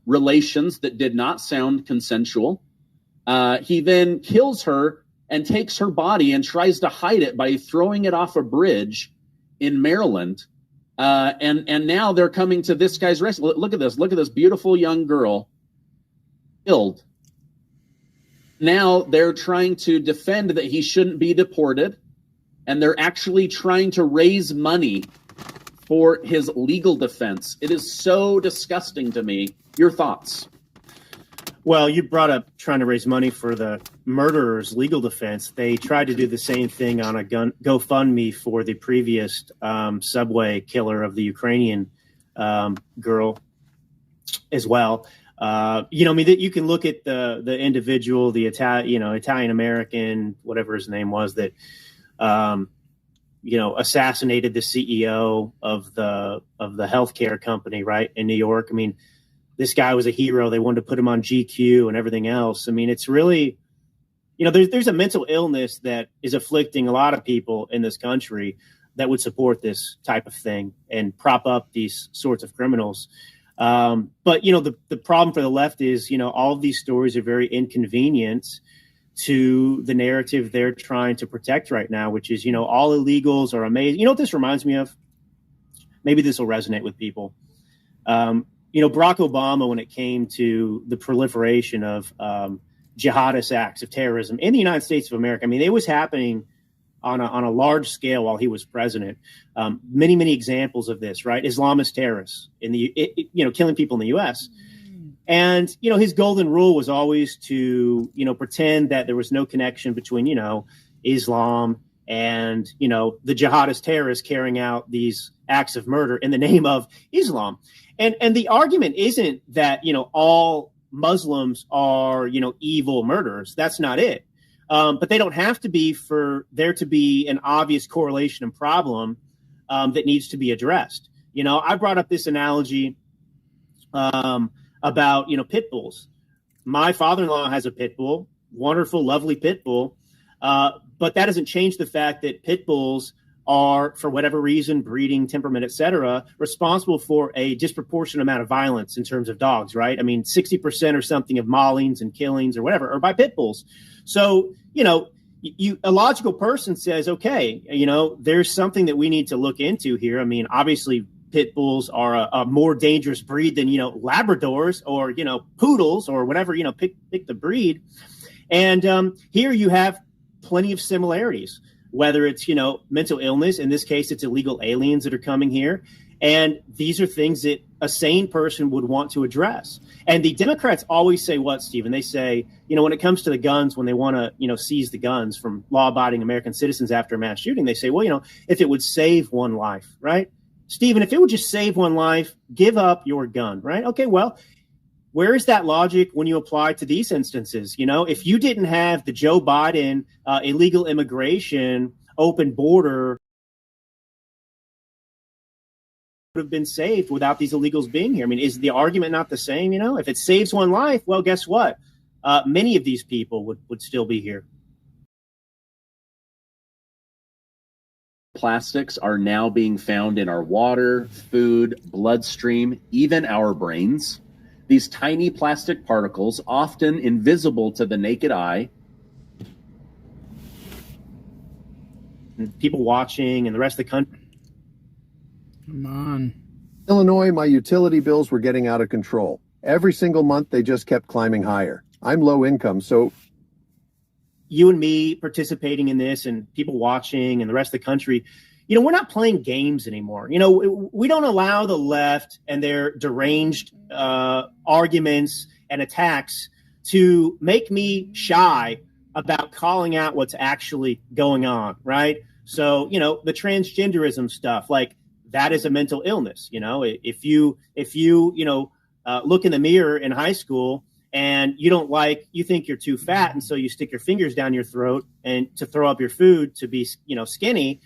relations that did not sound consensual. He then kills her and takes her body and tries to hide it by throwing it off a bridge in Maryland. And now they're coming to this guy's rescue. Look at this. Look at this beautiful young girl killed. Now they're trying to defend that he shouldn't be deported, and they're actually trying to raise money for his legal defense. It is so disgusting to me. Your thoughts? Well, you brought up trying to raise money for the murderer's legal defense. They tried to do the same thing on a GoFundMe for the previous subway killer of the Ukrainian girl as well. You can look at the individual, the Italian American, whatever his name was, that assassinated the CEO of the healthcare company, right, in New York. this guy was a hero. They wanted to put him on GQ and everything else. I mean, it's really, there's a mental illness that is afflicting a lot of people in this country that would support this type of thing and prop up these sorts of criminals. But, the problem for the left is, all of these stories are very inconvenient to the narrative they're trying to protect right now, which is, all illegals are amazing. You know what this reminds me of? Maybe this will resonate with people. Barack Obama, when it came to the proliferation of jihadist acts of terrorism in the United States of America, I mean, it was happening on a large scale while he was president. Many, many examples of this, right? Islamist terrorists killing people in the U.S. And, his golden rule was always to, pretend that there was no connection between, Islam and, the jihadist terrorists carrying out these acts of murder in the name of Islam. And the argument isn't that, all Muslims are, evil murderers. That's not it. But they don't have to be for there to be an obvious correlation and problem that needs to be addressed. I brought up this analogy about, pit bulls. My father-in-law has a pit bull, wonderful, lovely pit bull. But that doesn't change the fact that pit bulls are, for whatever reason, breeding, temperament, et cetera, responsible for a disproportionate amount of violence in terms of dogs, right? I mean, 60% or something of maulings and killings or whatever are by pit bulls. So, a logical person says, okay, there's something that we need to look into here. I mean, obviously, pit bulls are a more dangerous breed than, Labradors or, poodles or whatever, pick the breed. And here you have plenty of similarities, whether it's, mental illness. In this case, it's illegal aliens that are coming here. And these are things that a sane person would want to address. And the Democrats always say what, Stephen? They say, when it comes to the guns, when they want to, seize the guns from law-abiding American citizens after a mass shooting, they say, well, if it would save one life, right? Stephen, if it would just save one life, give up your gun, right? Okay, well, where is that logic when you apply to these instances? If you didn't have the Joe Biden illegal immigration, open border, would have been saved without these illegals being here. I mean, is the argument not the same? If it saves one life, well, guess what? Many of these people would still be here. Plastics are now being found in our water, food, bloodstream, even our brains. These tiny plastic particles, often invisible to the naked eye. And people watching and the rest of the country. Come on. Illinois, my utility bills were getting out of control. Every single month, they just kept climbing higher. I'm low income, so... You and me participating in this and people watching and the rest of the country, we're not playing games anymore. We don't allow the left and their deranged arguments and attacks to make me shy about calling out what's actually going on, right? So, the transgenderism stuff, like that is a mental illness. If you look in the mirror in high school and you think you're too fat, and so you stick your fingers down your throat and to throw up your food to be, skinny.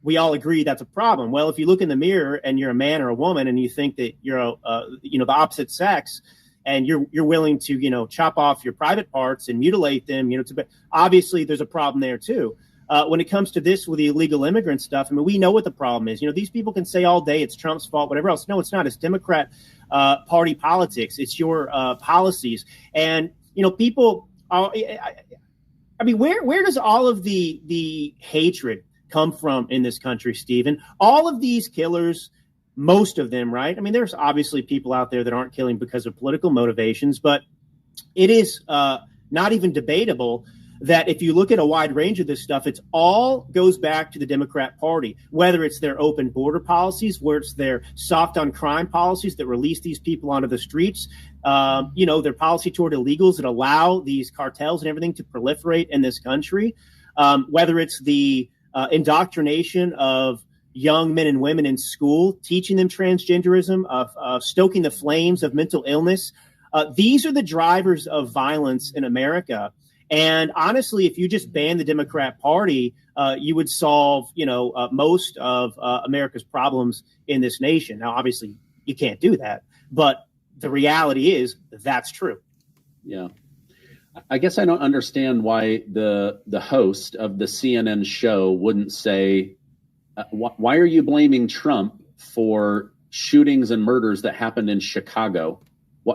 We all agree that's a problem. Well, if you look in the mirror and you're a man or a woman and you think that you're, the opposite sex, and you're willing to, chop off your private parts and mutilate them, obviously there's a problem there too. When it comes to this with the illegal immigrant stuff, I mean, we know what the problem is. These people can say all day it's Trump's fault, whatever else. No, it's not. It's Democrat party politics. It's your policies. And, people are, I mean, where does all of the hatred come from in this country, Stephen? All of these killers, most of them, right? I mean, there's obviously people out there that aren't killing because of political motivations, but it is not even debatable that if you look at a wide range of this stuff, it's all goes back to the Democrat Party, whether it's their open border policies, where it's their soft on crime policies that release these people onto the streets, their policy toward illegals that allow these cartels and everything to proliferate in this country, whether it's the indoctrination of young men and women in school, teaching them transgenderism, of stoking the flames of mental illness. These are the drivers of violence in America. And honestly, if you just ban the Democrat Party, you would solve, most of America's problems in this nation. Now, obviously, you can't do that. But the reality is that's true. Yeah. I guess I don't understand why the host of the CNN show wouldn't say, why are you blaming Trump for shootings and murders that happened in Chicago?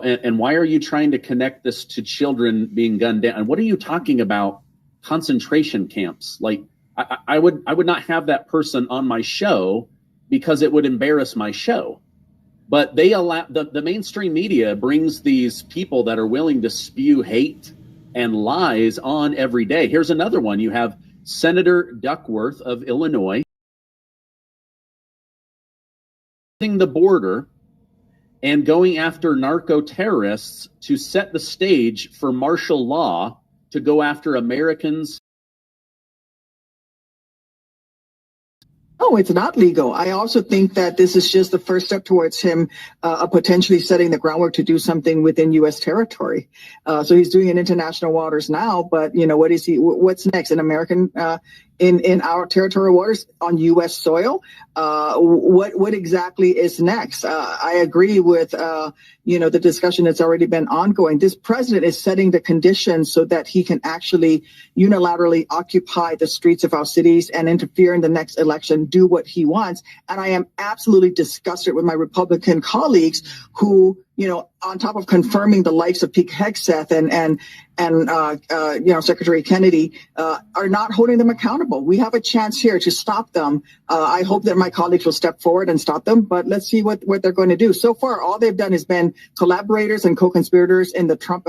And why are you trying to connect this to children being gunned down? And what are you talking about concentration camps? Like, I would not have that person on my show because it would embarrass my show. But they allow the mainstream media brings these people that are willing to spew hate and lies on every day. Here's another one. You have Senator Duckworth of Illinois the border and going after narco terrorists to set the stage for martial law to go after Americans. No, it's not legal. I also think that this is just the first step towards him potentially setting the groundwork to do something within U.S. territory. So he's doing it in international waters now, but what is he? What's next? An American in our territorial waters on U.S. soil? What exactly is next? I agree with the discussion that's already been ongoing. This president is setting the conditions so that he can actually unilaterally occupy the streets of our cities and interfere in the next election, do what he wants. And I am absolutely disgusted with my Republican colleagues who, on top of confirming the likes of Pete Hegseth and Secretary Kennedy, are not holding them accountable. We have a chance here to stop them. I hope that my colleagues will step forward and stop them, but let's see what they're going to do. So far, all they've done has been collaborators and co-conspirators in the Trump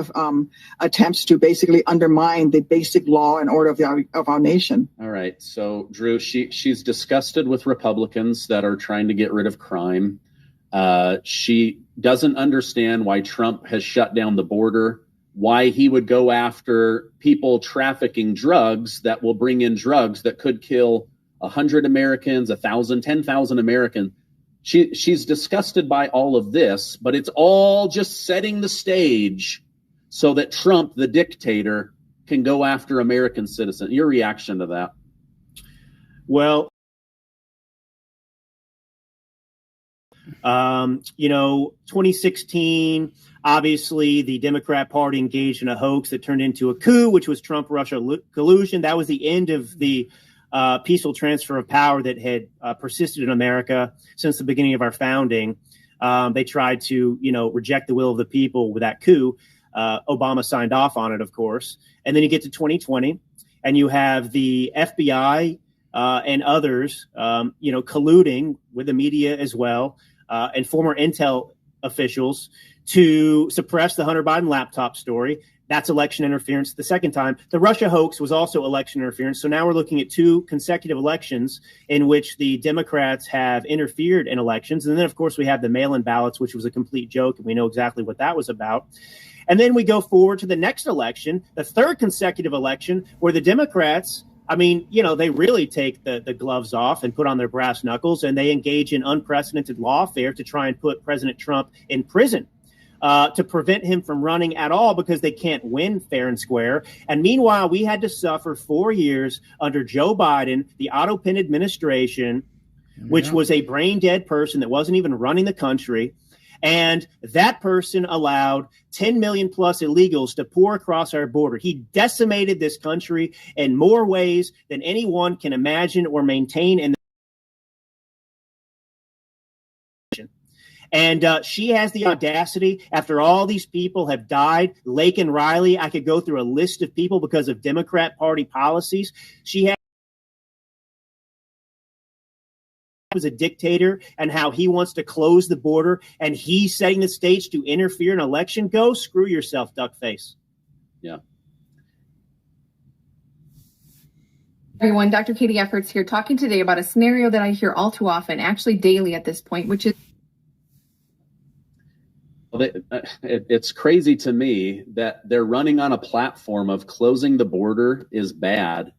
attempts to basically undermine the basic law and order of our nation. All right. So, Drew, she's disgusted with Republicans that are trying to get rid of crime. She doesn't understand why Trump has shut down the border, why he would go after people trafficking drugs that will bring in drugs that could kill 100 Americans, 1,000, 10,000 Americans. She's disgusted by all of this, but it's all just setting the stage so that Trump, the dictator, can go after American citizens. Your reaction to that? Well, 2016, obviously the Democrat Party engaged in a hoax that turned into a coup, which was Trump-Russia collusion. That was the end of the peaceful transfer of power that had persisted in America since the beginning of our founding. They tried to, reject the will of the people with that coup. Obama signed off on it, of course. And then you get to 2020 and you have the FBI and others, colluding with the media as well, and former intel officials to suppress the Hunter Biden laptop story. That's election interference. The second time, the Russia hoax was also election interference. So now we're looking at 2 consecutive elections in which the Democrats have interfered in elections. And then, of course, we have the mail-in ballots, which was a complete joke. And we know exactly what that was about. And then we go forward to the next election, the 3rd consecutive election, where the Democrats, they really take the gloves off and put on their brass knuckles, and they engage in unprecedented lawfare to try and put President Trump in prison to prevent him from running at all because they can't win fair and square. And meanwhile, we had to suffer 4 years under Joe Biden, the auto-pin administration, which was a brain dead person that wasn't even running the country. And that person allowed 10 million plus illegals to pour across our border. He decimated this country in more ways than anyone can imagine or maintain. And she has the audacity, after all these people have died, Lake and Riley, I could go through a list of people because of Democrat Party policies. She has was a dictator and how he wants to close the border and he's setting the stage to interfere in an election. Go screw yourself, duckface. Yeah. Everyone, Dr. Katie Efforts here, talking today about a scenario that I hear all too often, actually daily at this point, which is it's crazy to me that they're running on a platform of closing the border is bad,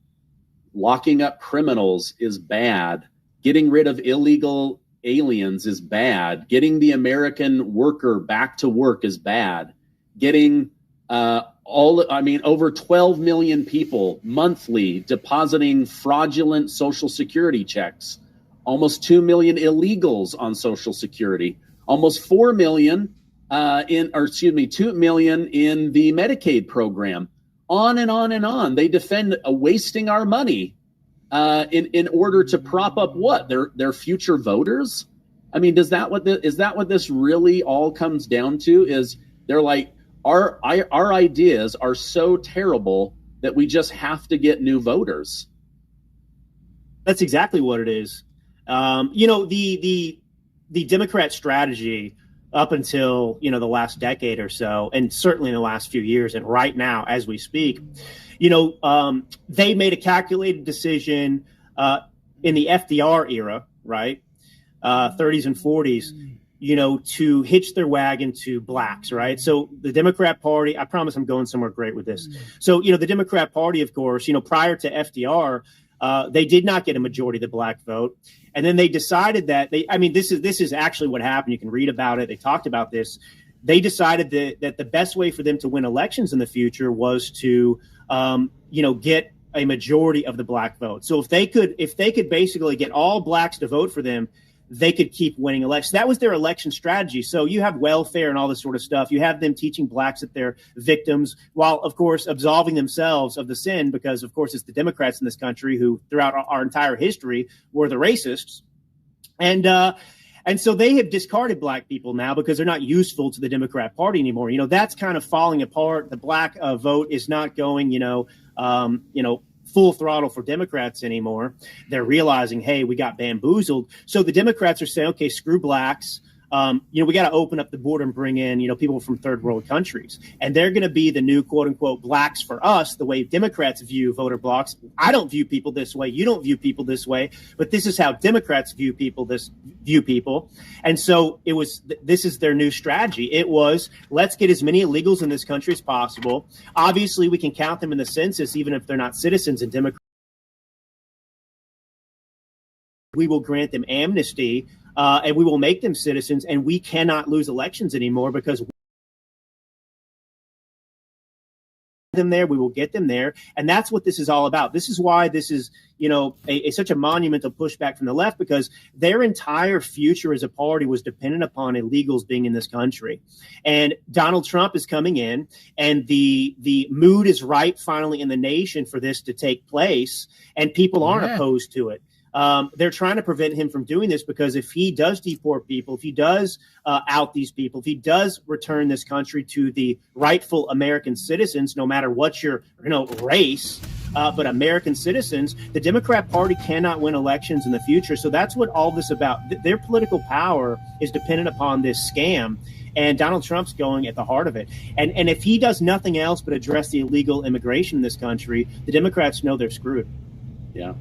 locking up criminals is bad, getting rid of illegal aliens is bad. Getting the American worker back to work is bad. Getting over 12 million people monthly depositing fraudulent Social Security checks. Almost 2 million illegals on Social Security. Almost 4 million $2 million in the Medicaid program. On and on and on. They defend wasting our money in order to prop up what? Their future voters? I mean, is that what this really all comes down to? Is they're like, our ideas are so terrible that we just have to get new voters. That's exactly what it is. The Democrat strategy up until, the last decade or so, and certainly in the last few years, and right now as we speak, they made a calculated decision in the FDR era, right, 30s and 40s, to hitch their wagon to blacks, right? So the Democrat Party, I promise I'm going somewhere great with this. So, the Democrat Party, of course, prior to FDR, they did not get a majority of the black vote. And then they decided that this is actually what happened. You can read about it. They talked about this. They decided that the best way for them to win elections in the future was to, get a majority of the black vote. So if they could basically get all blacks to vote for them, they could keep winning elections. That was their election strategy. So you have welfare and all this sort of stuff. You have them teaching blacks that they're victims while, of course, absolving themselves of the sin because, of course, it's the Democrats in this country who, throughout our entire history, were the racists. And so they have discarded black people now because they're not useful to the Democrat Party anymore. That's kind of falling apart. The black vote is not going, full throttle for Democrats anymore. They're realizing, hey, we got bamboozled. So the Democrats are saying, okay, screw blacks. We got to open up the border and bring in, people from third world countries. And they're going to be the new, quote unquote, blacks for us, the way Democrats view voter blocks. I don't view people this way. You don't view people this way. But this is how Democrats view people. And so this is their new strategy. It was, let's get as many illegals in this country as possible. Obviously, we can count them in the census, even if they're not citizens in Democrats. We will grant them amnesty. And we will make them citizens, and we cannot lose elections anymore because we will get them there. And that's what this is all about. This is why this is, such a monumental pushback from the left, because their entire future as a party was dependent upon illegals being in this country. And Donald Trump is coming in, and the mood is right finally in the nation for this to take place, and people aren't opposed to it. They're trying to prevent him from doing this because if he does deport people, if he does out these people, if he does return this country to the rightful American citizens, no matter what your race, but American citizens, the Democrat Party cannot win elections in the future. So that's what all this about. Their political power is dependent upon this scam. And Donald Trump's going at the heart of it. And if he does nothing else but address the illegal immigration in this country, the Democrats know they're screwed. Yeah.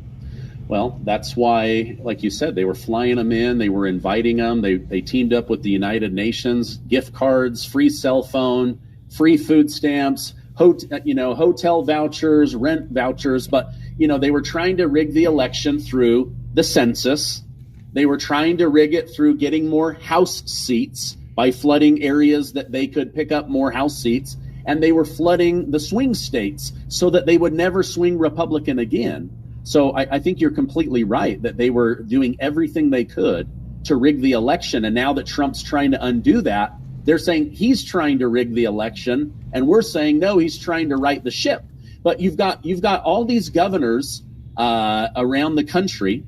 Well, that's why, like you said, they were flying them in. They were inviting them. They teamed up with the United Nations, gift cards, free cell phone, free food stamps, hotel vouchers, rent vouchers. But, they were trying to rig the election through the census. They were trying to rig it through getting more House seats by flooding areas that they could pick up more House seats. And they were flooding the swing states so that they would never swing Republican again. So I think you're completely right that they were doing everything they could to rig the election. And now that Trump's trying to undo that, they're saying he's trying to rig the election. And we're saying, no, he's trying to right the ship. But you've got all these governors around the country,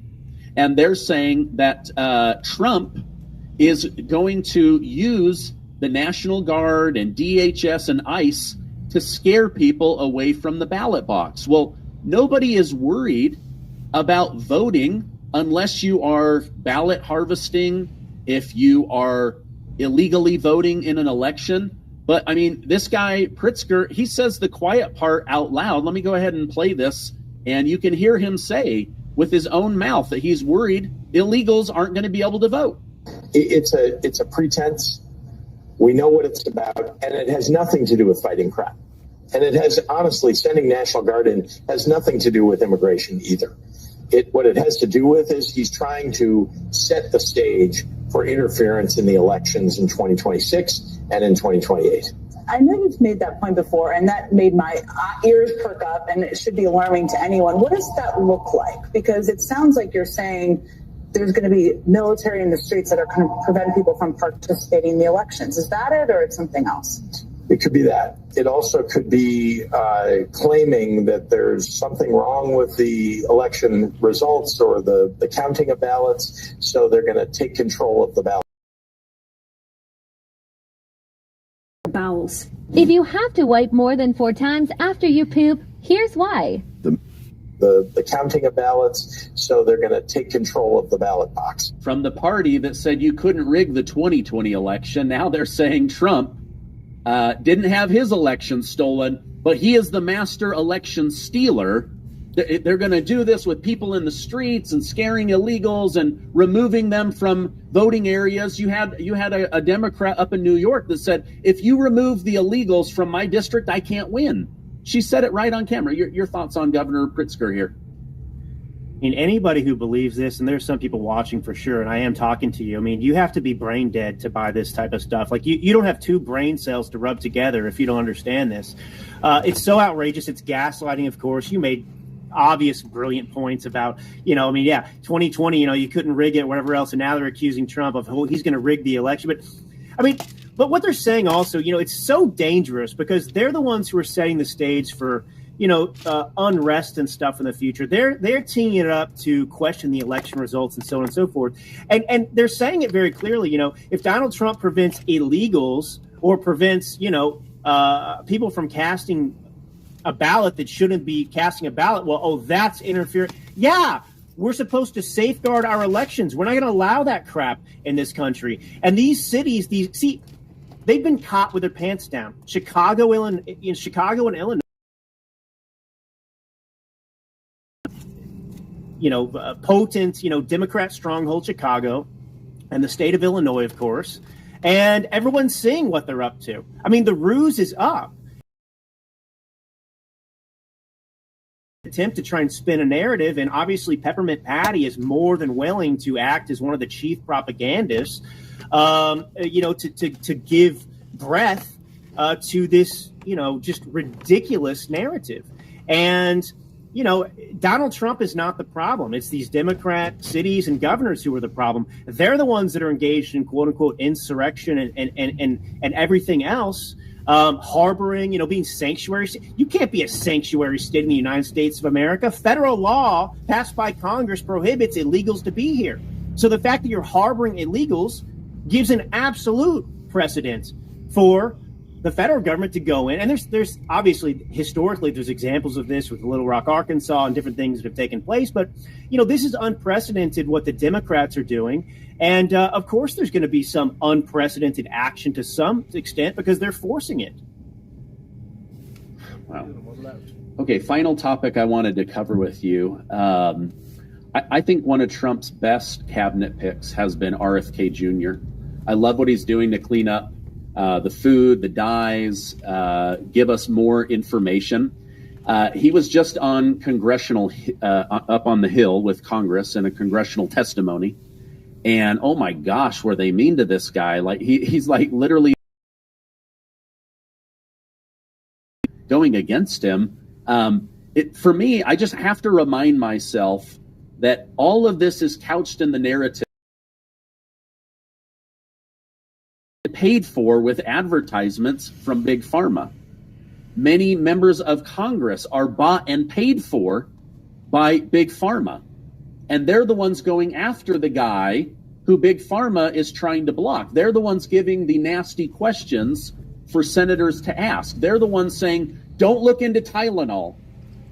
and they're saying that Trump is going to use the National Guard and DHS and ICE to scare people away from the ballot box. Well, nobody is worried about voting unless you are ballot harvesting, if you are illegally voting in an election. But I mean, this guy Pritzker, he says the quiet part out loud. Let me go ahead and play this, and you can hear him say with his own mouth that he's worried illegals aren't going to be able to vote. It's a pretense. We know what it's about, and it has nothing to do with fighting crime. And it has, honestly, sending National Guard in has nothing to do with immigration either. What it has to do with is he's trying to set the stage for interference in the elections in 2026 and in 2028. I know you've made that point before, and that made my ears perk up, and it should be alarming to anyone. What does that look like? Because it sounds like you're saying there's going to be military in the streets that are going to prevent people from participating in the elections. Is that it, or it's something else? It could be that. It also could be claiming that there's something wrong with the election results or the counting of ballots, so they're going to take control of the ballot. Bowels. If you have to wipe more than 4 times after you poop, here's why. The counting of ballots, so they're going to take control of the ballot box. From the party that said you couldn't rig the 2020 election, now they're saying Trump didn't have his election stolen, but he is the master election stealer. They're going to do this with people in the streets and scaring illegals and removing them from voting areas. You had a Democrat up in New York that said, if you remove the illegals from my district, I can't win. She said it right on camera. Your thoughts on Governor Pritzker here? I mean, anybody who believes this, and there's some people watching for sure, and I am talking to you, I mean, you have to be brain dead to buy this type of stuff. Like, you don't have 2 brain cells to rub together if you don't understand this. It's so outrageous. It's gaslighting, of course. You made obvious, brilliant points about, 2020, you couldn't rig it, whatever else, and now they're accusing Trump of, he's going to rig the election. But what they're saying also, it's so dangerous because they're the ones who are setting the stage for, unrest and stuff in the future. They're teeing it up to question the election results and so on and so forth. And they're saying it very clearly, if Donald Trump prevents illegals or prevents, people from casting a ballot that shouldn't be casting a ballot, that's interference. Yeah, we're supposed to safeguard our elections. We're not going to allow that crap in this country. And these cities, they've been caught with their pants down. Chicago and Illinois. Potent, Democrat stronghold Chicago and the state of Illinois, of course. And everyone's seeing what they're up to. I mean, the ruse is up. Attempt to try and spin a narrative, and obviously Peppermint Patty is more than willing to act as one of the chief propagandists, to give breath to this, just ridiculous narrative. And Donald Trump is not the problem. It's these Democrat cities and governors who are the problem. They're the ones that are engaged in quote unquote insurrection and everything else, harboring, being sanctuary. You can't be a sanctuary state in the United States of America. Federal law passed by Congress prohibits illegals to be here. So the fact that you're harboring illegals gives an absolute precedent for the federal government to go in. And there's obviously historically there's examples of this with Little Rock, Arkansas, and different things that have taken place. But, this is unprecedented what the Democrats are doing. And of course, there's going to be some unprecedented action to some extent because they're forcing it. Wow. Okay, final topic I wanted to cover with you. I think one of Trump's best cabinet picks has been RFK Jr. I love what he's doing to clean up the food, the dyes, give us more information. He was just on congressional, up on the Hill with Congress in a congressional testimony. And oh my gosh, were they mean to this guy? Like he's like literally going against him. For me, I just have to remind myself that all of this is couched in the narrative paid for with advertisements from Big Pharma. Many members of Congress are bought and paid for by Big Pharma. And they're the ones going after the guy who Big Pharma is trying to block. They're the ones giving the nasty questions for senators to ask. They're the ones saying, don't look into Tylenol.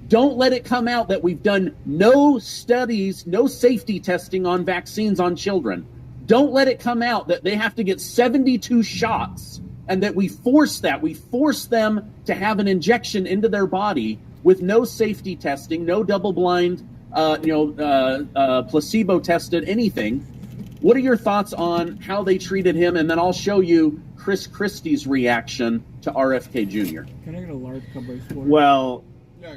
Don't let it come out that we've done no studies, no safety testing on vaccines on children. Don't let it come out that they have to get 72 shots and that we force that. We force them to have an injection into their body with no safety testing, no double-blind, placebo tested, anything. What are your thoughts on how they treated him? And then I'll show you Chris Christie's reaction to RFK Jr. Can I get a large cup of water? Well,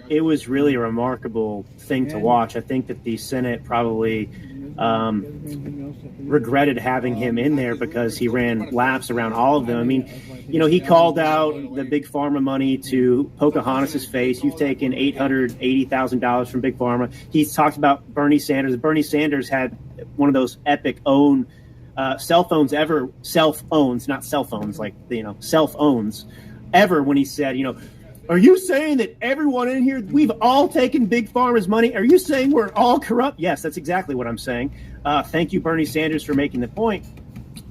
it was really a remarkable thing to watch. I think that the Senate probably regretted having him in there because he ran laps around all of them. I mean, he called out the big pharma money to Pocahontas's face. You've taken $880,000 from big pharma. He's talked about Bernie Sanders. Bernie Sanders had one of those epic cell phones ever, not cell phones, like, cell phones ever, when he said, are you saying that everyone in here, we've all taken big pharma's money? Are you saying we're all corrupt? Yes, that's exactly what I'm saying. Thank you, Bernie Sanders, for making the point.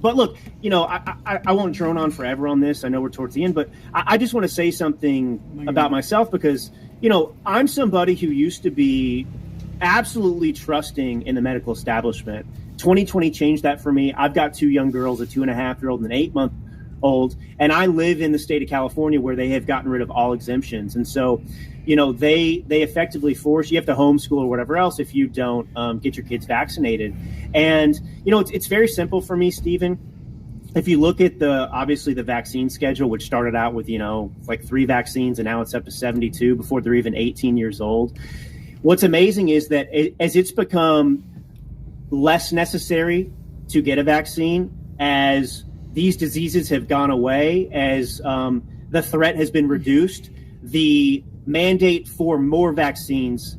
But look, I won't drone on forever on this. I know we're towards the end, but I just want to say something about myself because, I'm somebody who used to be absolutely trusting in the medical establishment. 2020 changed that for me. I've got 2 young girls, a 2.5-year-old and an 8-month-old, and I live in the state of California where they have gotten rid of all exemptions. And so, they effectively force you have to homeschool or whatever else if you don't get your kids vaccinated. And, it's very simple for me, Stephen. If you look at obviously the vaccine schedule, which started out with, like 3 vaccines and now it's up to 72 before they're even 18 years old. What's amazing is that as it's become less necessary to get a vaccine, as these diseases have gone away, as the threat has been reduced, the mandate for more vaccines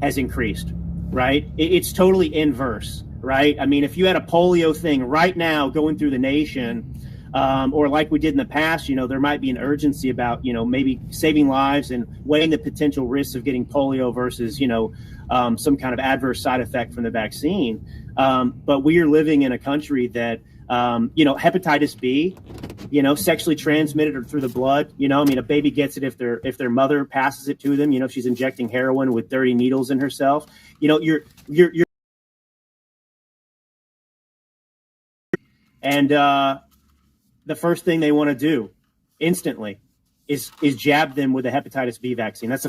has increased, right? It's totally inverse, right? I mean, if you had a polio thing right now going through the nation, or like we did in the past, there might be an urgency about, maybe saving lives and weighing the potential risks of getting polio versus, some kind of adverse side effect from the vaccine. But we are living in a country that, hepatitis B, sexually transmitted or through the blood, a baby gets it if their mother passes it to them, if she's injecting heroin with dirty needles in herself, you're and the first thing they want to do instantly is jab them with a hepatitis B vaccine. That's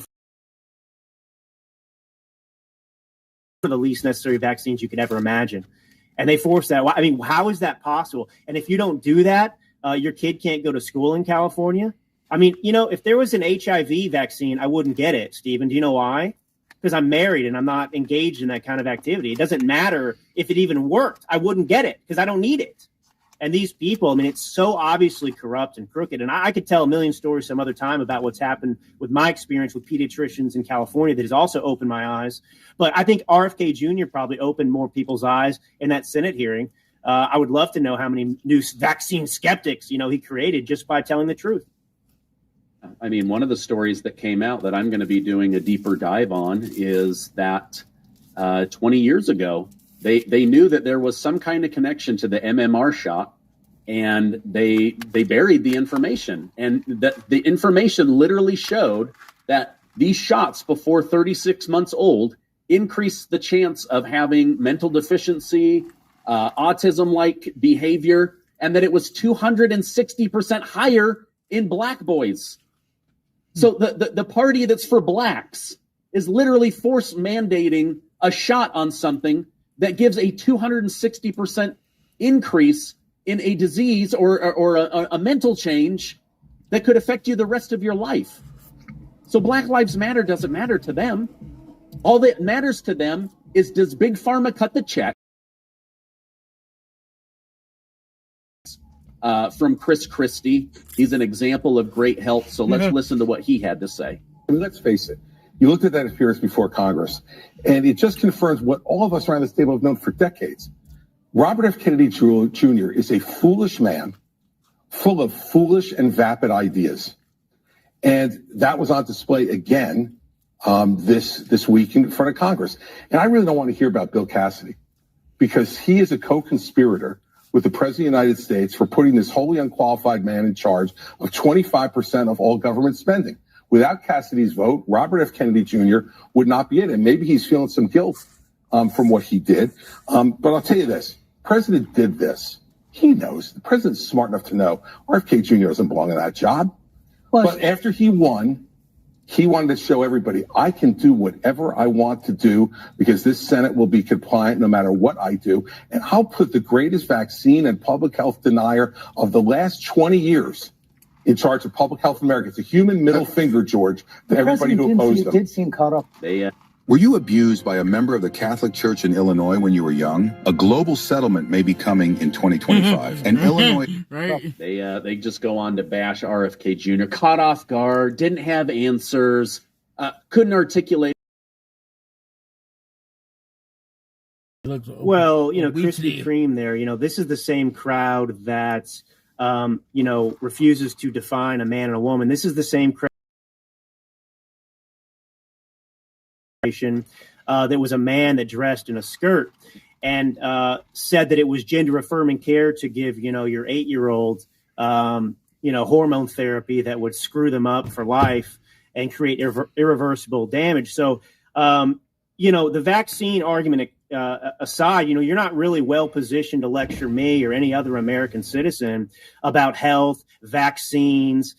the least necessary vaccines you could ever imagine. And they force that. I mean, how is that possible? And if you don't do that, your kid can't go to school in California. I mean, if there was an HIV vaccine, I wouldn't get it, Stephen. Do you know why? Because I'm married and I'm not engaged in that kind of activity. It doesn't matter if it even worked. I wouldn't get it because I don't need it. And these people, I mean, it's so obviously corrupt and crooked. And I could tell a million stories some other time about what's happened with my experience with pediatricians in California that has also opened my eyes. But I think RFK Jr. probably opened more people's eyes in that Senate hearing. I would love to know how many new vaccine skeptics, he created just by telling the truth. I mean, one of the stories that came out that I'm going to be doing a deeper dive on is that 20 years ago, they knew that there was some kind of connection to the MMR shot, and they buried the information. And that the information literally showed that these shots before 36 months old increased the chance of having mental deficiency, autism-like behavior, and that it was 260% higher in black boys. So the party that's for blacks is literally force mandating a shot on something that gives a 260% increase in a disease or a mental change that could affect you the rest of your life. So Black Lives Matter doesn't matter to them. All that matters to them is, does Big Pharma cut the check? From Chris Christie. He's an example of great help. So let's listen to what he had to say. I mean, let's face it. You looked at that appearance before Congress, and it just confirms what all of us around this table have known for decades. Robert F. Kennedy Jr. is a foolish man, full of foolish and vapid ideas. And that was on display again this week in front of Congress. And I really don't want to hear about Bill Cassidy, because he is a co-conspirator with the President of the United States for putting this wholly unqualified man in charge of 25% of all government spending. Without Cassidy's vote, Robert F. Kennedy Jr. would not be in. And maybe he's feeling some guilt from what he did. But I'll tell you this. The President did this. He knows. The President's smart enough to know RFK Jr. doesn't belong in that job. But after he won, he wanted to show everybody, I can do whatever I want to do because this Senate will be compliant no matter what I do. And I'll put the greatest vaccine and public health denier of the last 20 years in charge of public health in America. It's a human middle finger, George, to everybody who opposed them. Did seem caught up. Were you abused by a member of the Catholic Church in Illinois when you were young? A global settlement may be coming in 2025. And Illinois... Right. They just go on to bash RFK Jr. Caught off guard, didn't have answers, couldn't articulate. Well, Krispy Kreme there, this is the same crowd that, refuses to define a man and a woman. This is the same crowd that was a man that dressed in a skirt and said that it was gender affirming care to give, your 8-year-old, hormone therapy that would screw them up for life and create irreversible damage. So, the vaccine argument aside, you're not really well positioned to lecture me or any other American citizen about health, vaccines,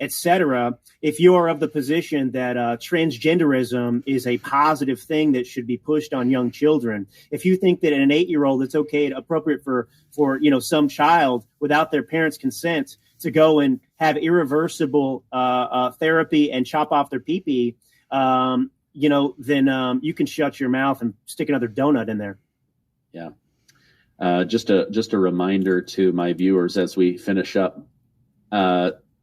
etc. If you are of the position that transgenderism is a positive thing that should be pushed on young children, if you think that an 8-year-old it's appropriate for some child without their parents' consent to go and have irreversible therapy and chop off their pee-pee, then you can shut your mouth and stick another donut in there. Yeah. Just a reminder to my viewers as we finish up.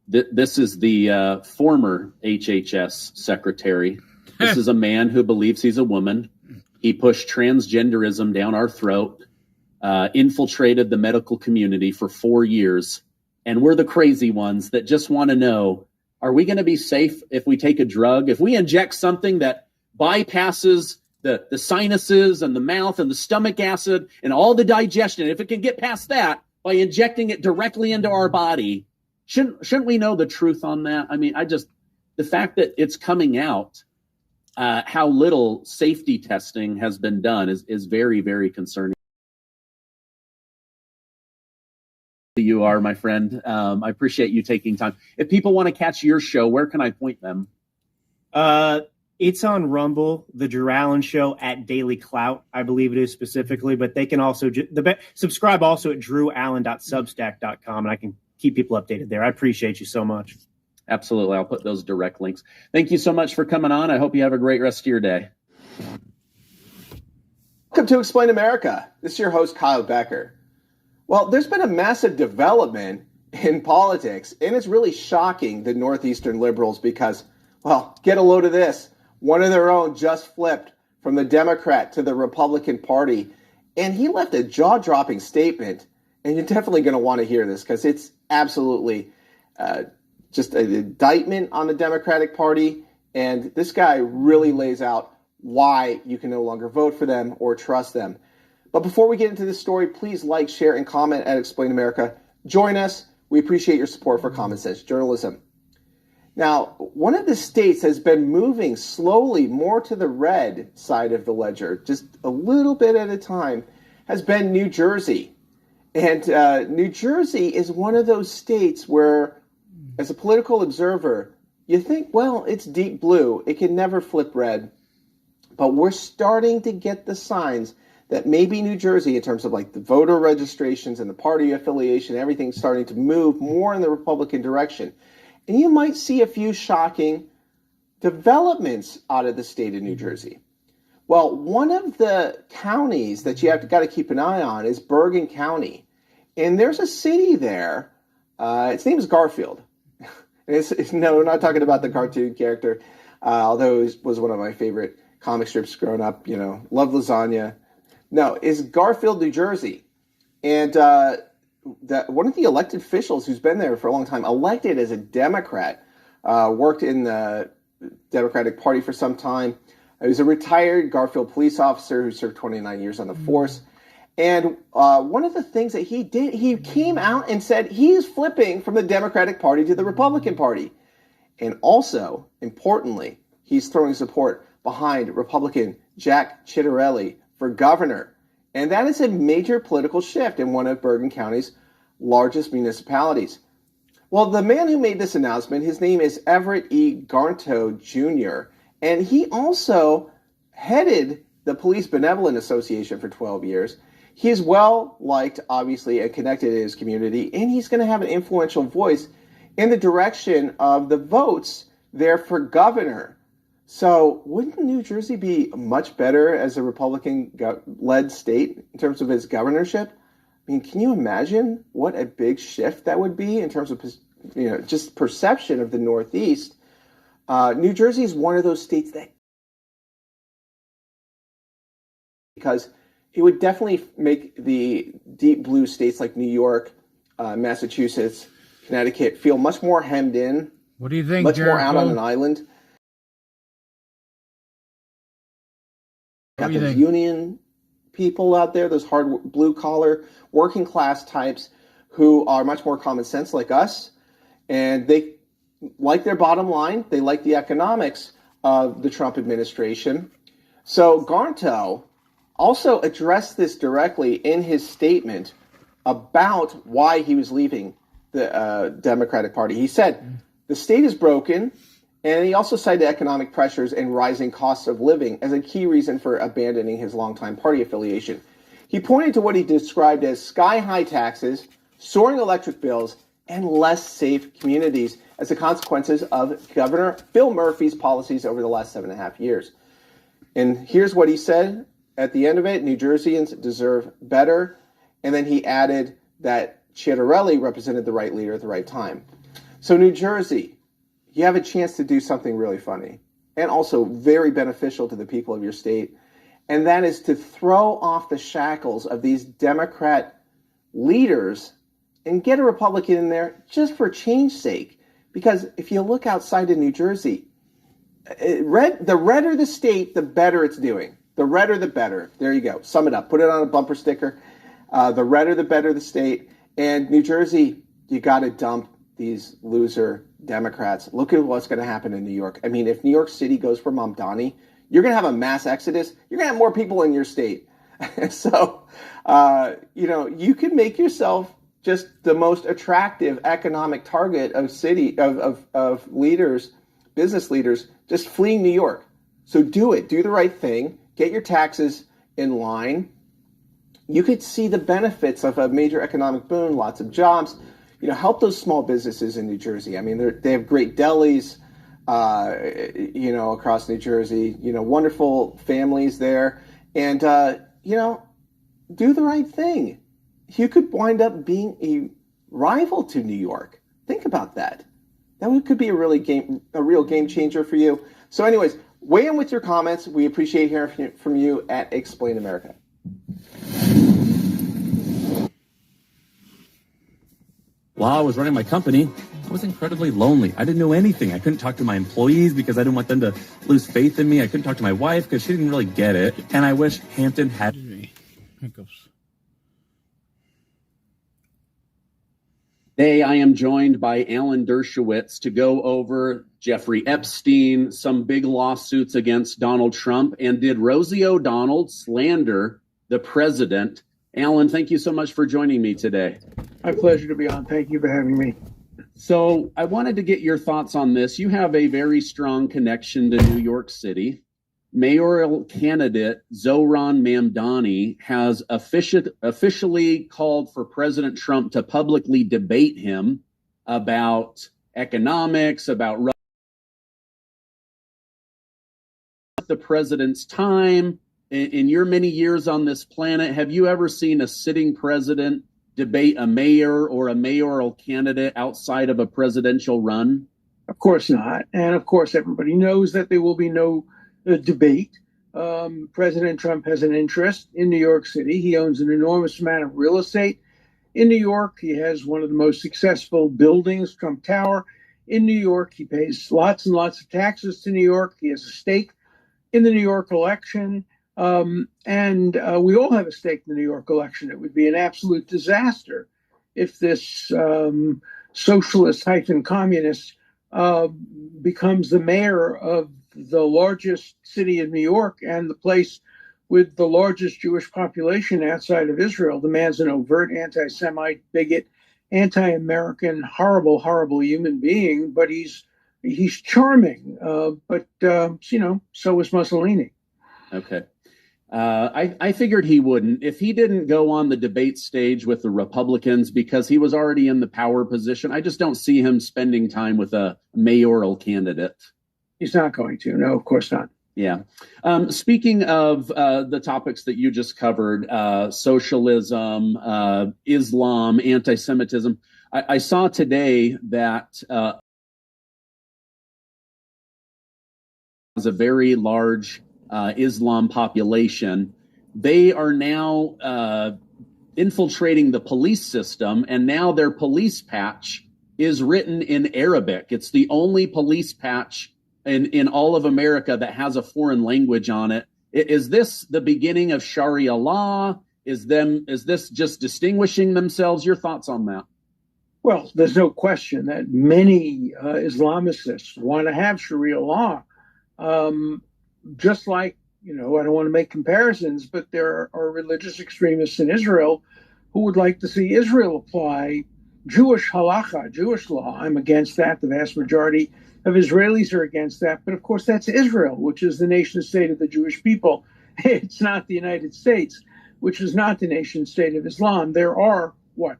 This is the former HHS secretary. This is a man who believes he's a woman. He pushed transgenderism down our throat, infiltrated the medical community for 4 years. And we're the crazy ones that just want to know, are we going to be safe if we take a drug? If we inject something that bypasses the sinuses and the mouth and the stomach acid and all the digestion, if it can get past that by injecting it directly into our body, shouldn't we know the truth on that? I mean, the fact that it's coming out, how little safety testing has been done is very, very concerning. You are, my friend. I appreciate you taking time. If people want to catch your show, where can I point them? It's on Rumble, the Drew Allen Show at Daily Clout, I believe it is specifically, but they can also subscribe also at drewallen.substack.com, and I can keep people updated there. I appreciate you so much. Absolutely. I'll put those direct links. Thank you so much for coming on. I hope you have a great rest of your day. Welcome to Explain America. This is your host, Kyle Becker. Well, there's been a massive development in politics, and it's really shocking the Northeastern liberals because, well, get a load of this. One of their own just flipped from the Democrat to the Republican Party, and he left a jaw-dropping statement, and you're definitely going to want to hear this because it's absolutely just an indictment on the Democratic Party, and this guy really lays out why you can no longer vote for them or trust them. But before we get into this story, please like, share, and comment at Explain America. Join us. We appreciate your support for common sense journalism. Now, one of the states has been moving slowly more to the red side of the ledger, just a little bit at a time, has been New Jersey. And New Jersey is one of those states where, as a political observer, you think, well, it's deep blue. It can never flip red. But we're starting to get the signs that maybe New Jersey, in terms of like the voter registrations and the party affiliation, everything's starting to move more in the Republican direction. And you might see a few shocking developments out of the state of New Jersey. Well, one of the counties that you got to keep an eye on is Bergen County. And there's a city there. Its name is Garfield. No, we're not talking about the cartoon character, although it was one of my favorite comic strips growing up, love lasagna. No, it's Garfield, New Jersey. And one of the elected officials who's been there for a long time, elected as a Democrat, worked in the Democratic Party for some time. He was a retired Garfield police officer who served 29 years on the force. And one of the things that he did, he came out and said he's flipping from the Democratic Party to the Republican Party. And also, importantly, he's throwing support behind Republican Jack Ciattarelli for governor. And that is a major political shift in one of Bergen County's largest municipalities. Well, the man who made this announcement, his name is Everett E. Garnto Jr., and he also headed the Police Benevolent Association for 12 years. He is well liked, obviously, and connected in his community, and he's going to have an influential voice in the direction of the votes there for governor. So wouldn't New Jersey be much better as a Republican-led state in terms of its governorship? I mean, can you imagine what a big shift that would be in terms of, just perception of the Northeast? New Jersey is one of those states that, because it would definitely make the deep blue states like New York, Massachusetts, Connecticut feel much more hemmed in. What do you think, Much more Jericho? out on an island. What Got do you those think? union people out there, those hard blue collar working class types who are much more common sense like us, and they like their bottom line. They like the economics of the Trump administration. So Garnto also addressed this directly in his statement about why he was leaving the Democratic Party. He said, the state is broken, and he also cited economic pressures and rising costs of living as a key reason for abandoning his longtime party affiliation. He pointed to what he described as sky-high taxes, soaring electric bills, and less safe communities as the consequences of Governor Phil Murphy's policies over the last 7.5 years. And here's what he said at the end of it: New Jerseyans deserve better. And then he added that Chiarelli represented the right leader at the right time. So New Jersey, you have a chance to do something really funny and also very beneficial to the people of your state. And that is to throw off the shackles of these Democrat leaders and get a Republican in there just for change's sake. Because if you look outside of New Jersey, the redder the state, the better it's doing. The redder, the better. There you go. Sum it up. Put it on a bumper sticker. The redder, the better the state. And New Jersey, you got to dump these loser Democrats. Look at what's going to happen in New York. I mean, if New York City goes for Mamdani, you're going to have a mass exodus. You're going to have more people in your state. So, you can make yourself just the most attractive economic target of leaders, business leaders, just fleeing New York. So do it. Do the right thing. Get your taxes in line. You could see the benefits of a major economic boom, lots of jobs. Help those small businesses in New Jersey. I mean, they have great delis, across New Jersey, wonderful families there. And, do the right thing. You could wind up being a rival to New York. Think about that. That could be a real game changer for you. So anyways, weigh in with your comments. We appreciate hearing from you at Explain America. While I was running my company, I was incredibly lonely. I didn't know anything. I couldn't talk to my employees because I didn't want them to lose faith in me. I couldn't talk to my wife because she didn't really get it. And I wish Hampton had... Hiccups. Today, I am joined by Alan Dershowitz to go over Jeffrey Epstein, some big lawsuits against Donald Trump, and did Rosie O'Donnell slander the president? Alan, thank you so much for joining me today. My pleasure to be on. Thank you for having me. So I wanted to get your thoughts on this. You have a very strong connection to New York City. Mayoral candidate Zohran Mamdani has officially called for President Trump to publicly debate him about economics, about the president's time. In your many years on this planet, have you ever seen a sitting president debate a mayor or a mayoral candidate outside of a presidential run? Of course not. And of course, everybody knows that there will be no debate. President Trump has an interest in New York City. He owns an enormous amount of real estate in New York. He has one of the most successful buildings, Trump Tower, in New York. He pays lots and lots of taxes to New York. He has a stake in the New York election. And we all have a stake in the New York election. It would be an absolute disaster if this socialist-communist becomes the mayor of the largest city in New York and the place with the largest Jewish population outside of Israel. The man's an overt anti-Semite, bigot, anti-American, horrible, horrible human being, but he's charming. But so is Mussolini. Okay. I figured he wouldn't. If he didn't go on the debate stage with the Republicans because he was already in the power position, I just don't see him spending time with a mayoral candidate. He's not going to. No, of course not. Yeah. Speaking of the topics that you just covered, socialism, Islam, anti-Semitism, I saw today that has a very large Islam population. They are now infiltrating the police system, and now their police patch is written in Arabic. It's the only police patch in all of America that has a foreign language on it. Is this the beginning of Sharia law? Is this just distinguishing themselves? Your thoughts on that? Well, there's no question that many Islamicists want to have Sharia law. Just like, I don't want to make comparisons, but there are religious extremists in Israel who would like to see Israel apply Jewish halacha, Jewish law. I'm against that. The vast majority of Israelis are against that. But of course, that's Israel, which is the nation state of the Jewish people. It's not the United States, which is not the nation state of Islam. There are,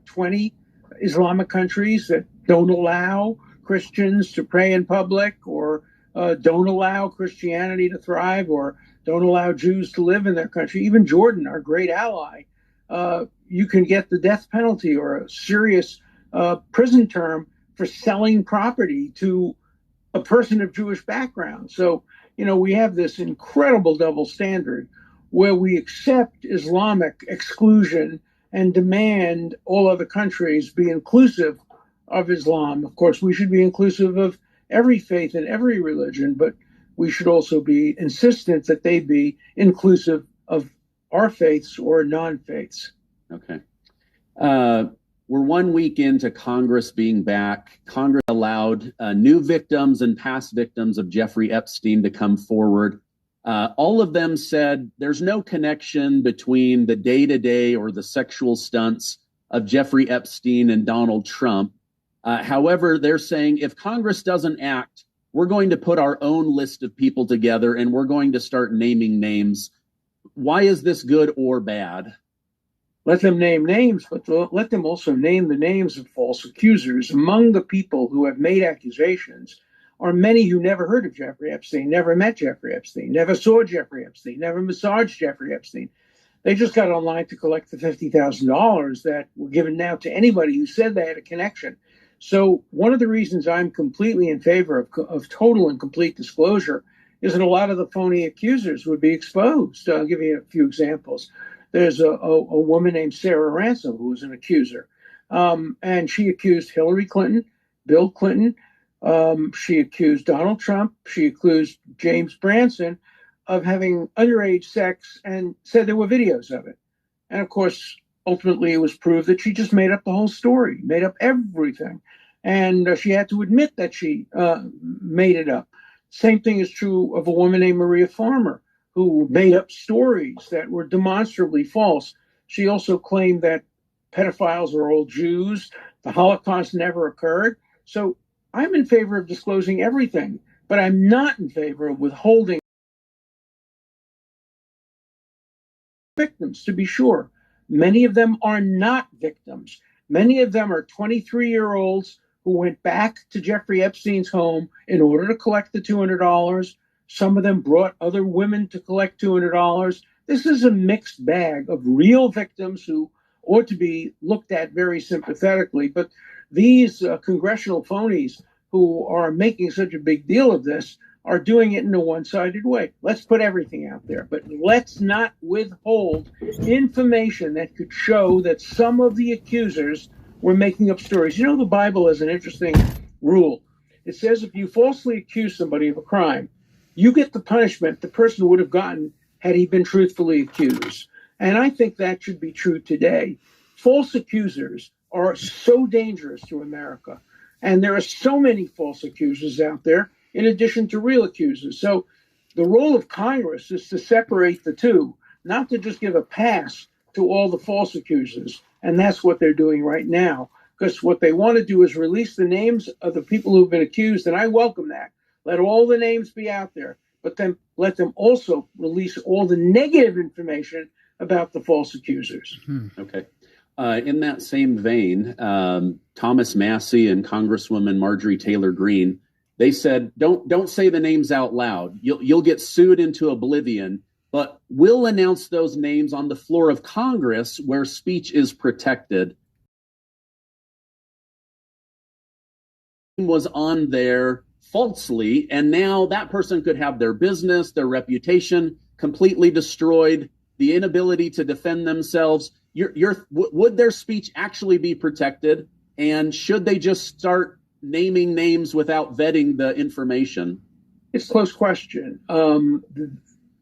20 Islamic countries that don't allow Christians to pray in public, or don't allow Christianity to thrive, or don't allow Jews to live in their country. Even Jordan, our great ally, you can get the death penalty or a serious prison term for selling property to a person of Jewish background. So, we have this incredible double standard where we accept Islamic exclusion and demand all other countries be inclusive of Islam. Of course, we should be inclusive of every faith and every religion, but we should also be insistent that they be inclusive of our faiths or non-faiths. Okay. We're 1 week into Congress being back. Congress allowed new victims and past victims of Jeffrey Epstein to come forward. All of them said there's no connection between the day-to-day or the sexual stunts of Jeffrey Epstein and Donald Trump. However, they're saying if Congress doesn't act, we're going to put our own list of people together and we're going to start naming names. Why is this good or bad? Let them name names, but let them also name the names of false accusers. Among the people who have made accusations are many who never heard of Jeffrey Epstein, never met Jeffrey Epstein, never saw Jeffrey Epstein, never massaged Jeffrey Epstein. They just got online to collect the $50,000 that were given now to anybody who said they had a connection. So one of the reasons I'm completely in favor of total and complete disclosure is that a lot of the phony accusers would be exposed. I'll give you a few examples. There's a woman named Sarah Ransom who was an accuser, and she accused Hillary Clinton, Bill Clinton. She accused Donald Trump. She accused James Branson of having underage sex and said there were videos of it. And of course, ultimately it was proved that she just made up the whole story, made up everything. And she had to admit that she made it up. Same thing is true of a woman named Maria Farmer, who made up stories that were demonstrably false. She also claimed that pedophiles are all Jews, the Holocaust never occurred. So I'm in favor of disclosing everything, but I'm not in favor of withholding victims, to be sure. Many of them are not victims. Many of them are 23-year-olds who went back to Jeffrey Epstein's home in order to collect the $200. Some of them brought other women to collect $200. This is a mixed bag of real victims who ought to be looked at very sympathetically. But these congressional phonies who are making such a big deal of this are doing it in a one-sided way. Let's put everything out there, but let's not withhold information that could show that some of the accusers were making up stories. The Bible has an interesting rule. It says if you falsely accuse somebody of a crime, you get the punishment the person would have gotten had he been truthfully accused. And I think that should be true today. False accusers are so dangerous to America. And there are so many false accusers out there, in addition to real accusers. So the role of Congress is to separate the two, not to just give a pass to all the false accusers. And that's what they're doing right now, because what they want to do is release the names of the people who've been accused. And I welcome that. Let all the names be out there, but then let them also release all the negative information about the false accusers. Okay. In that same vein, Thomas Massey and Congresswoman Marjorie Taylor Greene They said, don't say the names out loud. You'll get sued into oblivion, but we'll announce those names on the floor of Congress where speech is protected. Was on there falsely, and now that person could have their business, their reputation completely destroyed, the inability to defend themselves. Would their speech actually be protected? And should they just start naming names without vetting the information? It's a close question.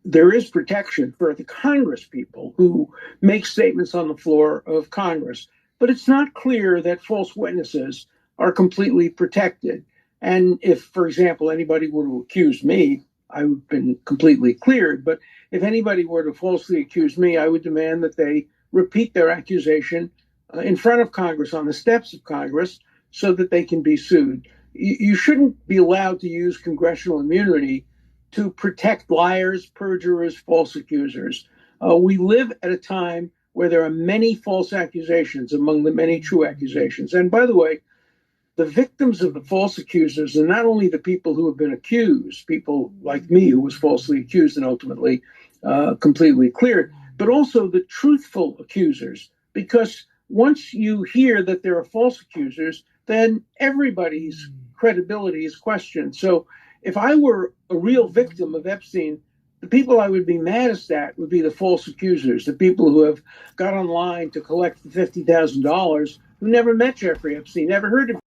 There is protection for the Congress people who make statements on the floor of Congress, but it's not clear that false witnesses are completely protected. And if, for example, anybody were to accuse me, I've been completely cleared. But if anybody were to falsely accuse me, I would demand that they repeat their accusation in front of Congress, on the steps of Congress, so that they can be sued. You shouldn't be allowed to use congressional immunity to protect liars, perjurers, false accusers. We live at a time where there are many false accusations among the many true accusations. And by the way, the victims of the false accusers are not only the people who have been accused, people like me who was falsely accused and ultimately completely cleared, but also the truthful accusers. Because once you hear that there are false accusers, then everybody's credibility is questioned. So if I were a real victim of Epstein, the people I would be maddest at would be the false accusers, the people who have got online to collect the $50,000, who never met Jeffrey Epstein, never heard of him.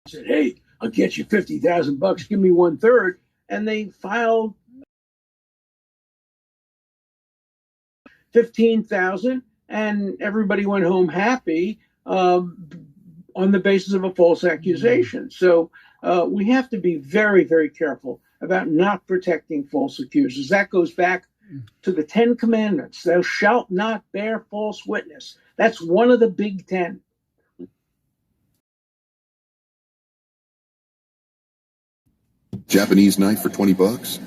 Said, hey, I'll get you $50,000, give me 1/3. And they filed $15,000, and everybody went home happy on the basis of a false accusation. So we have to be very, very careful about not protecting false accusers. That goes back to the 10 Commandments. Thou shalt not bear false witness. That's one of the big 10. Japanese knife for $20?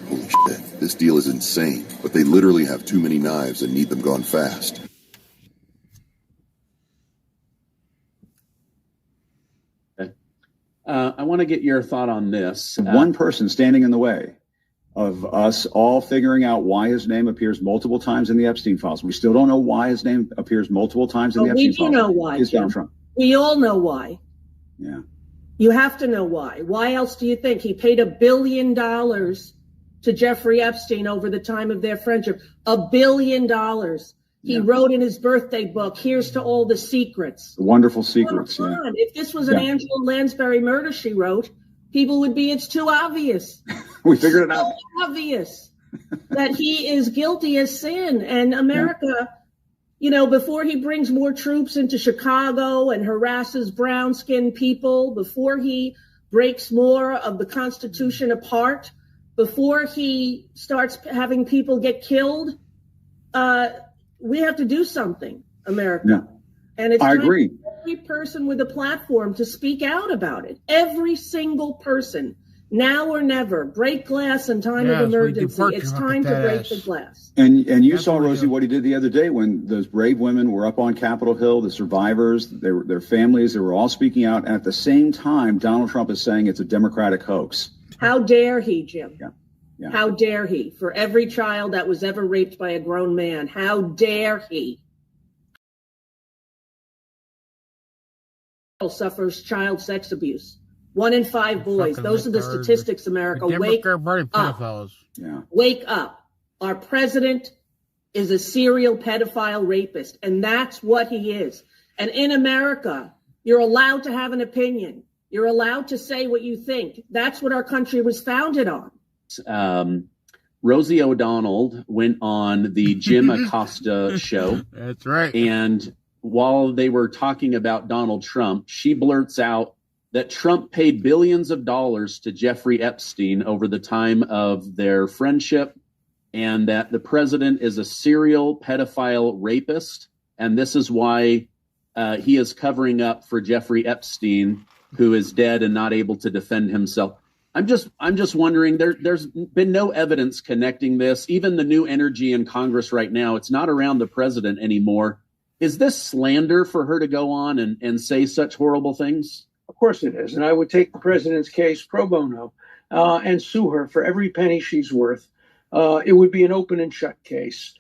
Holy shit, this deal is insane. But they literally have too many knives and need them gone fast. Okay. I want to get your thought on this. One person standing in the way of us all figuring out why his name appears multiple times in the Epstein files. We still don't know why his name appears multiple times in the Epstein files. We do know why, Is Jim. Donald Trump. We all know why. Yeah. You have to know why. Why else do you think he paid $1 billion to Jeffrey Epstein over the time of their friendship? $1 billion. He wrote in his birthday book, "Here's to all the secrets." Wonderful secrets. Come Yeah. on. If this was an Angela Lansbury murder she wrote, people would be, it's too obvious. We figured it out. So obvious that he is guilty as sin. And America, you know, before he brings more troops into Chicago and harasses brown-skinned people, before he breaks more of the Constitution apart, before he starts having people get killed, we have to do something, America. Yeah. And it's I time agree. for every person with a platform to speak out about it. Every single person, now or never. Break glass in time of emergency. It's time to break the glass. And you saw, Rosie, what he did the other day when those brave women were up on Capitol Hill, the survivors, their families, they were all speaking out. And at the same time, Donald Trump is saying it's a Democratic hoax. How dare he, Jim? Yeah. Yeah. How dare he? For every child that was ever raped by a grown man, how dare he? Suffers child sex abuse. 1 in 5 boys. Those are the statistics, America. Wake up. Yeah. Wake up. Our president is a serial pedophile rapist, and that's what he is. And in America, you're allowed to have an opinion. You're allowed to say what you think. That's what our country was founded on. Rosie O'Donnell went on the Jim Acosta show. That's right. And while they were talking about Donald Trump, she blurts out that Trump paid billions of dollars to Jeffrey Epstein over the time of their friendship, and that the president is a serial pedophile rapist. And this is why he is covering up for Jeffrey Epstein, who is dead and not able to defend himself. I'm just wondering, there's been no evidence connecting this. Even the new energy in Congress right now, it's not around the president anymore. Is this slander for her to go on and say such horrible things? Of course it is. And I would take the president's case pro bono and sue her for every penny she's worth. It would be an open and shut case.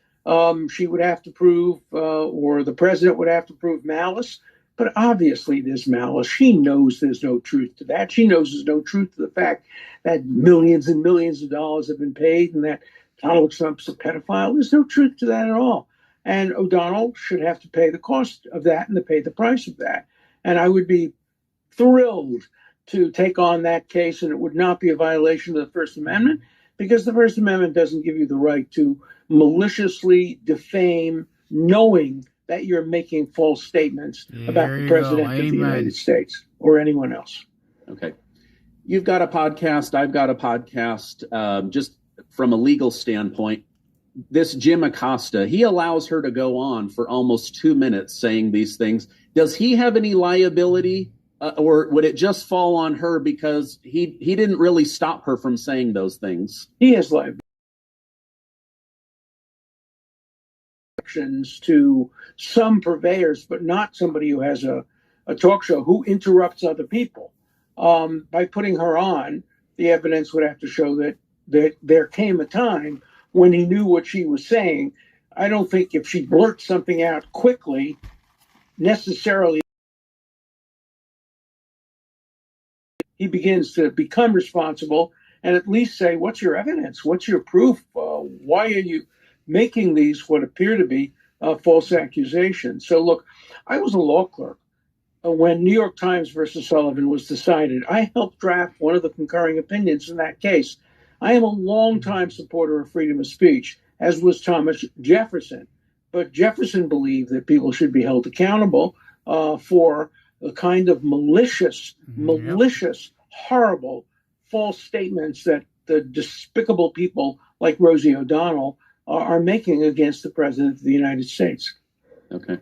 She would have to prove, or the president would have to prove malice. But obviously there's malice. She knows there's no truth to that. She knows there's no truth to the fact that millions and millions of dollars have been paid and that Donald Trump's a pedophile. There's no truth to that at all. And O'Donnell should have to pay the cost of that and to pay the price of that. And I would be thrilled to take on that case, and it would not be a violation of the First Amendment, because the First Amendment doesn't give you the right to maliciously defame, knowing that you're making false statements about the president of the United States or anyone else. Okay. You've got a podcast. I've got a podcast. Just from a legal standpoint, this Jim Acosta, he allows her to go on for almost 2 minutes saying these things. Does he have any liability, or would it just fall on her because he didn't really stop her from saying those things? He has liability to some purveyors, but not somebody who has a talk show who interrupts other people. By putting her on, the evidence would have to show that there came a time when he knew what she was saying. I don't think if she blurts something out quickly, necessarily he begins to become responsible and at least say, what's your evidence? What's your proof? Why are you making these what appear to be false accusations? So look, I was a law clerk when New York Times versus Sullivan was decided. I helped draft one of the concurring opinions in that case. I am a longtime supporter of freedom of speech, as was Thomas Jefferson. But Jefferson believed that people should be held accountable for the kind of malicious, horrible, false statements that the despicable people like Rosie O'Donnell are making against the president of the United States. Okay.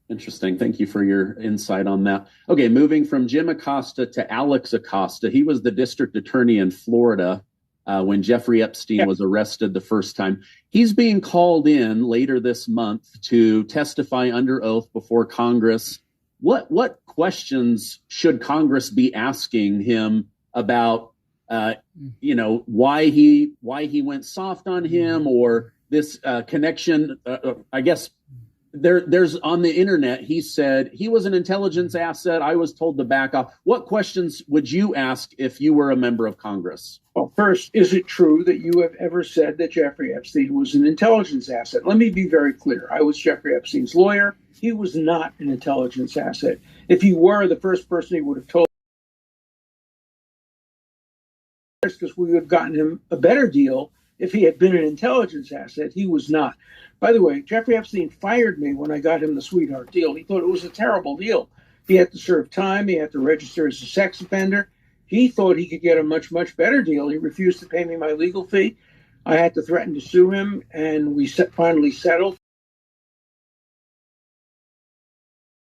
Interesting. Thank you for your insight on that. Okay, moving from Jim Acosta to Alex Acosta. He was the district attorney in Florida when Jeffrey Epstein was arrested the first time. He's being called in later this month to testify under oath before Congress. What questions should Congress be asking him about, why he went soft on him, or this connection? I guess there's on the internet, he said he was an intelligence asset. I was told to back off. What questions would you ask if you were a member of Congress? Well, first, is it true that you have ever said that Jeffrey Epstein was an intelligence asset? Let me be very clear. I was Jeffrey Epstein's lawyer. He was not an intelligence asset. If he were, the first person he would have told, because we would have gotten him a better deal if he had been an intelligence asset. He was not. By the way, Jeffrey Epstein fired me when I got him the sweetheart deal. He thought it was a terrible deal. He had to serve time. He had to register as a sex offender. He thought he could get a much, much better deal. He refused to pay me my legal fee. I had to threaten to sue him, and we finally settled.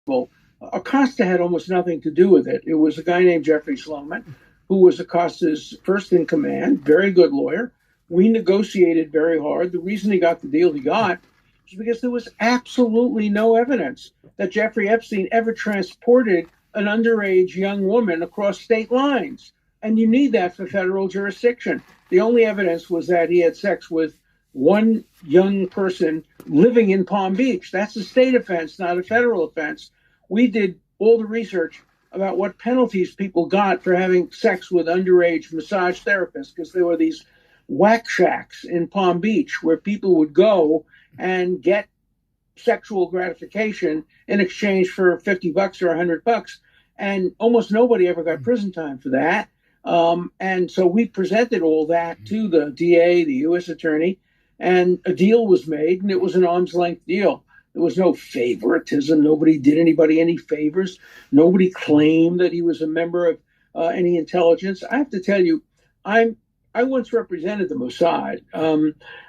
Well, Acosta had almost nothing to do with it. It was a guy named Jeffrey Sloman, who was Acosta's first in command, very good lawyer. We negotiated very hard. The reason he got the deal he got was because there was absolutely no evidence that Jeffrey Epstein ever transported an underage young woman across state lines. And you need that for federal jurisdiction. The only evidence was that he had sex with one young person living in Palm Beach. That's a state offense, not a federal offense. We did all the research about what penalties people got for having sex with underage massage therapists, because there were these whack shacks in Palm Beach where people would go and get sexual gratification in exchange for $50 or $100. And almost nobody ever got prison time for that. And so we presented all that to the DA, the U.S. attorney, and a deal was made, and it was an arm's length deal. There was no favoritism. Nobody did anybody any favors. Nobody claimed that he was a member of any intelligence. I have to tell you, I once represented the Mossad.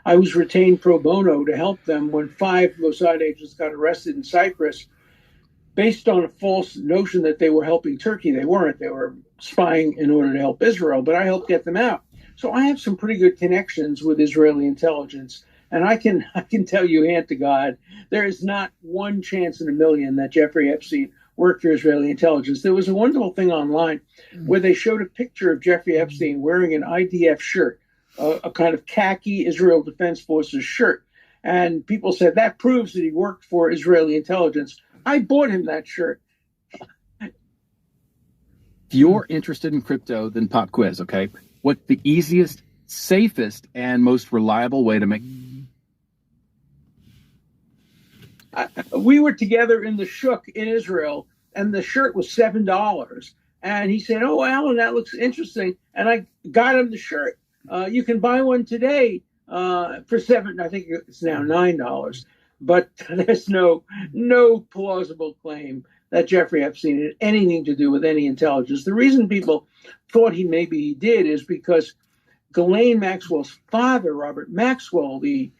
I was retained pro bono to help them when 5 Mossad agents got arrested in Cyprus based on a false notion that they were helping Turkey. They weren't. They were spying in order to help Israel, but I helped get them out. So I have some pretty good connections with Israeli intelligence. And I can tell you, hand to God, there is not one chance in a million that Jeffrey Epstein worked for Israeli intelligence. There was a wonderful thing online where they showed a picture of Jeffrey Epstein wearing an IDF shirt, a kind of khaki Israel Defense Forces shirt. And people said that proves that he worked for Israeli intelligence. I bought him that shirt. If you're interested in crypto, then pop quiz, okay? What's the easiest, safest, and most reliable way to make... We were together in the Shuk in Israel, and the shirt was $7. And he said, "Oh, Alan, that looks interesting." And I got him the shirt. You can buy one today for $7. I think it's now $9. But there's no plausible claim that Jeffrey Epstein had anything to do with any intelligence. The reason people thought maybe he did is because Ghislaine Maxwell's father, Robert Maxwell, the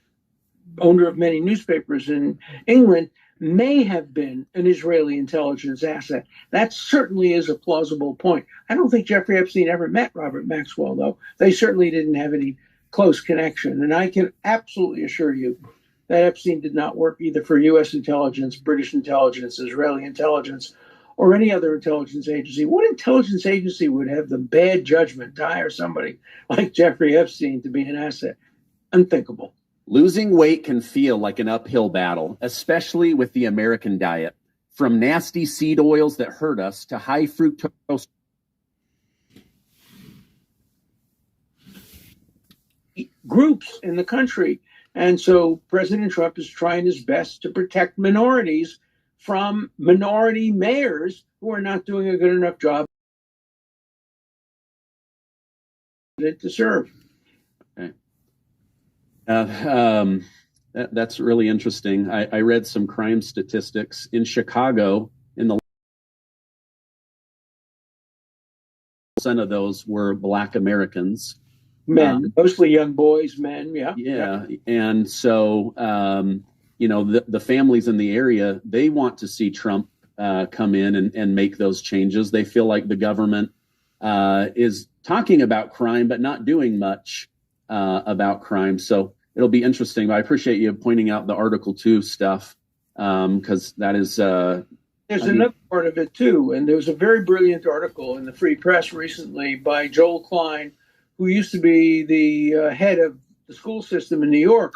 owner of many newspapers in England, may have been an Israeli intelligence asset. That certainly is a plausible point. I don't think Jeffrey Epstein ever met Robert Maxwell, though. They certainly didn't have any close connection. And I can absolutely assure you that Epstein did not work either for U.S. intelligence, British intelligence, Israeli intelligence, or any other intelligence agency. What intelligence agency would have the bad judgment to hire somebody like Jeffrey Epstein to be an asset? Unthinkable. Losing weight can feel like an uphill battle, especially with the American diet. From nasty seed oils that hurt us to high fructose groups in the country. And so President Trump is trying his best to protect minorities from minority mayors who are not doing a good enough job to serve. Okay. That's really interesting. I read some crime statistics in Chicago. In the percent of those were Black Americans, men, mostly young boys, men. Yeah. And so, the families in the area, they want to see Trump come in and make those changes. They feel like the government is talking about crime, but not doing much about crime. So it'll be interesting. I appreciate you pointing out the Article 2 stuff, because that is... There's another part of it, too. And there was a very brilliant article in the Free Press recently by Joel Klein, who used to be the head of the school system in New York,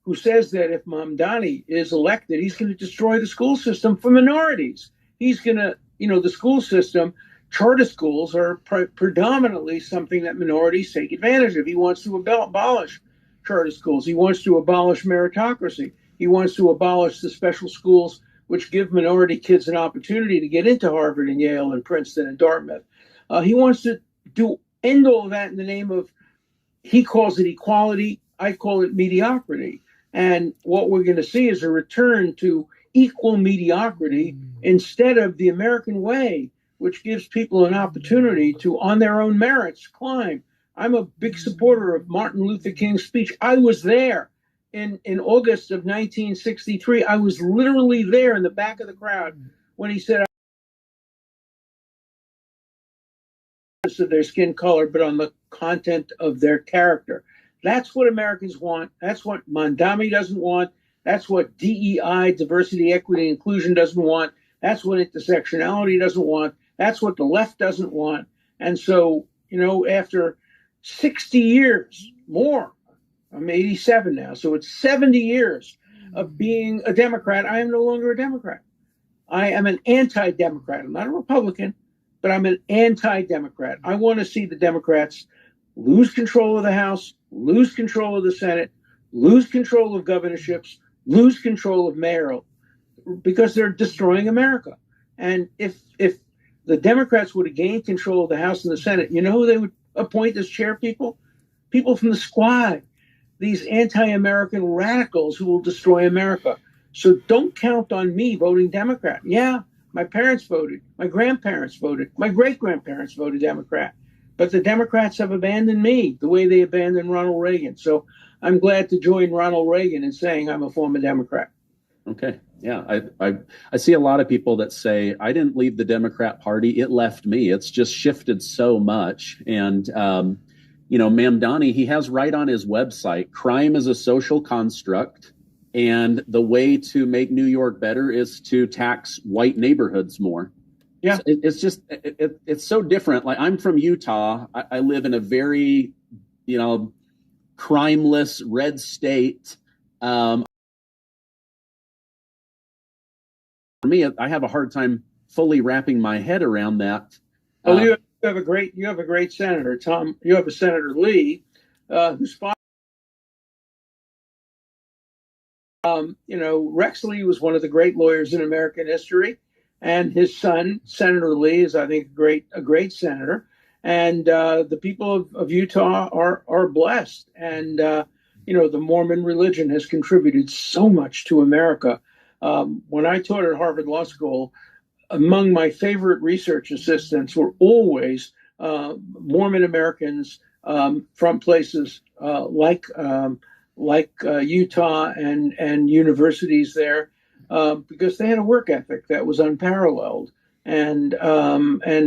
who says that if Mamdani is elected, he's going to destroy the school system for minorities. He's going to, the school system, charter schools are predominantly something that minorities take advantage of. He wants to abolish charter schools. He wants to abolish meritocracy. He wants to abolish the special schools which give minority kids an opportunity to get into Harvard and Yale and Princeton and Dartmouth. He wants to end all of that in the name of, he calls it equality, I call it mediocrity. And what we're going to see is a return to equal mediocrity instead of the American way, which gives people an opportunity to, on their own merits, climb. I'm a big supporter of Martin Luther King's speech. I was there in August of 1963. I was literally there in the back of the crowd when he said, of their skin color, but on the content of their character. That's what Americans want. That's what Mamdani doesn't want. That's what DEI, diversity, equity, inclusion doesn't want. That's what intersectionality doesn't want. That's what the left doesn't want. And so, after 60 years more, I'm 87 now, so it's 70 years of being a Democrat. I am no longer a Democrat. I am an anti-Democrat. I'm not a Republican, but I'm an anti-Democrat. I want to see the Democrats lose control of the House, lose control of the Senate, lose control of governorships, lose control of mayoral, because they're destroying America. And if the Democrats would have gained control of the House and the Senate, you know who they would appoint as chair people? People from the squad, these anti-American radicals who will destroy America. So don't count on me voting Democrat. Yeah, my parents voted, my grandparents voted, my great-grandparents voted Democrat. But the Democrats have abandoned me the way they abandoned Ronald Reagan. So I'm glad to join Ronald Reagan in saying I'm a former Democrat. Okay. Yeah. I see a lot of people that say, I didn't leave the Democrat Party. It left me. It's just shifted so much. And, Mamdani, he has right on his website, crime is a social construct And the way to make New York better is to tax white neighborhoods more. Yeah. It's just, it's so different. Like, I'm from Utah. I live in a very, crimeless red state. For me, I have a hard time fully wrapping my head around that. Well, you have a great senator, Tom. You have a Senator Lee, who's Rex Lee was one of the great lawyers in American history, and his son, Senator Lee, is, I think, a great senator. And the people of Utah are blessed. And the Mormon religion has contributed so much to America. When I taught at Harvard Law School, among my favorite research assistants were always Mormon Americans from places like Utah and universities there, because they had a work ethic that was unparalleled. And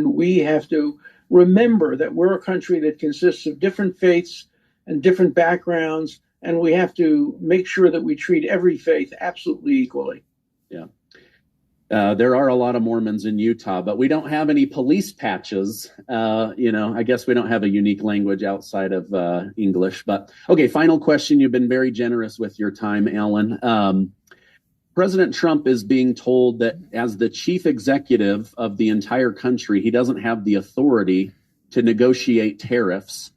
we have to remember that we're a country that consists of different faiths and different backgrounds, and we have to make sure that we treat every faith absolutely equally. Yeah. There are a lot of Mormons in Utah, but we don't have any police patches. I guess we don't have a unique language outside of English. But okay, final question. You've been very generous with your time, Alan. President Trump is being told that as the chief executive of the entire country, he doesn't have the authority to negotiate tariffs.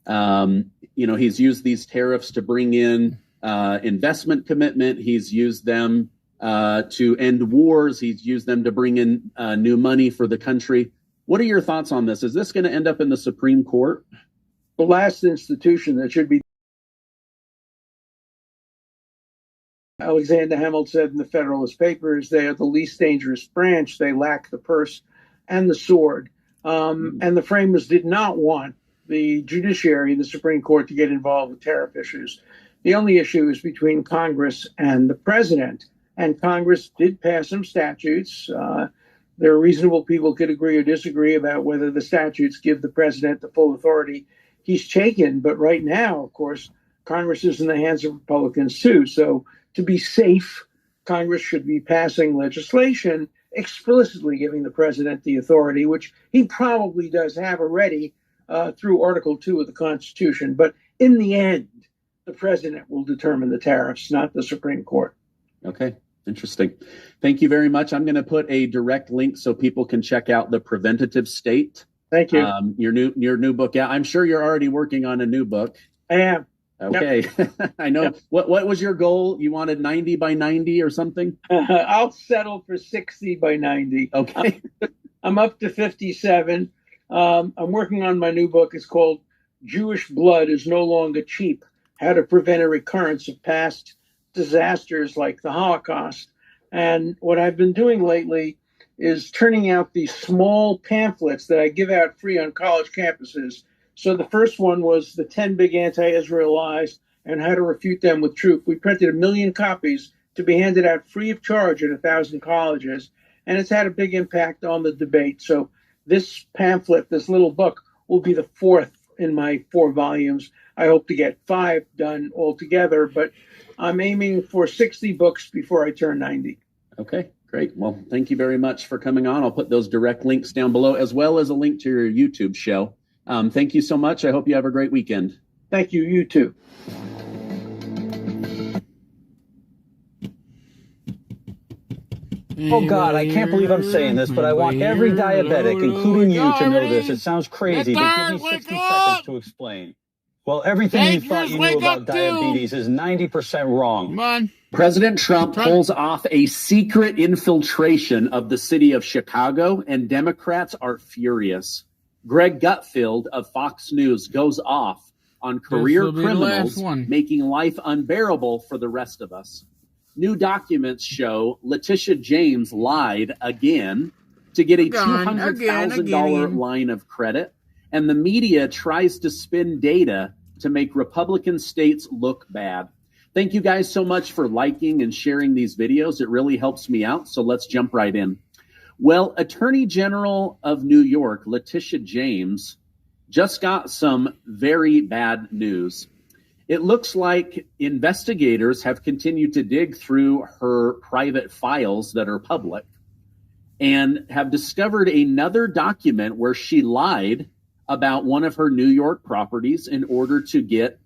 He's used these tariffs to bring in investment commitment. He's used them to end wars. He's used them to bring in new money for the country. What are your thoughts on this? Is this going to end up in the Supreme Court? The last institution that should be. Alexander Hamilton said in the Federalist Papers, they are the least dangerous branch. They lack the purse and the sword. And the framers did not want the judiciary, the Supreme Court, to get involved with tariff issues. The only issue is between Congress and the president. And Congress did pass some statutes. There are reasonable people could agree or disagree about whether the statutes give the president the full authority he's taken. But right now, of course, Congress is in the hands of Republicans too. So to be safe, Congress should be passing legislation explicitly giving the president the authority, which he probably does have already through Article 2 of the Constitution. But in the end, the president will determine the tariffs, not the Supreme Court. Okay. Interesting. Thank you very much. I'm going to put a direct link so people can check out The Preventative State. Thank you. Your new book. Yeah, I'm sure you're already working on a new book. I am. Okay. Yep. I know. Yep. What was your goal? You wanted 90 by 90 or something? I'll settle for 60 by 90. Okay. I'm up to 57. I'm working on my new book. It's called Jewish Blood is No Longer Cheap: How to Prevent a Recurrence of Past Disasters like the Holocaust. And what I've been doing lately is turning out these small pamphlets that I give out free on college campuses. So the first one was the 10 big anti-Israel lies and how to refute them with truth. We printed 1 million copies to be handed out free of charge at 1,000 colleges. And it's had a big impact on the debate. So this pamphlet, this little book, will be the 4th in my 4 volumes. I hope to get 5 done altogether, but I'm aiming for 60 books before I turn 90. Okay, great. Well, thank you very much for coming on. I'll put those direct links down below, as well as a link to your YouTube show. Thank you so much. I hope you have a great weekend. Thank you. You too. Oh, God, I can't believe I'm saying this, but I want every diabetic, including you, to know this. It sounds crazy, but give me 60 seconds to explain. Well, everything you thought you knew about diabetes is 90% wrong. Come on. President Trump pulls off a secret infiltration of the city of Chicago, and Democrats are furious. Greg Gutfeld of Fox News goes off on career criminals making life unbearable for the rest of us. New documents show Leticia James lied again to get a $200,000 line of credit, and the media tries to spin data to make Republican states look bad. Thank you guys so much for liking and sharing these videos. It really helps me out, so let's jump right in. Well, Attorney General of New York, Leticia James, just got some very bad news. it looks like investigators have continued to dig through her private files that are public and have discovered another document where she lied about one of her New York properties in order to get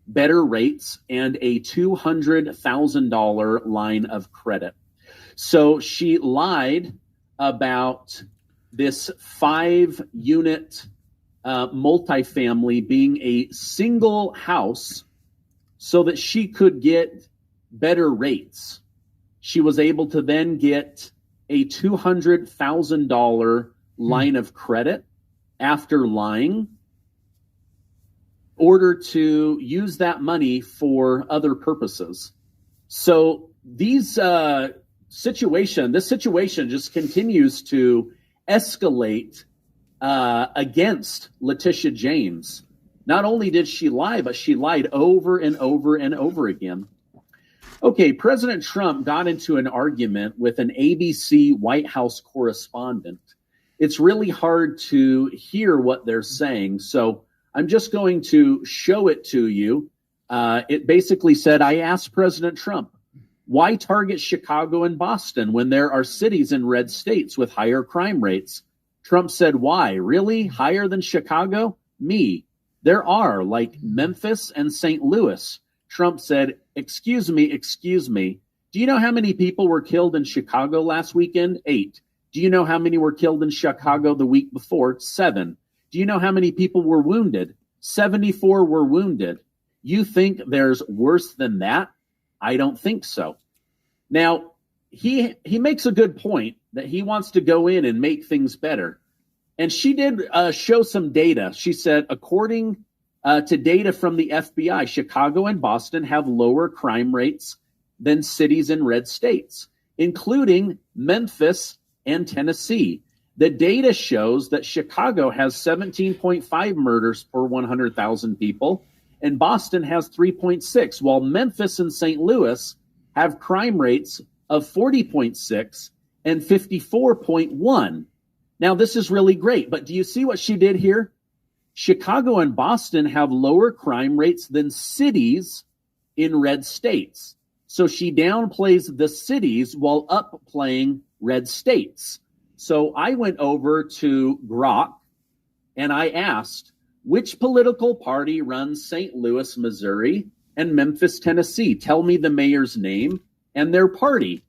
better rates and a $200,000 line of credit. So she lied about this 5-unit multifamily being a single house so that she could get better rates. She was able to then get a $200,000 line of credit after lying in order to use that money for other purposes. So this situation just continues to escalate against Leticia James. Not only did she lie, but she lied over and over and over again. Okay, President Trump got into an argument with an ABC White House correspondent. It's really hard to hear what they're saying, so I'm just going to show it to you. It basically said, I asked President Trump, why target Chicago and Boston when there are cities in red states with higher crime rates? Trump said, why? Really? Higher than Chicago? Me. There are, like Memphis and St. Louis. Trump said, excuse me. Do you know how many people were killed in Chicago last weekend? 8. Do you know how many were killed in Chicago the week before? 7. Do you know how many people were wounded? 74 were wounded. You think there's worse than that? I don't think so. Now, he makes a good point that he wants to go in and make things better. And she did show some data. She said, according to data from the FBI, Chicago and Boston have lower crime rates than cities in red states, including Memphis and Tennessee. The data shows that Chicago has 17.5 murders per 100,000 people, and Boston has 3.6, while Memphis and St. Louis have crime rates of 40.6 and 54.1. Now, this is really great, but do you see what she did here? Chicago and Boston have lower crime rates than cities in red states. So she downplays the cities while upplaying red states. So I went over to Grok and I asked, which political party runs St. Louis, Missouri and Memphis, Tennessee? Tell me the mayor's name and their party.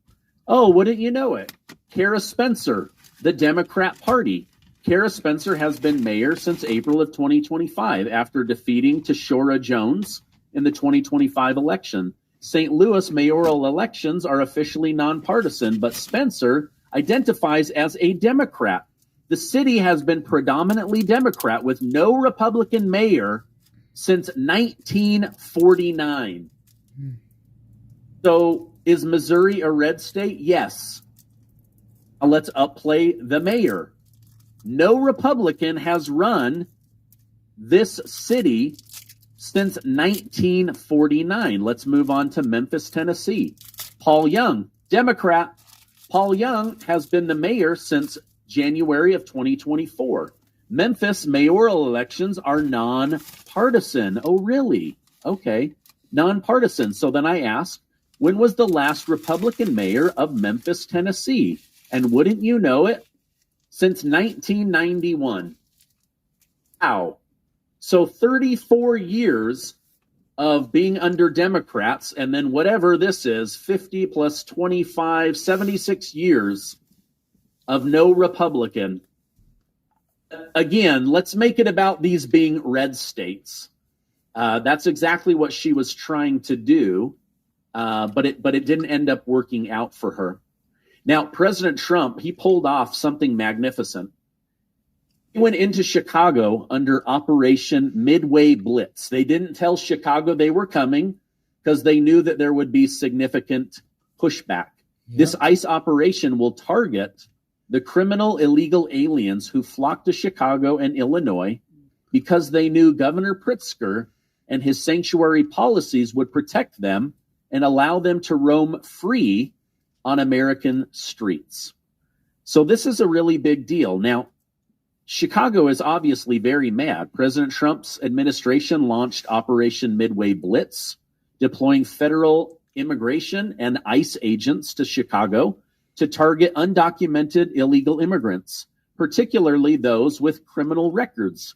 Oh, wouldn't you know it? Kara Spencer, the Democrat Party. Kara Spencer has been mayor since April of 2025 after defeating Tashora Jones in the 2025 election. St. Louis mayoral elections are officially nonpartisan, but Spencer identifies as a Democrat. The city has been predominantly Democrat with no Republican mayor since 1949. So is Missouri a red state? Yes. Now let's upplay the mayor. No Republican has run this city since 1949. Let's move on to Memphis, Tennessee. Paul Young, Democrat. Paul Young has been the mayor since January of 2024. Memphis mayoral elections are nonpartisan. Oh, really? Okay, nonpartisan. So then I asked, when was the last Republican mayor of Memphis, Tennessee? And wouldn't you know it? Since 1991. Wow. So 34 years of being under Democrats, and then whatever this is, 50 plus 25, 76 years of no Republican. Again, let's make it about these being red states. That's exactly what she was trying to do, but it didn't end up working out for her. Now, President Trump, he pulled off something magnificent. He went into Chicago under Operation Midway Blitz. They didn't tell Chicago they were coming because they knew that there would be significant pushback. Yep. This ICE operation will target the criminal illegal aliens who flocked to Chicago and Illinois because they knew Governor Pritzker and his sanctuary policies would protect them and allow them to roam free on American streets. So this is a really big deal. Now, Chicago is obviously very mad. President Trump's administration launched Operation Midway Blitz, deploying federal immigration and ICE agents to Chicago to target undocumented illegal immigrants, particularly those with criminal records.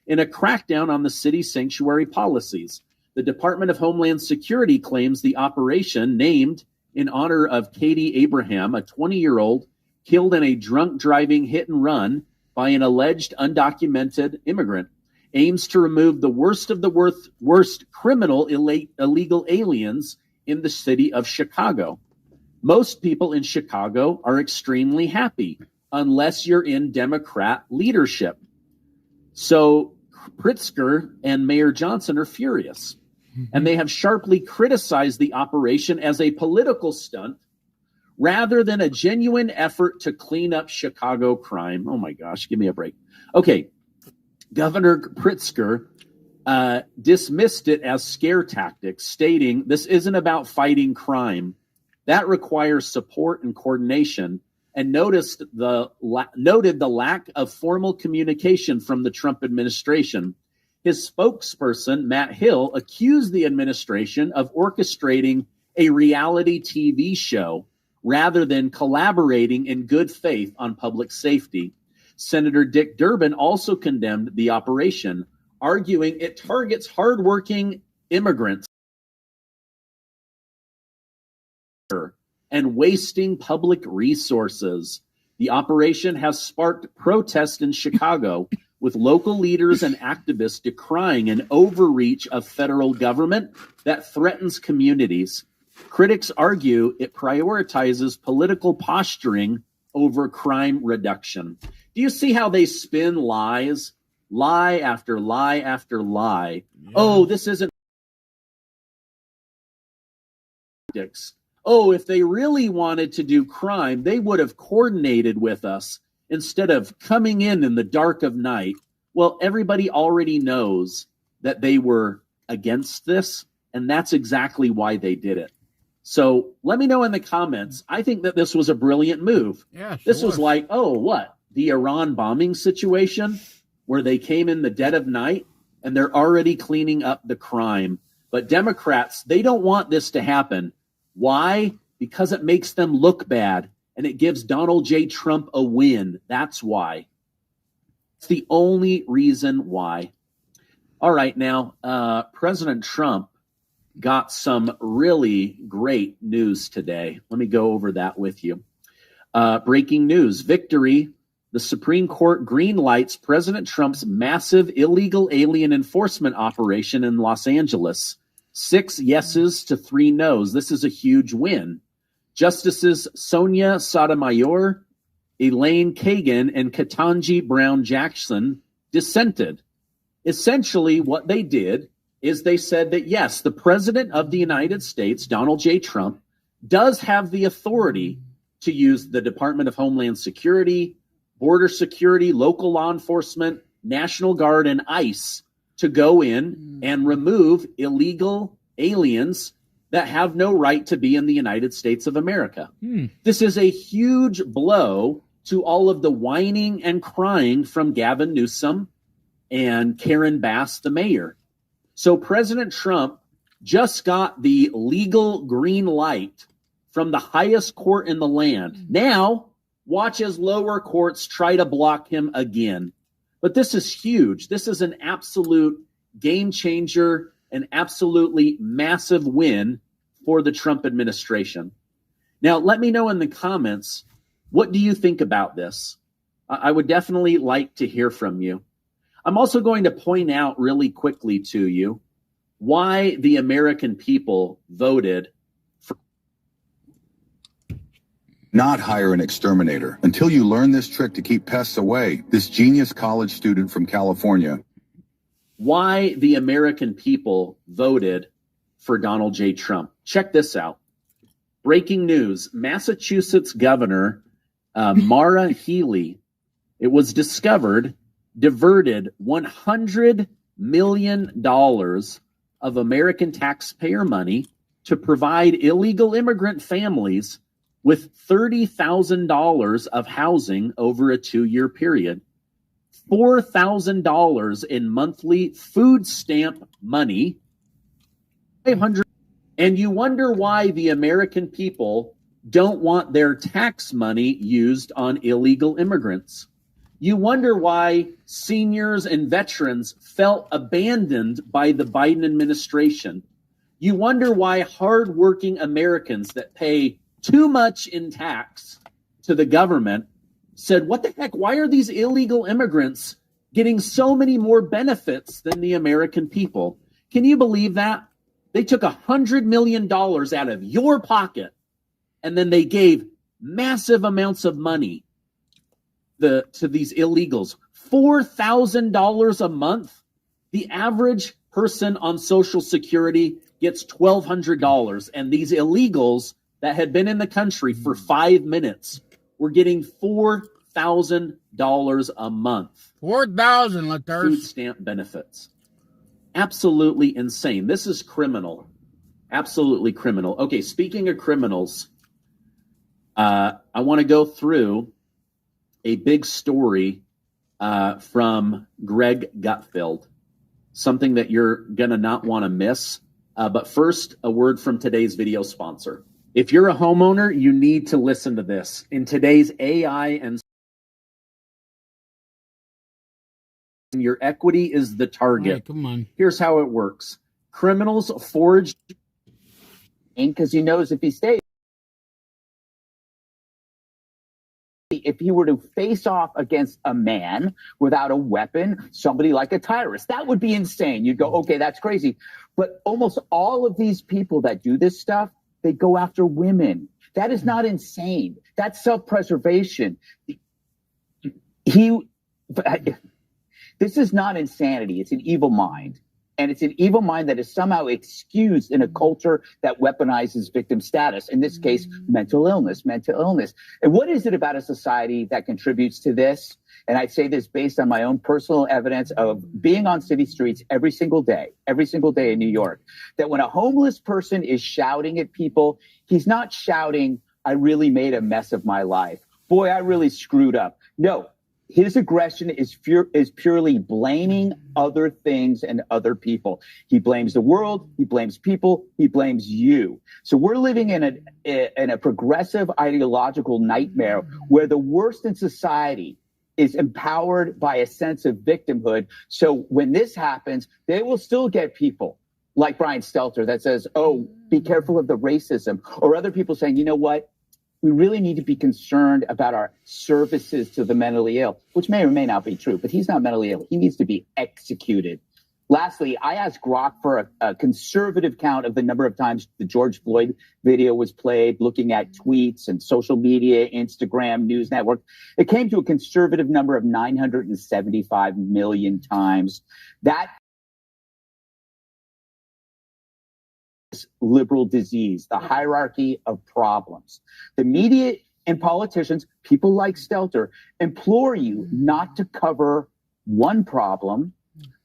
In a crackdown on the city's sanctuary policies, the Department of Homeland Security claims the operation, named in honor of Katie Abraham, a 20-year-old killed in a drunk driving hit and run by an alleged undocumented immigrant, aims to remove the worst of the worst criminal illegal aliens in the city of Chicago. Most people in Chicago are extremely happy, unless you're in Democrat leadership. So Pritzker and Mayor Johnson are furious, and they have sharply criticized the operation as a political stunt rather than a genuine effort to clean up Chicago crime. Oh my gosh, give me a break. Okay, Governor Pritzker dismissed it as scare tactics, stating this isn't about fighting crime. That requires support and coordination, and noted the lack of formal communication from the Trump administration. His spokesperson, Matt Hill, accused the administration of orchestrating a reality TV show rather than collaborating in good faith on public safety. Senator Dick Durbin also condemned the operation, arguing it targets hardworking immigrants and wasting public resources. The operation has sparked protests in Chicago, with local leaders and activists decrying an overreach of federal government that threatens communities. Critics argue it prioritizes political posturing over crime reduction. Do you see how they spin lies? Lie after lie after lie. Yeah. Oh, this isn't tactics. Oh, if they really wanted to do crime, they would have coordinated with us instead of coming in the dark of night. Well, everybody already knows that they were against this, and that's exactly why they did it. So let me know in the comments. I think that this was a brilliant move. Yeah, this was like, oh, what? The Iran bombing situation where they came in the dead of night and they're already cleaning up the crime. But Democrats, they don't want this to happen. Why? Because it makes them look bad and it gives Donald J. Trump a win. That's why. It's the only reason why. All right, now, President Trump got some really great news today. Let me go over that with you. Breaking news, victory. The Supreme Court greenlights President Trump's massive illegal alien enforcement operation in Los Angeles. 6 yeses to 3 noes. This is a huge win. Justices Sonia Sotomayor, Elaine Kagan, and Ketanji Brown Jackson dissented. Essentially, what they did is they said that, yes, the President of the United States, Donald J. Trump, does have the authority to use the Department of Homeland Security, Border Security, local law enforcement, National Guard, and ICE to go in and remove illegal aliens that have no right to be in the United States of America. This is a huge blow to all of the whining and crying from Gavin Newsom and Karen Bass, the mayor. So President Trump just got the legal green light from the highest court in the land. Now, watch as lower courts try to block him again. But this is huge. This is an absolute game changer, an absolutely massive win for the Trump administration. Now, let me know in the comments, what do you think about this? I would definitely like to hear from you. I'm also going to point out really quickly to you why the American people voted for not hire an exterminator. Until you learn this trick to keep pests away, this genius college student from California. Why the American people voted for Donald J. Trump. Check this out. Breaking news. Massachusetts Governor Maura Healey, it was discovered, diverted $100 million of American taxpayer money to provide illegal immigrant families with $30,000 of housing over a 2-year period. $4,000 in monthly food stamp money, 500, and you wonder why the American people don't want their tax money used on illegal immigrants. You wonder why seniors and veterans felt abandoned by the Biden administration. You wonder why hardworking Americans that pay too much in tax to the government said, what the heck, why are these illegal immigrants getting so many more benefits than the American people? Can you believe that? They took $100 million out of your pocket, and then they gave massive amounts of money to these illegals. $4,000 a month. The average person on Social Security gets $1,200, and these illegals that had been in the country for 5 minutes were getting $4,000 a month. 4,000, Leticia. Food stamp benefits. Absolutely insane. This is criminal. Absolutely criminal. Okay, speaking of criminals, I want to go through a big story from Greg Gutfeld, something that you're going to not want to miss. But first, a word from today's video sponsor. If you're a homeowner, you need to listen to this. In today's AI and your equity is the target. Right, come on. Here's how it works. Criminals forge because he knows if he stays, if he were to face off against a man without a weapon, somebody like a Tyrus, that would be insane. You'd go, okay, that's crazy. But almost all of these people that do this stuff, they go after women. That is not insane. That's self-preservation. This is not insanity. It's an evil mind. And it's an evil mind that is somehow excused in a culture that weaponizes victim status. In this case, mental illness. And what is it about a society that contributes to this? And I say this based on my own personal evidence of being on city streets every single day in New York, that when a homeless person is shouting at people, he's not shouting, I really made a mess of my life. Boy, I really screwed up. No. His aggression is purely blaming other things and other people. He blames the world. He blames people. He blames you. So we're living in a progressive ideological nightmare where the worst in society is empowered by a sense of victimhood. So when this happens, they will still get people like Brian Stelter that says, oh, be careful of the racism, or other people saying, you know what? We really need to be concerned about our services to the mentally ill, which may or may not be true, but he's not mentally ill. He needs to be executed. Lastly, I asked Grok for a conservative count of the number of times the George Floyd video was played, looking at tweets and social media, Instagram, news network. It came to a conservative number of 975 million times. That liberal disease, the hierarchy of problems. The media and politicians, people like Stelter, implore you not to cover one problem,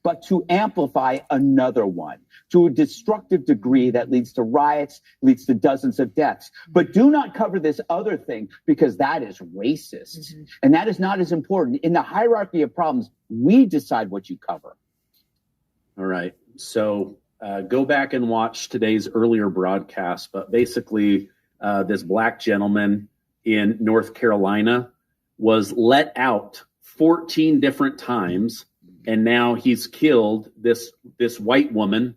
but to amplify another one to a destructive degree that leads to riots, leads to dozens of deaths. But do not cover this other thing because that is racist. And that is not as important. In the hierarchy of problems, we decide what you cover. All right. So go back and watch today's earlier broadcast. But basically, this black gentleman in North Carolina was let out 14 different times. And now he's killed this white woman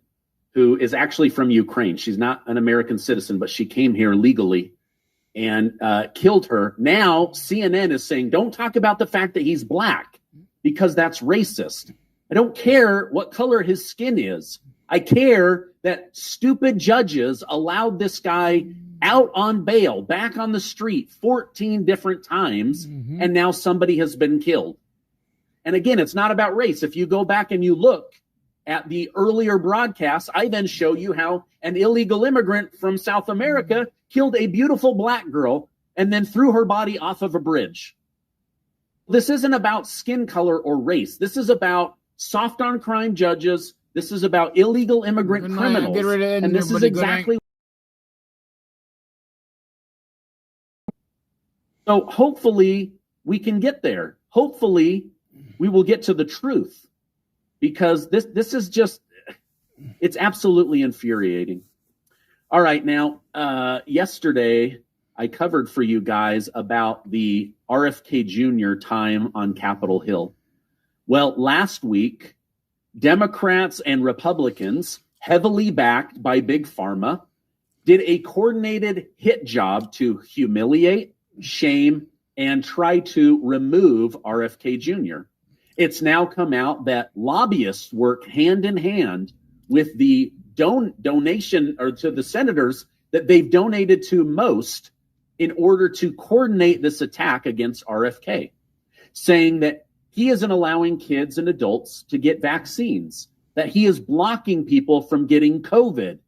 who is actually from Ukraine. She's not an American citizen, but she came here legally and killed her. Now CNN is saying, don't talk about the fact that he's black because that's racist. I don't care what color his skin is. I care that stupid judges allowed this guy out on bail, back on the street 14 different times, and now somebody has been killed. And again, it's not about race. If you go back and you look at the earlier broadcasts, I then show you how an illegal immigrant from South America killed a beautiful black girl and then threw her body off of a bridge. This isn't about skin color or race. This is about soft on crime judges. This is about illegal immigrant criminals. And this is exactly. So hopefully we can get there. Hopefully we will get to the truth, because this is just, it's absolutely infuriating. All right, now, yesterday I covered for you guys about the RFK Jr. time on Capitol Hill. Well, last week, Democrats and Republicans, heavily backed by Big Pharma, did a coordinated hit job to humiliate, shame, and try to remove RFK Jr. It's now come out that lobbyists work hand in hand with the donation, or to the senators that they've donated to most, in order to coordinate this attack against RFK, saying that he isn't allowing kids and adults to get vaccines, that he is blocking people from getting COVID,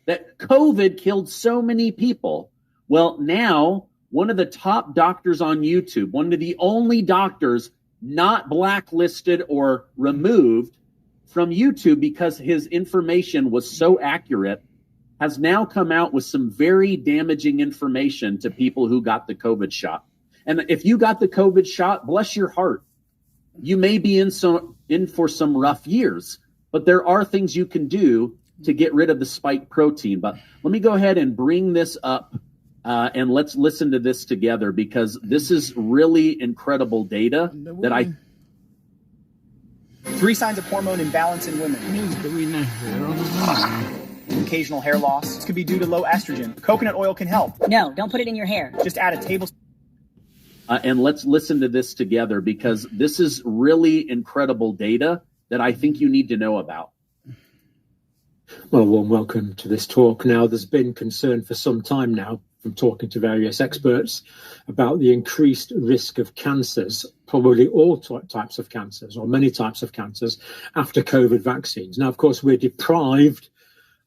that COVID killed so many people. Well, now one of the top doctors on YouTube, one of the only doctors not blacklisted or removed from YouTube because his information was so accurate, has now come out with some very damaging information to people who got the COVID shot. And if you got the COVID shot, bless your heart. You may be in for some rough years, but there are things you can do to get rid of the spike protein. But let me go ahead and bring this up, and let's listen to this together, because this is really incredible data that I... 3 signs of hormone imbalance in women. Occasional hair loss. This could be due to low estrogen. Coconut oil can help. No, don't put it in your hair. Just add a tablespoon. And let's listen to this together, because this is really incredible data that I think you need to know about. Well, a warm welcome to this talk. Now, there's been concern for some time now, from talking to various experts, about the increased risk of cancers, probably all types of cancers, or many types of cancers, after COVID vaccines. Now, of course, we're deprived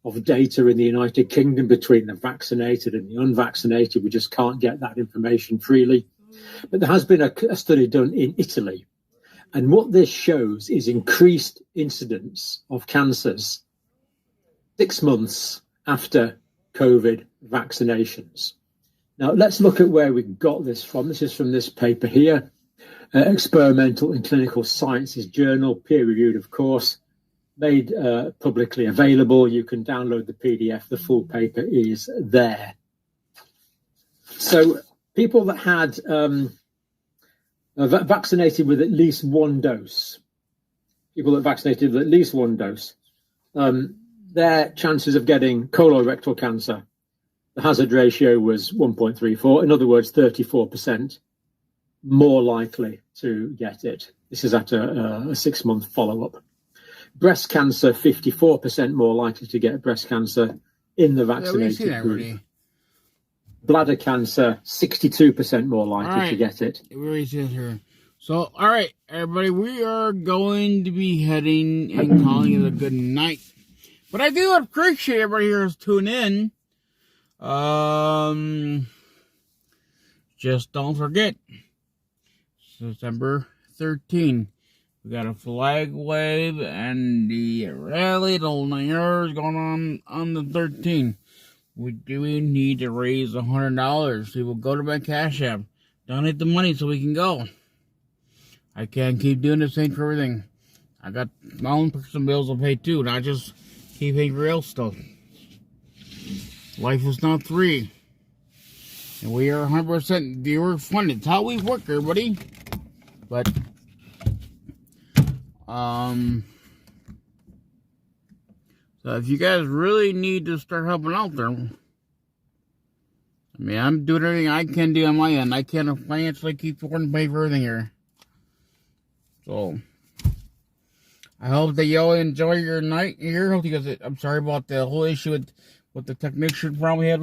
of data in the United Kingdom between the vaccinated and the unvaccinated. We just can't get that information freely. But there has been a study done in Italy. And what this shows is increased incidence of cancers 6 months after COVID vaccinations. Now, let's look at where we got this from. This is from this paper here, Experimental and Clinical Sciences Journal, peer-reviewed, of course, made publicly available. You can download the PDF. The full paper is there. So people that had vaccinated with at least one dose, their chances of getting colorectal cancer, the hazard ratio was 1.34. In other words, 34% more likely to get it. This is after a 6-month follow-up. Breast cancer, 54% more likely to get breast cancer in the vaccinated group. Bladder cancer, 62% more likely to get it. So, all right, everybody, we are going to be heading and calling it a good night. But I do appreciate everybody here who's tuning in. Just don't forget, September 13th, we got a flag wave and the rally, the 9 hours going on the 13th. We do need to raise $100. We will go to my Cash App, donate the money so we can go. I can't keep doing the same for everything. I got my own personal bills to pay too, not just keep paying for real stuff. Life is not free. And we are 100% viewer funded. It's how we work, everybody. But, so if you guys really need to start helping out there, I mean, I'm doing everything I can do on my end. I can't financially keep affording to pay for everything here. So, I hope that y'all enjoy your night here. Hope you guys, I'm sorry about the whole issue with the technician problem we had.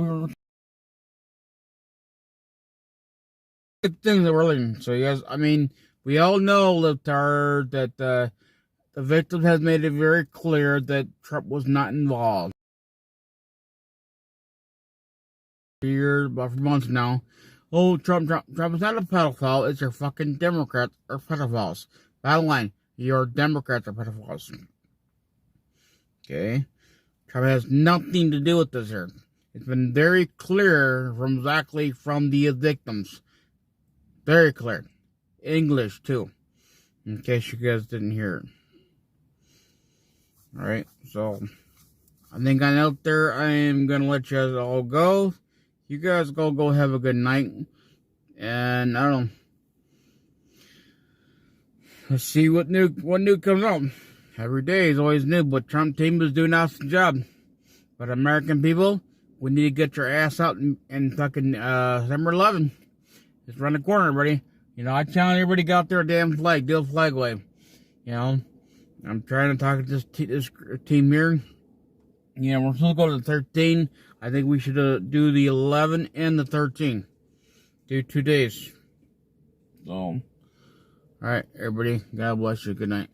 Good things that we're learning. So, you guys, I mean, we all know that the victim has made it very clear that Trump was not involved. For months now. Oh, Trump is not a pedophile. It's your fucking Democrats or pedophiles. Bottom line, your Democrats are pedophiles. Okay? Trump has nothing to do with this here. It's been very clear from the victims. Very clear. English, too. In case you guys didn't hear it. Alright, so I think I'm out there. I am gonna let you guys all go. You guys go have a good night. And I don't know. Let's see what new comes out. Every day is always new, but Trump team is doing an awesome job. But American people, we need to get your ass out and fucking September 11th. It's around the corner, everybody. You know, I challenge everybody to get out there a damn flag, do a flag wave. You know, I'm trying to talk to this team here. You know, we're supposed to go to the 13. I think we should do the 11 and the 13. Do 2 days. So, alright, everybody. God bless you. Good night.